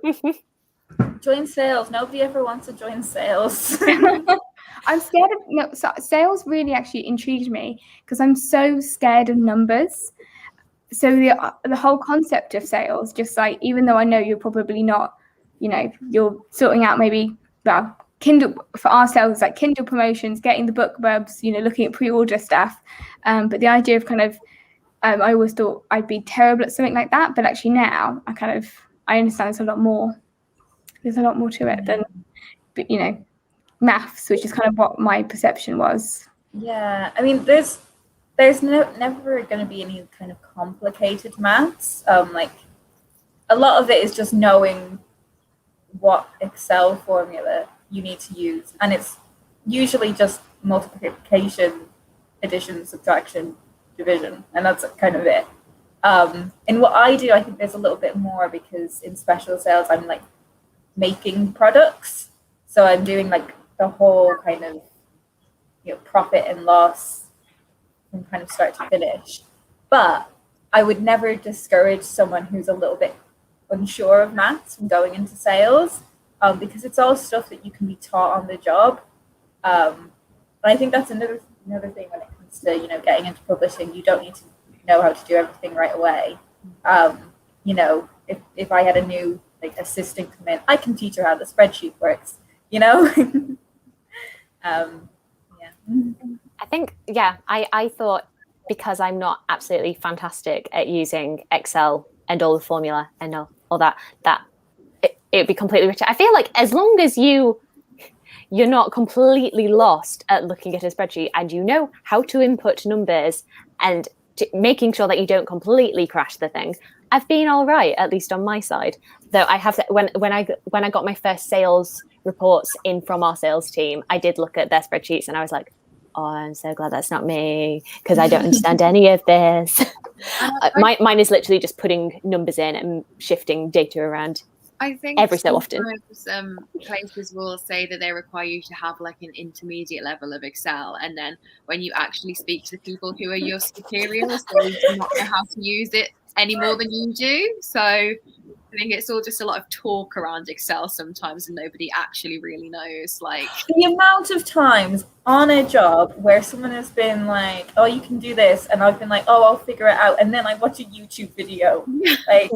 Join sales. Nobody ever wants to join sales. I'm scared of sales. Really actually intrigued me because I'm so scared of numbers. So the whole concept of sales, just like, even though I know you're probably not, you know, you're sorting out maybe, well, Kindle for ourselves, like Kindle promotions, getting the book bubs, you know, looking at pre-order stuff. But the idea of kind of, I always thought I'd be terrible at something like that, but actually now I understand there's a lot more to it than, you know, maths, which is kind of what my perception was. Yeah, I mean, there's never going to be any kind of complicated maths. Like a lot of it is just knowing what Excel formula you need to use, and it's usually just multiplication, addition, subtraction, division, and that's kind of it. In what I do, I think there's a little bit more, because in special sales, I'm like making products. So I'm doing like the whole kind of, profit and loss from kind of start to finish. But I would never discourage someone who's a little bit unsure of maths from going into sales, because it's all stuff that you can be taught on the job. And I think that's another thing when it comes to, getting into publishing. You don't need to know how to do everything right away. If I had a new assistant come in, I can teach her how the spreadsheet works, I think, I thought, because I'm not absolutely fantastic at using Excel and all the formula and all that it'd be completely rich. I feel like as long as you're not completely lost at looking at a spreadsheet, and you know how to input numbers and making sure that you don't completely crash the thing, I've been all right, at least on my side. Though I have, when I got my first sales reports in from our sales team, I did look at their spreadsheets and I was like, oh, I'm so glad that's not me, because I don't understand any of this. Mine is literally just putting numbers in and shifting data around. I think every so often some places will say that they require you to have like an intermediate level of Excel, and then when you actually speak to the people who are your superiors, they do not know how to use it any more than you do. So I think it's all just a lot of talk around Excel sometimes, and nobody actually really knows. Like, the amount of times on a job where someone has been like, oh, you can do this, and I've been like, oh, I'll figure it out, and then I watch a YouTube video. Like,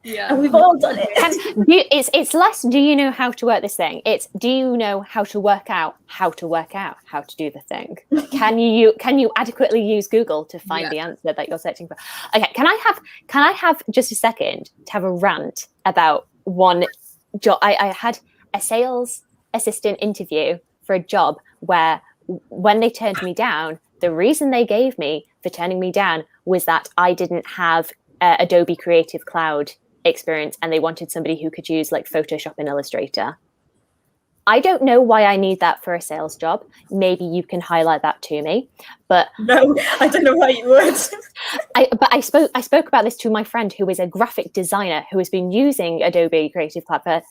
yeah, and we've all done it. It's less, do you know how to work this thing? It's, do you know how to work out how to do the thing? Can you adequately use Google to find the answer that you're searching for? Okay, can I have just a second to have a rant about one job? I had a sales assistant interview for a job where, when they turned me down, the reason they gave me for turning me down was that I didn't have Adobe Creative Cloud experience, and they wanted somebody who could use like Photoshop and Illustrator. I don't know why I need that for a sales job. Maybe you can highlight that to me. But no, I don't know why you would. I spoke about this to my friend who is a graphic designer who has been using Adobe Creative Cloud for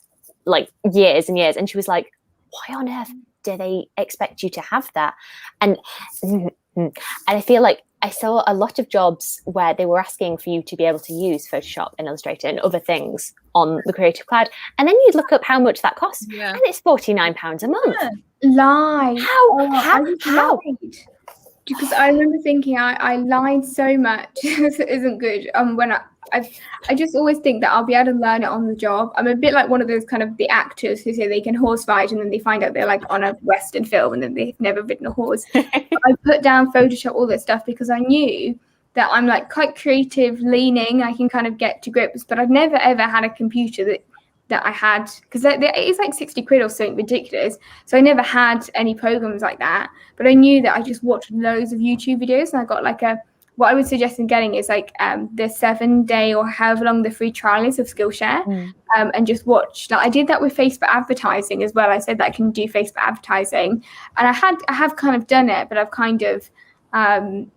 like years and years, and she was like, why on earth do they expect you to have that? And I feel like I saw a lot of jobs where they were asking for you to be able to use Photoshop and Illustrator and other things on the Creative Cloud. And then you'd look up how much that costs. Yeah. And it's £49 a month. Yeah. Lie. How? Because I remember thinking I lied so much. This isn't good. When I just always think that I'll be able to learn it on the job. I'm a bit like one of those kind of the actors who say they can horse fight, and then they find out they're like on a Western film and then they've never ridden a horse. I put down Photoshop, all this stuff, because I knew that I'm like quite creative leaning. I can kind of get to grips, but I've never ever had a computer that I had, because it's like 60 quid or something ridiculous. So I never had any programs like that, but I knew that I just watched loads of YouTube videos, and I got like what I would suggest in getting is like the 7-day or however long the free trial is of Skillshare, and just watch. Like I did that with Facebook advertising as well. I said that I can do Facebook advertising, and I have kind of done it, but I've kind of I'm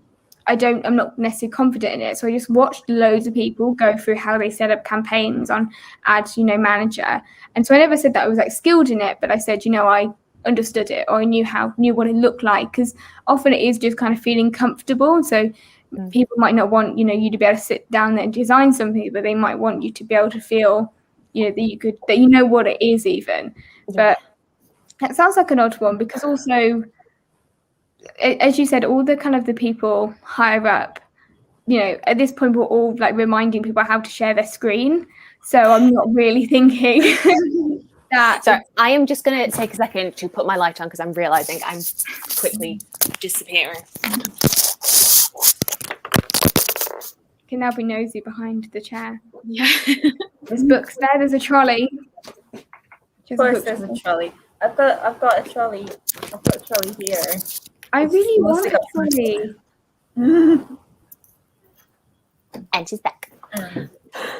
not necessarily confident in it. So I just watched loads of people go through how they set up campaigns on Ads Manager. And so I never said that I was like skilled in it, but I said, I understood it, or I knew what it looked like, because often it is just kind of feeling comfortable. So people might not want, you to be able to sit down there and design something, but they might want you to be able to feel, that you know what it is even. But that sounds like an odd one, because also, as you said, all the kind of the people higher up, at this point we're all like reminding people how to share their screen. So I'm not really thinking that. So I am just going to take a second to put my light on, because I'm realizing I'm quickly disappearing. You can now be nosy behind the chair. Yeah. There's books there. There's a trolley. Of course, there's a trolley. I've got a trolley. I've got a trolley here. I really want a trolley. And she's back.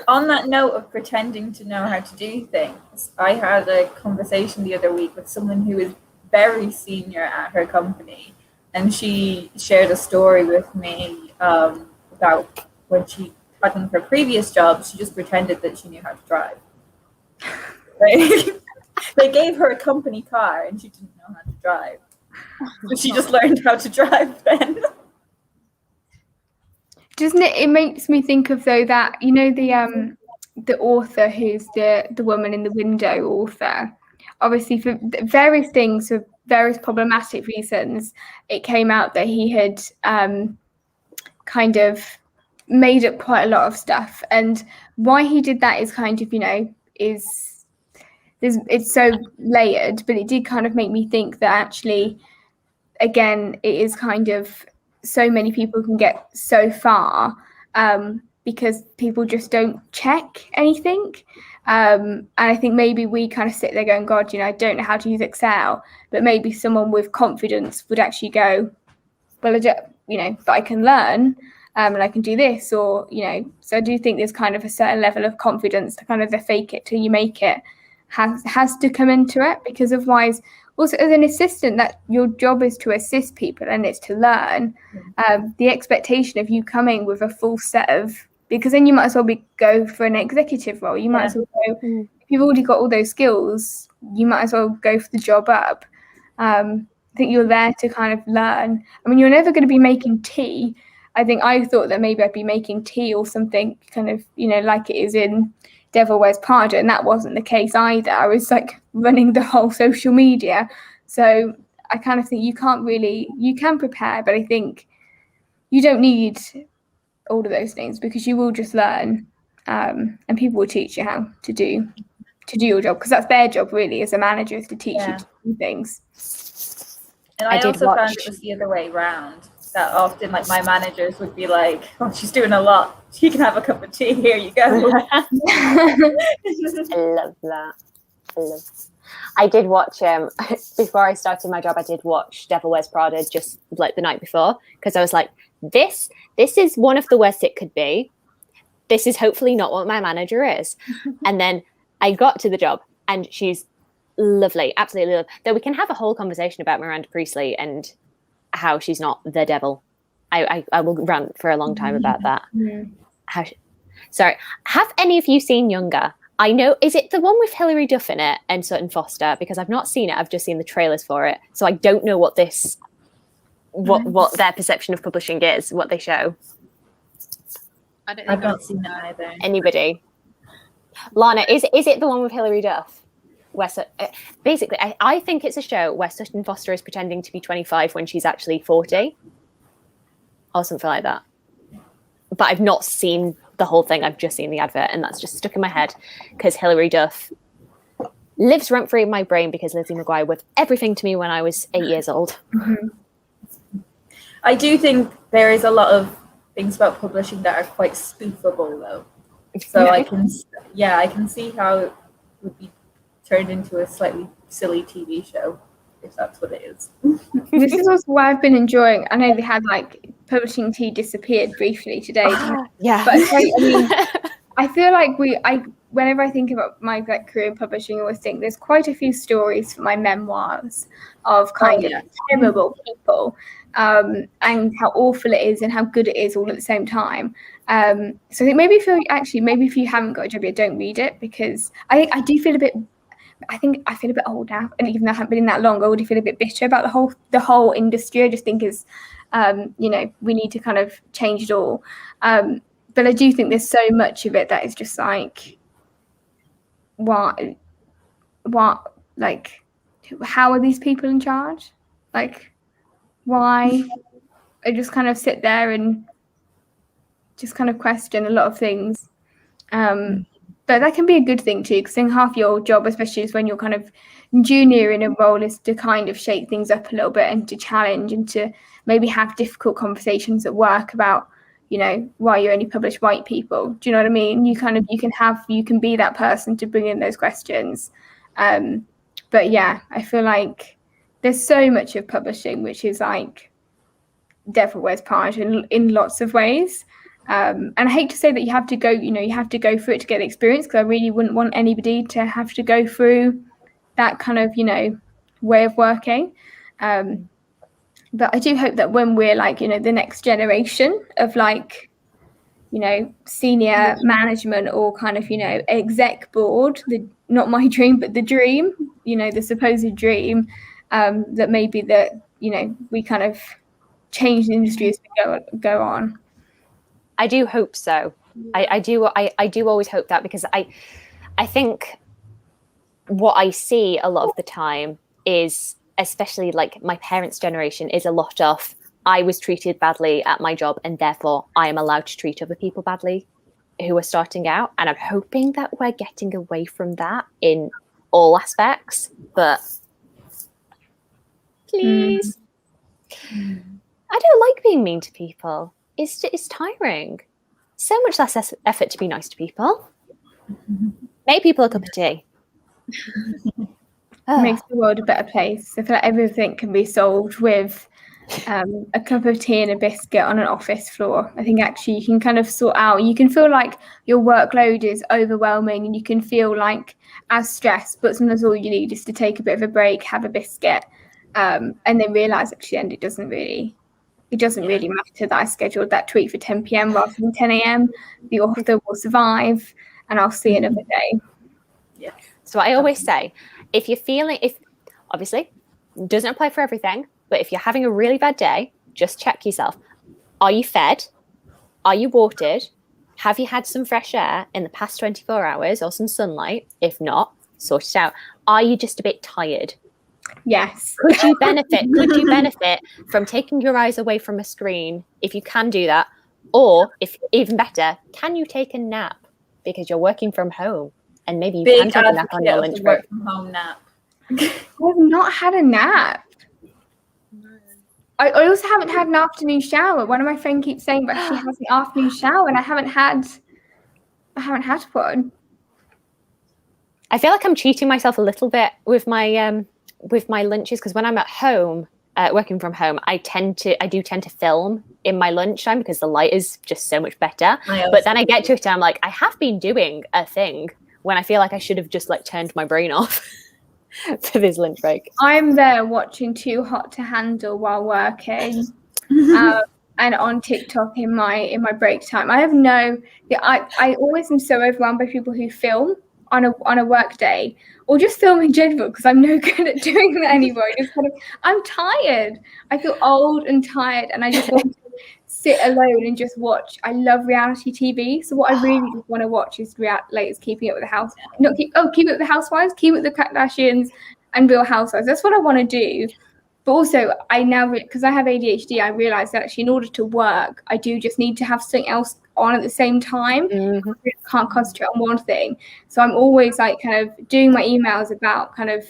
On that note of pretending to know how to do things, I had a conversation the other week with someone who is very senior at her company, and she shared a story with me about when she had one of her previous jobs. She just pretended that she knew how to drive. Right? They gave her a company car, and she didn't know how to drive. So she just learned how to drive then. Doesn't it? It makes me think of though that the author who's the woman in the window author. Obviously, for various things, for various problematic reasons, it came out that he had kind of made up quite a lot of stuff, and why he did that is kind of it's so layered, but it did kind of make me think that actually, again, it is kind of so many people can get so far because people just don't check anything. And I think maybe we kind of sit there going, God, I don't know how to use Excel, but maybe someone with confidence would actually go, well, but I can learn and I can do this, or, so I do think there's kind of a certain level of confidence to kind of the fake it till you make it has to come into it, because otherwise, also as an assistant, that your job is to assist people and it's to learn. The expectation of you coming with a full set of, because then you might as well go for an executive role. You might as well go, if you've already got all those skills, you might as well go for the job up. I think you're there to kind of learn. I mean, you're never going to be making tea. I think I thought that maybe I'd be making tea or something kind of, like it is in Devil Wears Prada, and that wasn't the case either. I was like running the whole social media. So I kind of think you can prepare, but I think you don't need all of those things, because you will just learn, and people will teach you how to do your job, because that's their job really as a manager, is to teach you to do things. And I also found it was the other way around, that often like my managers would be like, oh, she's doing a lot, she can have a cup of tea, here you go. I love that. I did watch before I started my job, I did watch Devil Wears Prada just like the night before, because I was like, this is one of the worst it could be. This is hopefully not what my manager is. And then I got to the job, and she's lovely, absolutely lovely. Though we can have a whole conversation about Miranda Priestley and how she's not the devil. I will rant for a long time about that. Sorry, have any of you seen Younger? I know, is it the one with Hilary Duff in it and Sutton Foster? Because I've not seen it, I've just seen the trailers for it, so I don't know what their perception of publishing is, what they show. I've not seen it either. Anybody? Lana, is it the one with Hilary Duff? Where basically, I think it's a show where Sutton Foster is pretending to be 25 when she's actually 40, or something like that. But I've not seen the whole thing. I've just seen the advert, and that's just stuck in my head because Hilary Duff lives rent free in my brain, because Lizzie McGuire was everything to me when I was 8 years old. I do think there is a lot of things about publishing that are quite spoofable, though. So I can see how it would be turned into a slightly silly TV show, if that's what it is. This is also what I've been enjoying. I know they had like Publishing Tea disappeared briefly today. Yeah. But I feel like whenever I think about my career in publishing, I always think there's quite a few stories for my memoirs of kind of terrible people, and how awful it is and how good it is all at the same time. So I think maybe if you haven't got a job yet, don't read it, because I feel a bit old now, and even though I haven't been in that long, I already feel a bit bitter about the whole industry. I just think is we need to kind of change it all. But I do think there's so much of it that is just like, what, like, how are these people in charge? Like, why? I just kind of sit there and just kind of question a lot of things. But that can be a good thing too, because I think half your job, especially is when you're kind of junior in a role, is to kind of shake things up a little bit and to challenge and to maybe have difficult conversations at work about, why you only publish white people. Do you know what I mean? You can be that person to bring in those questions. But yeah, I feel like there's so much of publishing which is like Devil Wears Prada in lots of ways. And I hate to say that you have to go through it to get the experience, because I really wouldn't want anybody to have to go through that kind of, way of working. But I do hope that when we're like, you know, the next generation of like, you know, senior management or kind of, you know, exec board, not my dream, but the dream, you know, the supposed dream, that maybe that, you know, we kind of change the industry as we go on. I do hope so. I do always hope that, because I think what I see a lot of the time is, especially like my parents' generation, is a lot of, I was treated badly at my job and therefore I am allowed to treat other people badly who are starting out. And I'm hoping that we're getting away from that in all aspects, but please. I don't like being mean to people. It's tiring. So much less effort to be nice to people. Make people a cup of tea. Makes the world a better place. I feel like everything can be solved with a cup of tea and a biscuit on an office floor. I think actually you can kind of sort out, you can feel like your workload is overwhelming and you can feel like as stressed, but sometimes all you need is to take a bit of a break, have a biscuit, and then realise actually, and it doesn't really matter that I scheduled that tweet for 10 p.m. rather than 10 a.m. The author will survive and I'll see another day. Yeah. So I always say, if obviously it doesn't apply for everything, but if you're having a really bad day, just check yourself. Are you fed? Are you watered? Have you had some fresh air in the past 24 hours or some sunlight? If not, sort it out. Are you just a bit tired? Yes. Could you benefit from taking your eyes away from a screen if you can do that? Or, if even better, can you take a nap because you're working from home and maybe you can take a nap on your lunch break? Work from home nap. I've not had a nap. I also haven't had an afternoon shower. One of my friends keeps saying that she has an afternoon shower and I haven't had one. I feel like I'm cheating myself a little bit with my lunches, because when I'm at home, working from home, I do tend to film in my lunchtime because the light is just so much better. But then I get to it and I'm like, I have been doing a thing when I feel like I should have just like turned my brain off for this lunch break. I'm there watching Too Hot to Handle while working, and on TikTok in my break time. I always am so overwhelmed by people who film on a work day, or just film in general, because I'm no good at doing that anymore. I'm tired. I feel old and tired, and I just want to sit alone and just watch. I love reality TV, so what I really just want to watch is Keeping Up with the House. Keep Up with the Housewives, Keep Up with the Kardashians, and Real Housewives. That's what I want to do. But also, I now, because I have ADHD, I realise that actually in order to work, I do just need to have something else on at the same time. I can't concentrate on one thing. So I'm always like kind of doing my emails about kind of,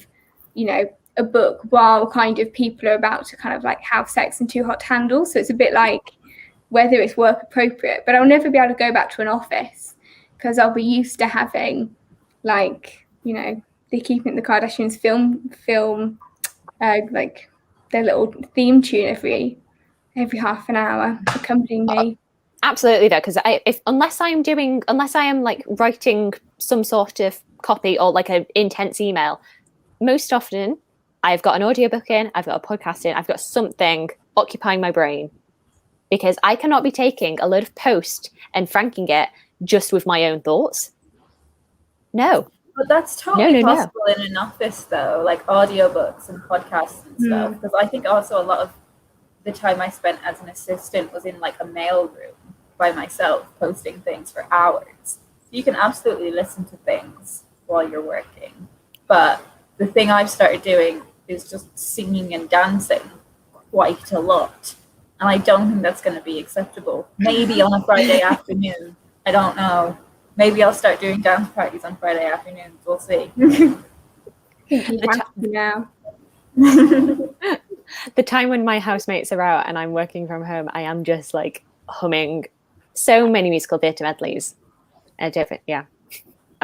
you know, a book while kind of people are about to kind of like have sex and Too Hot to Handle. So it's a bit like whether it's work appropriate, but I'll never be able to go back to an office because I'll be used to having like, you know, the Keeping the Kardashians film like their little theme tune every half an hour accompanying me. Absolutely, though, because unless I am like writing some sort of copy or like an intense email, most often I've got an audiobook in, I've got a podcast in, I've got something occupying my brain, because I cannot be taking a load of post and franking it just with my own thoughts. No. But that's totally possible in an office, though, like audiobooks and podcasts and stuff. Because I think also a lot of the time I spent as an assistant was in like a mail room by myself, posting things for hours. You can absolutely listen to things while you're working. But the thing I've started doing is just singing and dancing quite a lot. And I don't think that's going to be acceptable. Maybe on a Friday afternoon. I don't know. Maybe I'll start doing dance parties on Friday afternoons. We'll see. The time when my housemates are out and I'm working from home, I am just like humming so many musical theatre medleys. I'm gonna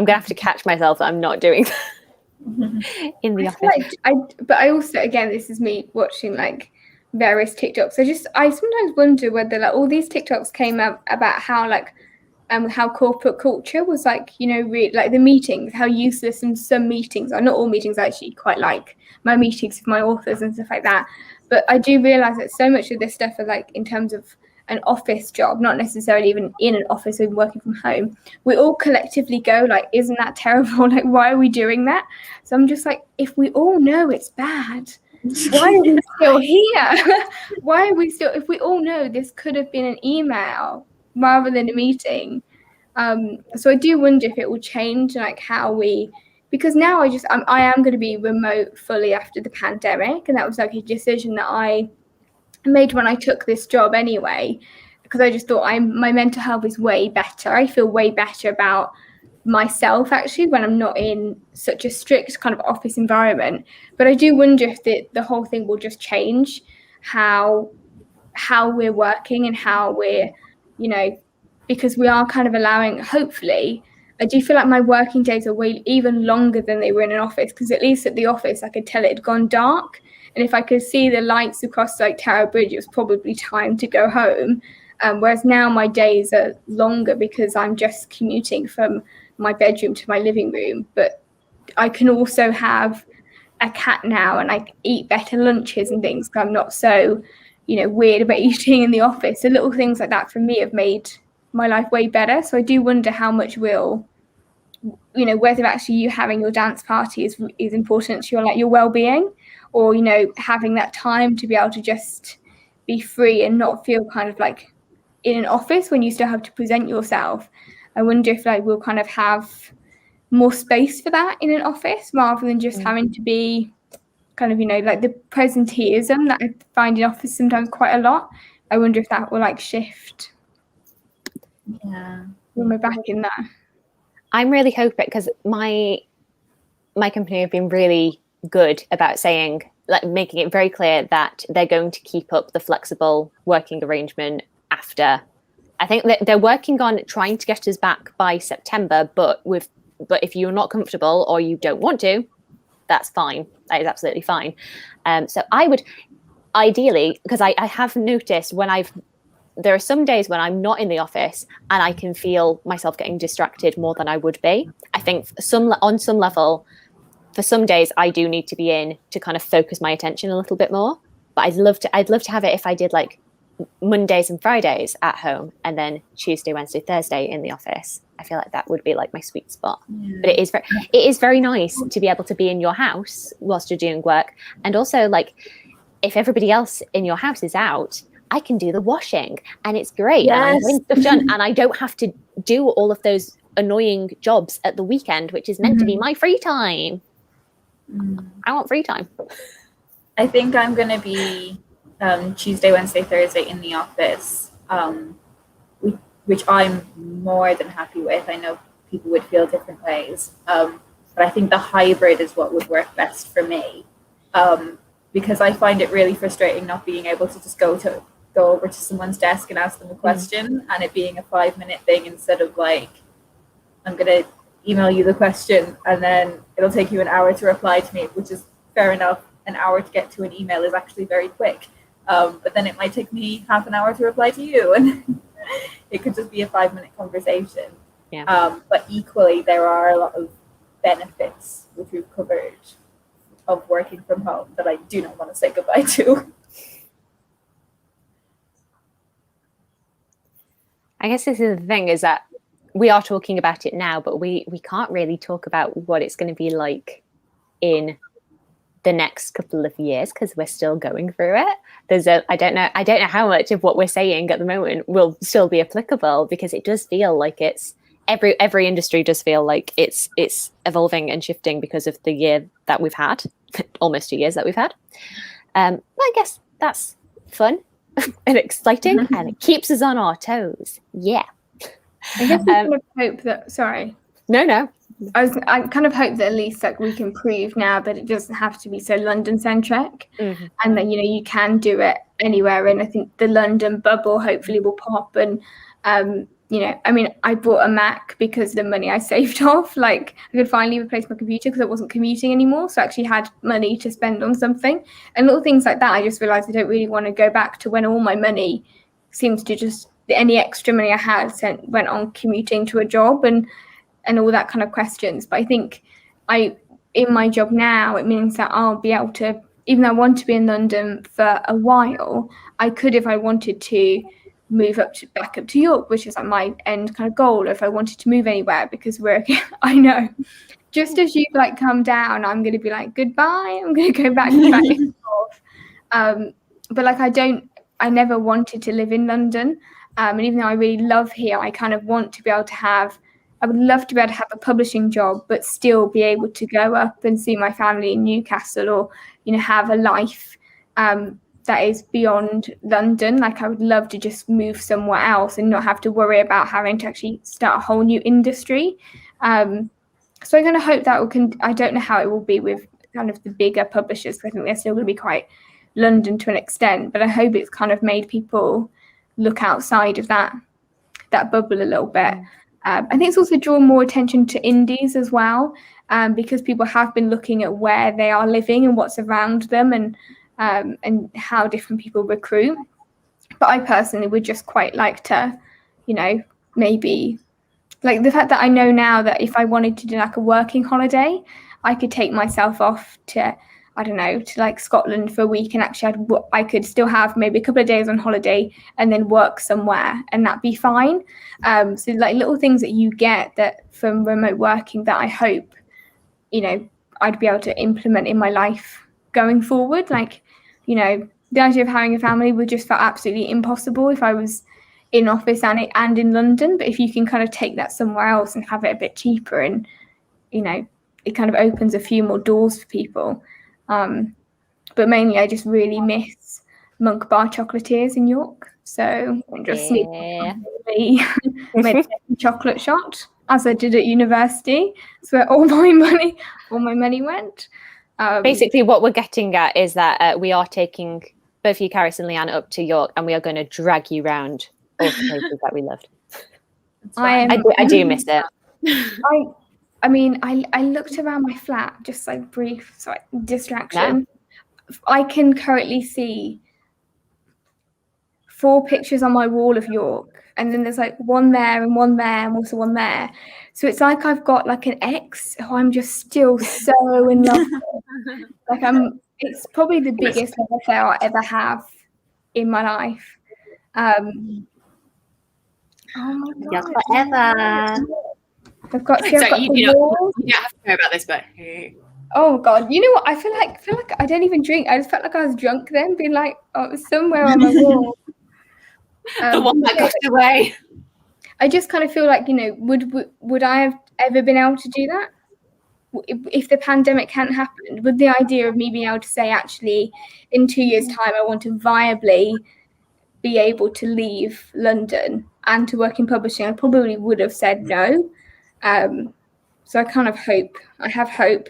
have to catch myself that I'm not doing that in the office. But I also, again, this is me watching like various TikToks. I sometimes wonder whether like all these TikToks came up about how like how corporate culture was like, you know, like the meetings, how useless some meetings are. Not all meetings I actually quite like my meetings with my authors and stuff like that. But I do realise that so much of this stuff are like in terms of an office job, not necessarily even in an office or working from home. We all collectively go like, isn't that terrible? Like, why are we doing that? So I'm just like, if we all know it's bad, why are we still here? Why are we still, if we all know this could have been an email rather than a meeting? So I do wonder if it will change like how we, because now I am going to be remote fully after the pandemic, and that was like a decision that I made when I took this job anyway, because I just thought my mental health is way better. I feel way better about myself actually when I'm not in such a strict kind of office environment. But I do wonder if the whole thing will just change how we're working and how we're, you know, because we are kind of allowing, hopefully, I do feel like my working days are way even longer than they were in an office, because at least at the office I could tell it had gone dark, and if I could see the lights across like Tower Bridge, it was probably time to go home. Whereas now my days are longer because I'm just commuting from my bedroom to my living room. But I can also have a cat now, and I eat better lunches and things, because I'm not so, you know, weird about eating in the office. So little things like that for me have made my life way better. So I do wonder how much will, you know, whether actually you having your dance party is important to your well-being, or, you know, having that time to be able to just be free and not feel kind of like in an office when you still have to present yourself. I wonder if like we'll kind of have more space for that in an office rather than just having to be kind of, you know, like the presenteeism that I find in office sometimes quite a lot. I wonder if that will like shift. Yeah. When we're back in that. I'm really hoping, because my company have been really good about saying, like, making it very clear that they're going to keep up the flexible working arrangement after. I think that they're working on trying to get us back by September, but if you're not comfortable or you don't want to, that's fine. That is absolutely fine. So I would ideally, because I have noticed there are some days when I'm not in the office and I can feel myself getting distracted more than I would be. I think on some level, for some days I do need to be in to kind of focus my attention a little bit more. But I'd love to have it if I did like Mondays and Fridays at home, and then Tuesday, Wednesday, Thursday in the office. I feel like that would be like my sweet spot. Yeah. But it is very nice to be able to be in your house whilst you're doing work, and also like if everybody else in your house is out, I can do the washing, and it's great. Yes. And I'm getting stuff done, and I don't have to do all of those annoying jobs at the weekend, which is meant to be my free time. I want free time. I think I'm going to be Tuesday, Wednesday, Thursday in the office, which I'm more than happy with. I know people would feel different ways, but I think the hybrid is what would work best for me, because I find it really frustrating not being able to just go over to someone's desk and ask them a question, and it being a 5-minute thing instead of like, I'm going to email you the question and then it'll take you an hour to reply to me, which is fair enough. An hour to get to an email is actually very quick. But then it might take me half an hour to reply to you, and it could just be a 5-minute conversation. Yeah. But equally, there are a lot of benefits, which we've covered, of working from home that I do not want to say goodbye to. I guess this is the thing, is that we are talking about it now, but we can't really talk about what it's going to be like in the next couple of years, because we're still going through it. I don't know how much of what we're saying at the moment will still be applicable, because it does feel like it's every industry does feel like it's evolving and shifting because of the year that we've had, almost 2 years that we've had. I guess that's fun and exciting, and it keeps us on our toes. Yeah. I guess I kind of hope that. Sorry. No. I kind of hope that at least like we can prove now that it doesn't have to be so London centric, and that, you know, you can do it anywhere. And I think the London bubble hopefully will pop. And you know, I mean, I bought a Mac because the money I saved off, like I could finally replace my computer because I wasn't commuting anymore. So I actually had money to spend on something, and little things like that. I just realized I don't really want to go back to when all my money seems to just any extra money I had went on commuting to a job and all that kind of questions. But I think in my job now, it means that I'll be able to, even though I want to be in London for a while, I could, if I wanted to, move back up to York, which is like my end kind of goal, if I wanted to move anywhere, because I know, just as you like come down, I'm going to be like, goodbye, I'm going to go back and forth. But like, I never wanted to live in London. And even though I really love here, I kind of want to be able to I would love to be able to have a publishing job, but still be able to go up and see my family in Newcastle, or, you know, have a life that is beyond London. Like, I would love to just move somewhere else and not have to worry about having to actually start a whole new industry. So I kind of hope that I don't know how it will be with kind of the bigger publishers, because I think they're still going to be quite London to an extent, but I hope it's kind of made people look outside of that bubble a little bit. I think it's also drawn more attention to indies as well, because people have been looking at where they are living and what's around them, and how different people recruit. But I personally would just quite like to, you know, maybe like the fact that I know now that if I wanted to do like a working holiday, I could take myself off to, I don't know, to like Scotland for a week, and actually I could still have maybe a couple of days on holiday and then work somewhere, and that'd be fine. So like little things that you get that from remote working that I hope, you know, I'd be able to implement in my life going forward. Like, you know, the idea of having a family would just felt absolutely impossible if I was in office and in London. But if you can kind of take that somewhere else and have it a bit cheaper, and, you know, it kind of opens a few more doors for people. But mainly I just really miss Monk Bar chocolatiers in York. So I just made a chocolate shot, as I did at university. That's where all my money went. Basically, what we're getting at is that we are taking both you, Caris, and Leanne up to York, and we are going to drag you around all the places that we loved. I do miss it. I mean, I looked around my flat, just like brief distraction. Yeah. I can currently see 4 pictures on my wall of York, and then there's like one there and one there and also one there. So it's like I've got like an ex who I'm just still so in love with. Like it's probably the biggest love affair I ever have in my life. Oh my God. Yes, forever. I've got you don't have to know about this, but oh God, you know what? I feel like I don't even drink. I just felt like I was drunk then, being like, oh, it was somewhere on my wall. The one that got away. I just kind of feel like, you know, would I have ever been able to do that if the pandemic hadn't happened? Would the idea of me being able to say, actually, in 2 years' time, I want to viably be able to leave London and to work in publishing, I probably would have said no. So I kind of have hope,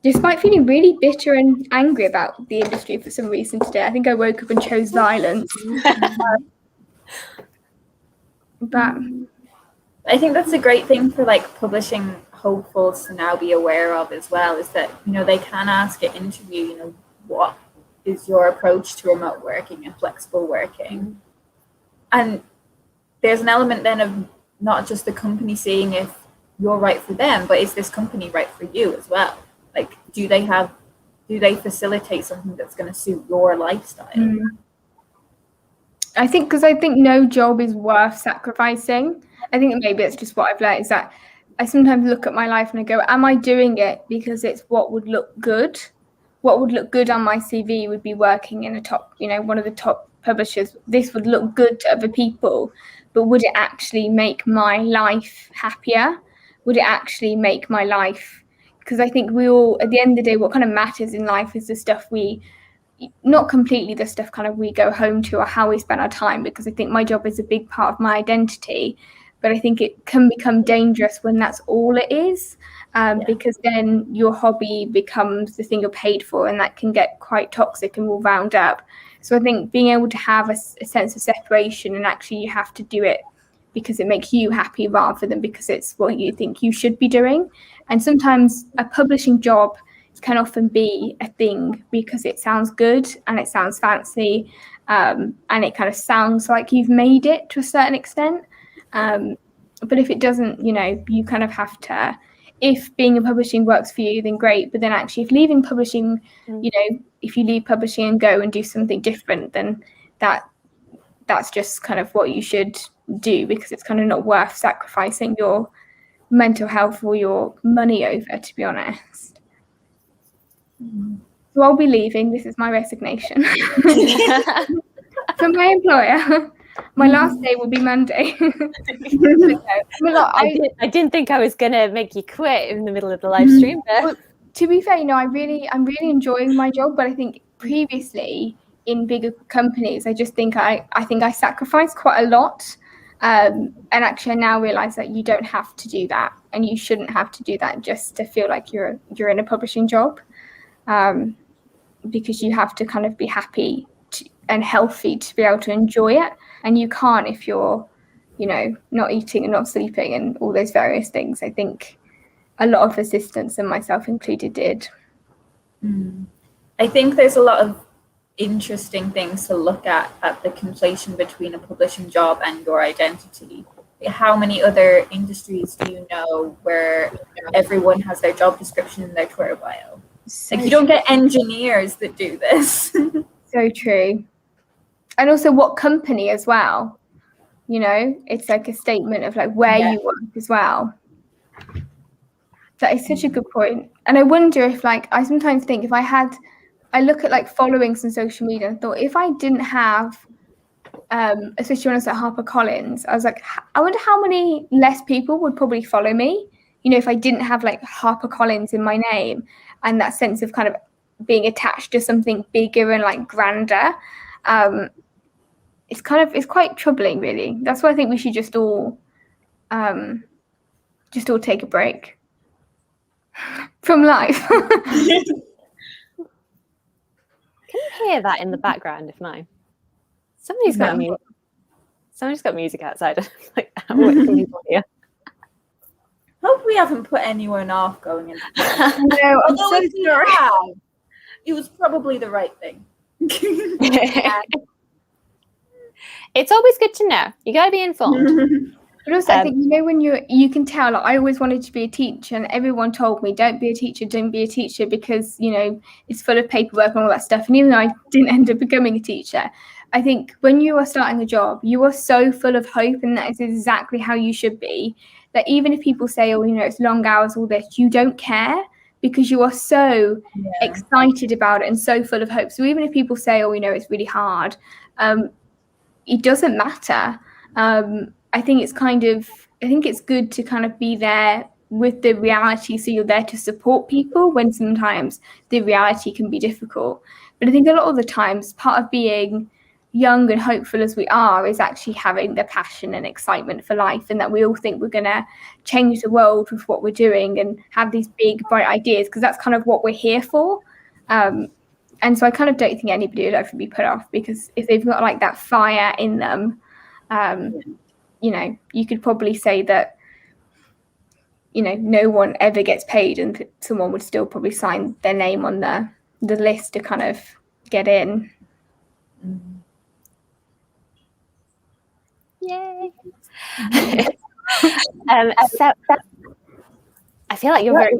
despite feeling really bitter and angry about the industry for some reason today. I think I woke up and chose violence. But I think that's a great thing for like publishing hopefuls to now be aware of as well, is that, you know, they can ask at interview, you know, what is your approach to remote working and flexible working? And there's an element then of not just the company seeing if you're right for them, but is this company right for you as well? Like, do they facilitate something that's going to suit your lifestyle? I think no job is worth sacrificing. I think maybe it's just what I've learned, is that I sometimes look at my life and I go, am I doing it because it's what would look good? What would look good on my CV would be working in one of the top publishers. This would look good to other people, but would it actually make my life happier? Would it actually make my life? Because I think we all, at the end of the day, what kind of matters in life is the stuff not completely the stuff kind of we go home to, or how we spend our time, because I think my job is a big part of my identity, but I think it can become dangerous when that's all it is, because then your hobby becomes the thing you're paid for, and that can get quite toxic and will round up. So I think being able to have a sense of separation, and actually you have to do it because it makes you happy rather than because it's what you think you should be doing. And sometimes a publishing job is can often be a thing because it sounds good and it sounds fancy, and it kind of sounds like you've made it to a certain extent. But if it doesn't, you kind of have to, if being in publishing works for you, then great. But then actually, if leaving publishing, if you leave publishing and go and do something different, then that's just kind of what you should do, because it's kind of not worth sacrificing your mental health or your money over, to be honest. So I'll be leaving. This is my resignation from my employer. My last day will be Monday. I didn't think I was going to make you quit in the middle of the live stream. Well, to be fair, I'm really enjoying my job, but I think previously in bigger companies, I just think I sacrificed quite a lot. And actually I now realize that you don't have to do that, and you shouldn't have to do that just to feel like you're in a publishing job, because you have to kind of be happy and healthy to be able to enjoy it. And you can't if you're, not eating and not sleeping and all those various things. I think a lot of assistants, and myself included, did. I think there's a lot of interesting things to look at the conflation between a publishing job and your identity. How many other industries do you know where everyone has their job description in their Twitter bio? You don't get engineers that do this. So true. And also what company as well, it's like a statement of like where you work as well. That is such a good point. And I wonder if I sometimes think if I look at followings on social media and thought, if I didn't have, especially when I was at HarperCollins, I was like, I wonder how many less people would probably follow me, if I didn't have HarperCollins in my name, and that sense of kind of being attached to something bigger and grander. It's quite troubling, really. That's why I think we should just all take a break from life. Can you hear that in the background of mine? Somebody's got music outside. What can people hear? Hope we haven't put anyone off going into No, I'm so sorry. It was probably the right thing. It's always good to know. You got to be informed. But also, I think, when you can tell, I always wanted to be a teacher, and everyone told me, don't be a teacher because, it's full of paperwork and all that stuff. And even though I didn't end up becoming a teacher, I think when you are starting a job, you are so full of hope, and that is exactly how you should be. That even if people say, oh, it's long hours, all this, you don't care, because you are so excited about it and so full of hope. So even if people say, oh, it's really hard, it doesn't matter. I think it's good to kind of be there with the reality, so you're there to support people when sometimes the reality can be difficult. But I think a lot of the times, part of being young and hopeful as we are is actually having the passion and excitement for life, and that we all think we're going to change the world with what we're doing and have these big, bright ideas, because that's kind of what we're here for. And so I kind of don't think anybody would ever be put off, because if they've got that fire in them, you could probably say that, no one ever gets paid, and someone would still probably sign their name on the list to kind of get in. Yay. So I feel like you're very.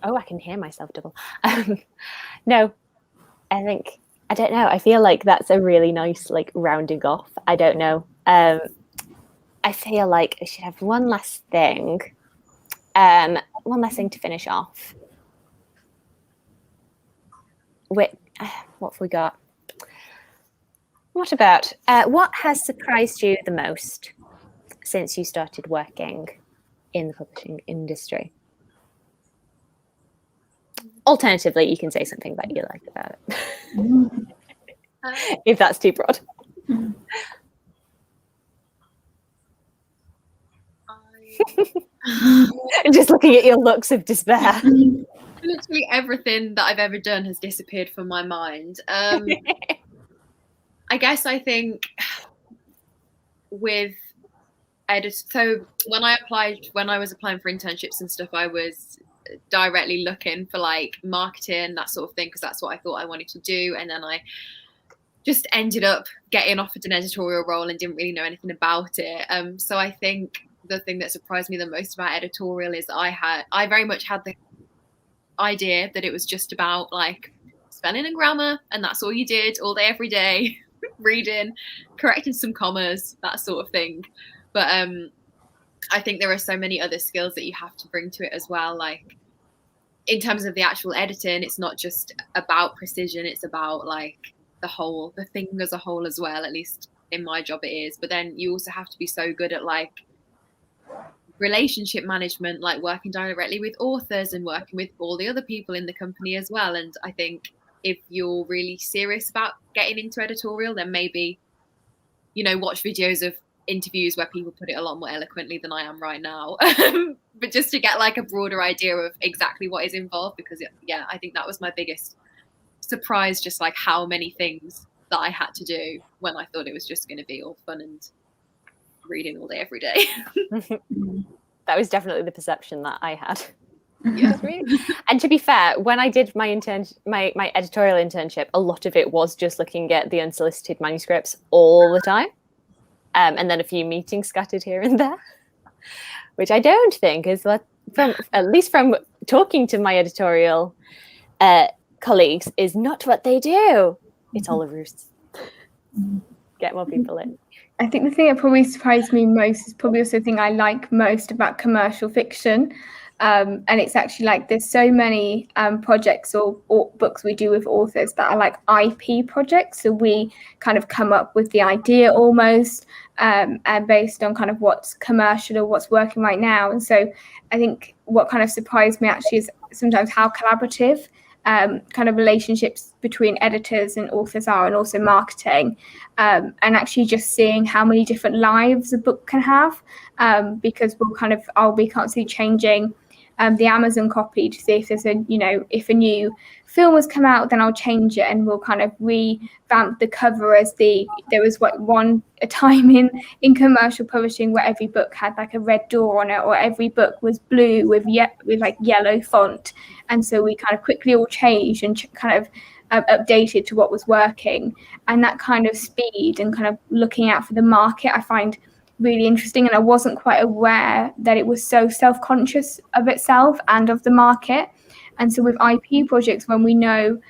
Oh, I can hear myself double. No, I don't know. I feel like that's a really nice rounding off. I don't know. I feel like I should have one last thing to finish off. What have we got? What about what has surprised you the most since you started working in the publishing industry? Alternatively, you can say something that you like about it, if that's too broad. Just looking at your looks of despair. Literally everything that I've ever done has disappeared from my mind. I guess I think with edit. So when I was applying for internships and stuff, I was directly looking for like marketing, that sort of thing, because that's what I thought I wanted to do. And then I just ended up getting offered an editorial role and didn't really know anything about it. So I think the thing that surprised me the most about editorial is I very much had the idea that it was just about like spelling and grammar, and that's all you did all day, every day, reading, correcting some commas, that sort of thing. But I think there are so many other skills that you have to bring to it as well. Like in terms of the actual editing, it's not just about precision, it's about like the thing as a whole as well. At least in my job it is. But then you also have to be so good at like relationship management, like working directly with authors and working with all the other people in the company as well. And I think if you're really serious about getting into editorial, then maybe, watch videos of interviews where people put it a lot more eloquently than I am right now. But just to get like a broader idea of exactly what is involved, because I think that was my biggest surprise, just like how many things that I had to do when I thought it was just going to be all fun and reading all day every day. That was definitely the perception that I had. Yeah. And to be fair, when I did my editorial internship, a lot of it was just looking at the unsolicited manuscripts all the time, and then a few meetings scattered here and there, which I don't think is what, at least from talking to my editorial colleagues, is not what they do. It's all a ruse. Get more people in. I think the thing that probably surprised me most is probably also the thing I like most about commercial fiction. And it's actually like there's so many projects or books we do with authors that are like IP projects. So we kind of come up with the idea almost and based on kind of what's commercial or what's working right now. And so I think what kind of surprised me actually is sometimes how collaborative kind of relationships between editors and authors are, and also marketing, and actually just seeing how many different lives a book can have, because I'll be constantly changing the Amazon copy to see if there's if a new film has come out, then I'll change it and we'll kind of revamp the cover as there was a time in commercial publishing where every book had like a red door on it, or every book was blue with like yellow font, and so we kind of quickly all changed and kind of updated to what was working. And that kind of speed and kind of looking out for the market I find really interesting, and I wasn't quite aware that it was so self-conscious of itself and of the market. And so with IP projects, when we know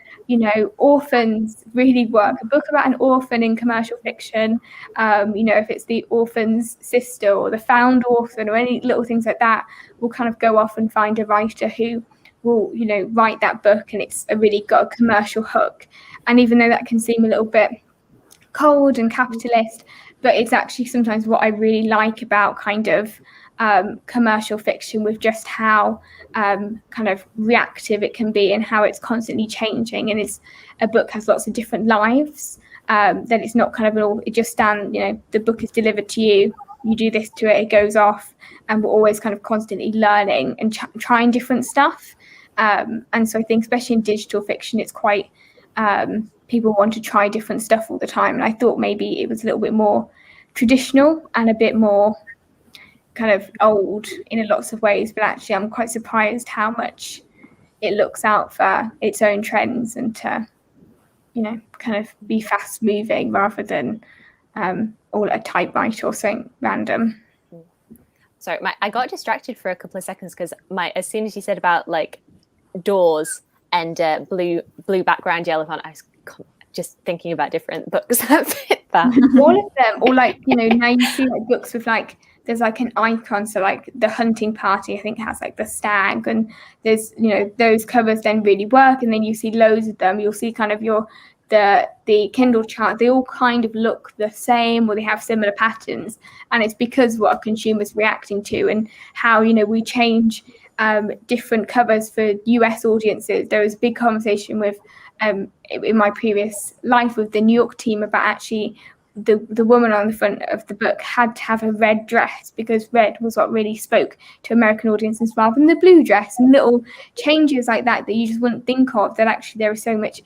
orphans really work, a book about an orphan in commercial fiction, if it's the orphan's sister or the found orphan or any little things like that, we'll kind of go off and find a writer who will write that book, and it's really got a commercial hook. And even though that can seem a little bit cold and capitalist, but it's actually sometimes what I really like about kind of commercial fiction, with just how kind of reactive it can be and how it's constantly changing. And a book has lots of different lives, that it's not kind of it just the book is delivered to you, you do this to it, it goes off, and we're always kind of constantly learning and trying different stuff. And so I think especially in digital fiction, it's quite people want to try different stuff all the time. And I thought maybe it was a little bit more traditional and a bit more kind of old in lots of ways, but actually I'm quite surprised how much it looks out for its own trends and to kind of be fast moving rather than all a typewriter or something random. Sorry, I got distracted for a couple of seconds because as soon as you said about like doors and blue background, yellow font, I was just thinking about different books that fit that. All of them, or like now you see like books with like there's like an icon, so like the Hunting Party I think has like the stag, and there's those covers then really work, and then you see loads of them. You'll see kind of the Kindle chart, they all kind of look the same, or they have similar patterns, and it's because what a consumer's reacting to and how we change different covers for US audiences. There was a big conversation with in my previous life with the New York team about actually the woman on the front of the book had to have a red dress because red was what really spoke to American audiences rather than the blue dress, and little changes like that you just wouldn't think of, that actually there is so much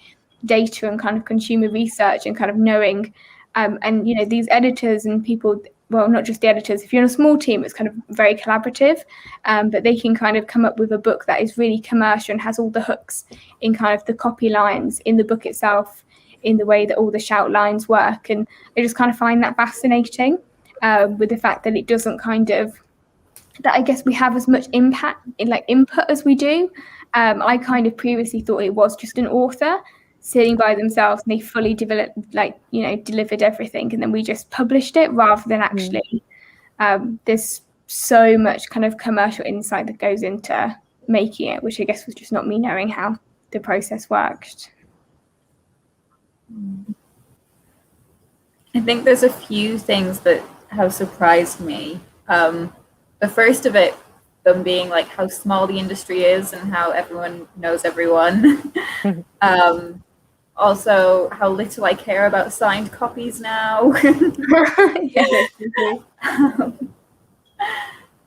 data and kind of consumer research and kind of knowing and these editors and people well, not just the editors. If you're in a small team, it's kind of very collaborative, but they can kind of come up with a book that is really commercial and has all the hooks in kind of the copy lines, in the book itself, in the way that all the shout lines work. And I just kind of find that fascinating, with the fact that it doesn't kind of, that I guess we have as much impact in like input as we do. I kind of previously thought it was just an author sitting by themselves and they fully developed, like, you know, delivered everything, and then we just published it, rather than actually there's so much kind of commercial insight that goes into making it, which I guess was just not me knowing how the process worked. I think there's a few things that have surprised me. The first of it, them being like how small the industry is and how everyone knows everyone. Also, how little I care about signed copies now.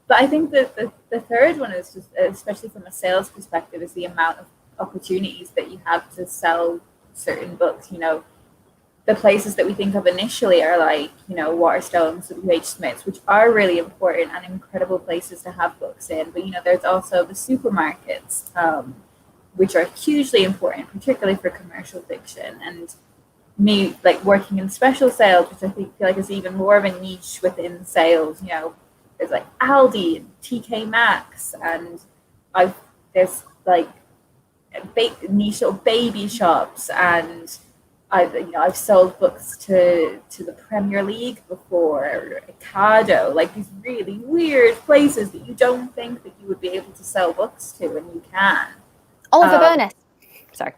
But I think that the third one is just, especially from a sales perspective, is the amount of opportunities that you have to sell certain books. You know, the places that we think of initially are like, you know, Waterstones, W.H. Smiths, which are really important and incredible places to have books in. But, you know, there's also the supermarkets, which are hugely important, particularly for commercial fiction. And me, like, working in special sales, which I feel like is even more of a niche within sales. You know, there's like Aldi and TK Maxx, and there's like niche sort of baby shops, and I've sold books to the Premier League before, or Ocado, like these really weird places that you don't think that you would be able to sell books to, and you can. Oliver Burness. Sorry.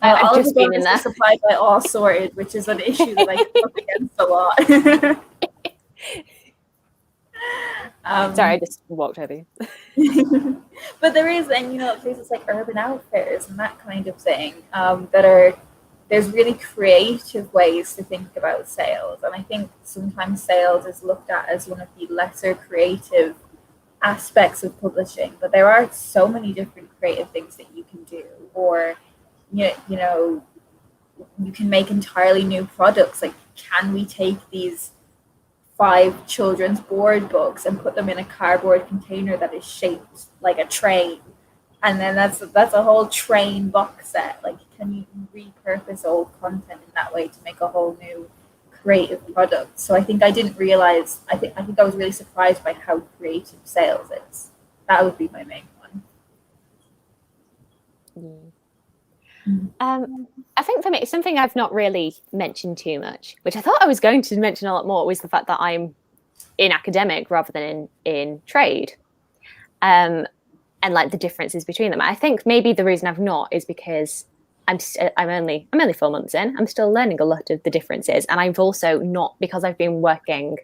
I've just been in there. Supplied by All Sorted, which is an issue that I come up against a lot. Sorry, I just walked over you. But there is, and you know, places like Urban Outfitters and that kind of thing, that are, there's really creative ways to think about sales. And I think sometimes sales is looked at as one of the lesser creative aspects of publishing, but there are so many different creative things that you can do. Or you know, you can make entirely new products. Like, can we take these 5 children's board books and put them in a cardboard container that is shaped like a train, and then that's a whole train box set? Like, can you repurpose old content in that way to make a whole new creative product? So I think I didn't realize, I think I was really surprised by how creative sales is. That would be my main one. I think for me, something I've not really mentioned too much, which I thought I was going to mention a lot more, was the fact that I'm in academic rather than in trade, and like the differences between them. I think maybe the reason I've not is because I'm only 4 months in. I'm still learning a lot of the differences, and I've also not, because I've been working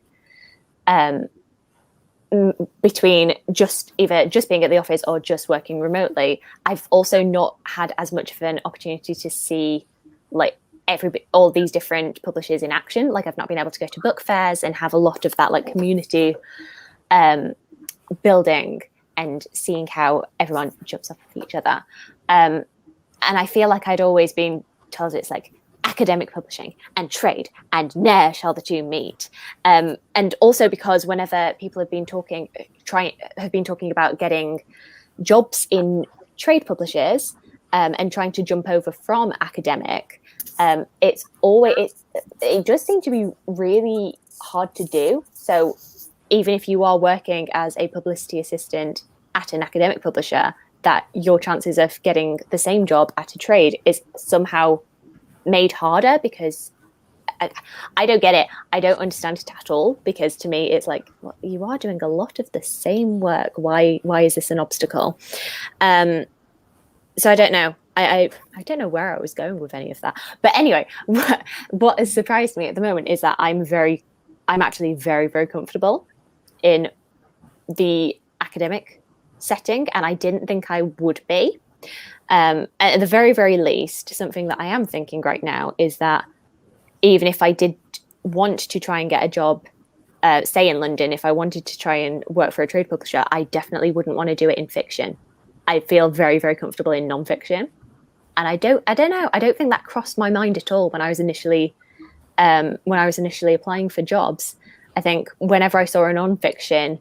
between just being at the office or just working remotely. I've also not had as much of an opportunity to see like all these different publishers in action. Like, I've not been able to go to book fairs and have a lot of that like community building and seeing how everyone jumps off of each other. And I feel like I'd always been told it's like academic publishing and trade, and ne'er shall the two meet. And also because whenever people have been talking about getting jobs in trade publishers and trying to jump over from academic, it does seem to be really hard to do. So even if you are working as a publicity assistant at an academic publisher, that your chances of getting the same job at a trade is somehow made harder, because I don't get it. I don't understand it at all, because to me it's like, well, you are doing a lot of the same work. Why is this an obstacle? So I don't know. I don't know where I was going with any of that. But anyway, what has surprised me at the moment is that I'm actually very, very comfortable in the academic setting, and I didn't think I would be. At the very, very least, something that I am thinking right now is that even if I did want to try and get a job, say in London, if I wanted to try and work for a trade publisher, I definitely wouldn't want to do it in fiction. I feel very, very comfortable in non-fiction. And I don't know. I don't think that crossed my mind at all when I was initially applying for jobs. I think whenever I saw a non-fiction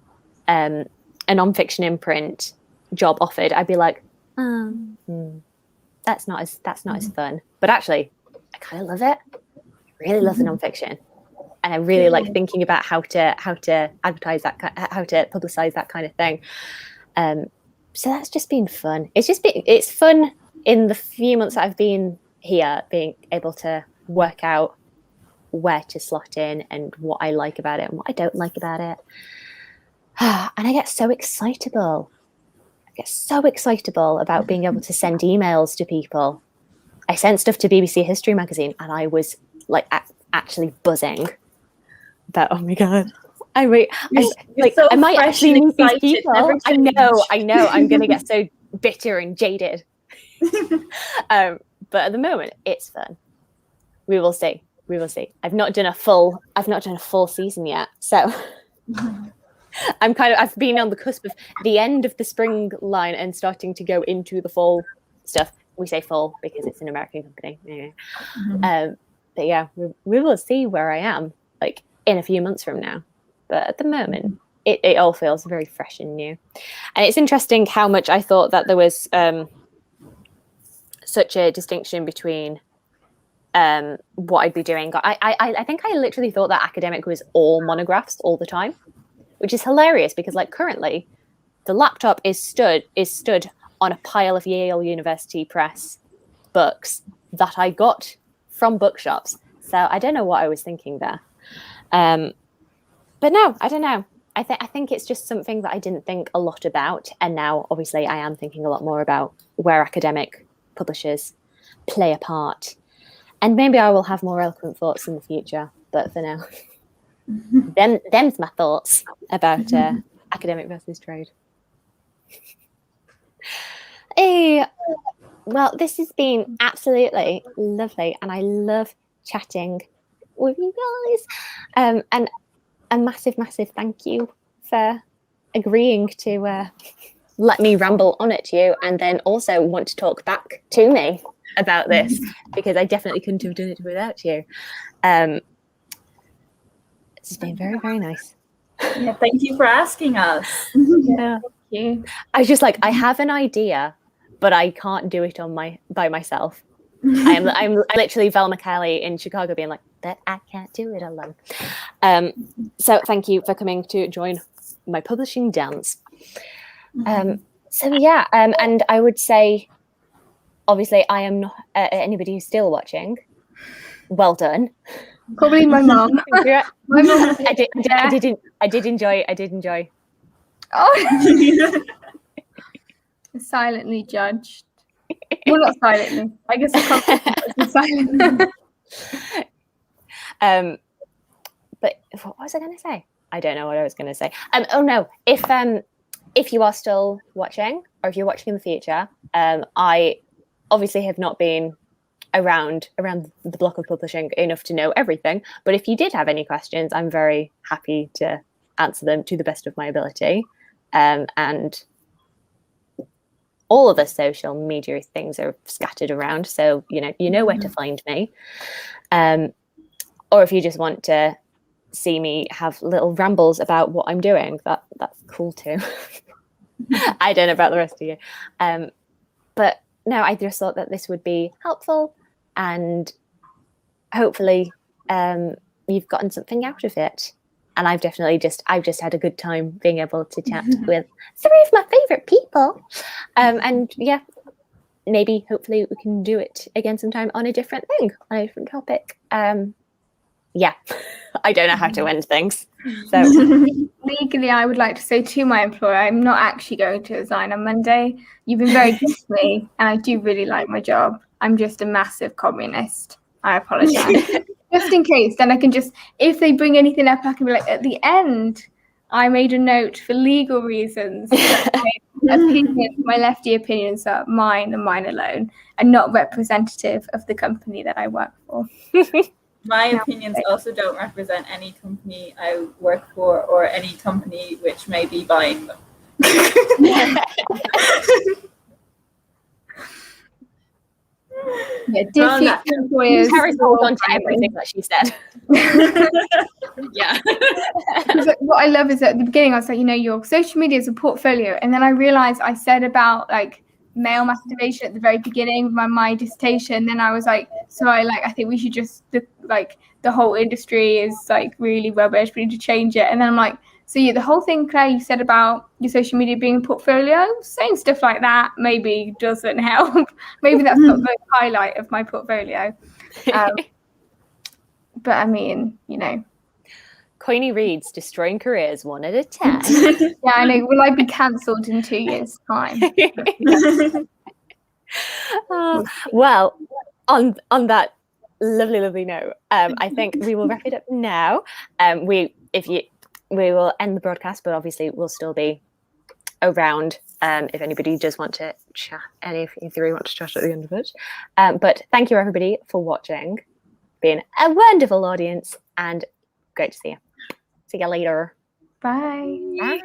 imprint job offered, I'd be like, that's not as fun. But actually, I kind of love it. I really love the non-fiction, and I really like thinking about how to advertise that, how to publicize that kind of thing. So that's just been fun. It's fun in the few months that I've been here, being able to work out where to slot in and what I like about it and what I don't like about it. And I get so excitable. About being able to send emails to people. I sent stuff to BBC History magazine, and I was like actually buzzing about, oh my God, I might actually meet these people. I know, I'm going to get so bitter and jaded. But at the moment, it's fun. We will see. I've not done a full season yet, so I've been on the cusp of the end of the spring line and starting to go into the fall stuff. We say fall because it's an American company. Anyway. But yeah, we will see where I am like in a few months from now. But at the moment, it all feels very fresh and new. And it's interesting how much I thought that there was such a distinction between what I'd be doing. I think I literally thought that academic was all monographs all the time, which is hilarious because like currently the laptop is stood on a pile of Yale University Press books that I got from bookshops. So I don't know what I was thinking there. But no, I don't know. I think it's just something that I didn't think a lot about. And now obviously I am thinking a lot more about where academic publishers play a part. And maybe I will have more eloquent thoughts in the future. But for now, them's my thoughts about academic versus trade. Hey, well, this has been absolutely lovely, and I love chatting with you guys. And a massive thank you for agreeing to let me ramble on at you, and then also want to talk back to me about this, because I definitely couldn't have done it without you. It's been very, very nice. Yeah, thank you for asking us. Yeah. Thank you. I was just like, I have an idea, but I can't do it by myself. I'm literally Velma Kelly in Chicago being like, but I can't do it alone. So thank you for coming to join my publishing dance. So yeah, and I would say, obviously, I am not anybody who's still watching. Well done. Probably my mom. My mom. I did enjoy. Oh. Silently judged. Well, not silently. I guess it's silently. But what was I going to say? I don't know what I was going to say. Oh no! If you are still watching, or if you're watching in the future, I obviously have not been around the block of publishing enough to know everything. But if you did have any questions, I'm very happy to answer them to the best of my ability. And all of the social media things are scattered around, so you know where to find me. Or if you just want to see me have little rambles about what I'm doing, that's cool too. I don't know about the rest of you. But no, I just thought that this would be helpful, and hopefully you've gotten something out of it. And I've just had a good time being able to chat with 3 of my favorite people. And yeah, maybe hopefully we can do it again sometime on a different thing, on a different topic. Yeah, I don't know how to end things. So legally, I would like to say to my employer, I'm not actually going to resign on Monday. You've been very good to me, and I do really like my job. I'm just a massive communist. I apologize. Just in case, then I can just, if they bring anything up, I can be like, at the end, I made a note for legal reasons. My lefty opinions are mine and mine alone, and not representative of the company that I work for. My opinions also don't represent any company I work for, or any company which may be buying them. Yeah, dear future employers. Harry's hold on to everything that she said. Yeah. Because what I love is at the beginning I was like, your social media is a portfolio, and then I realized I said about like male masturbation at the very beginning of my dissertation. Then I was like, I think we should just the whole industry is like really rubbish. We need to change it. And then I'm like, so yeah, the whole thing, Claire, you said about your social media being a portfolio, saying stuff like that maybe doesn't help. Maybe that's not the highlight of my portfolio. But I mean, Coiny reads Destroying Careers 1 at a time. Yeah, I know. Will I be cancelled in 2 years' time? Well, on that lovely note, I think we will wrap it up now. We will end the broadcast, but obviously we'll still be around if anybody does want to chat, and if you want to chat at the end of it. But thank you everybody for watching. Been a wonderful audience and great to see you. See you later. Bye. Bye.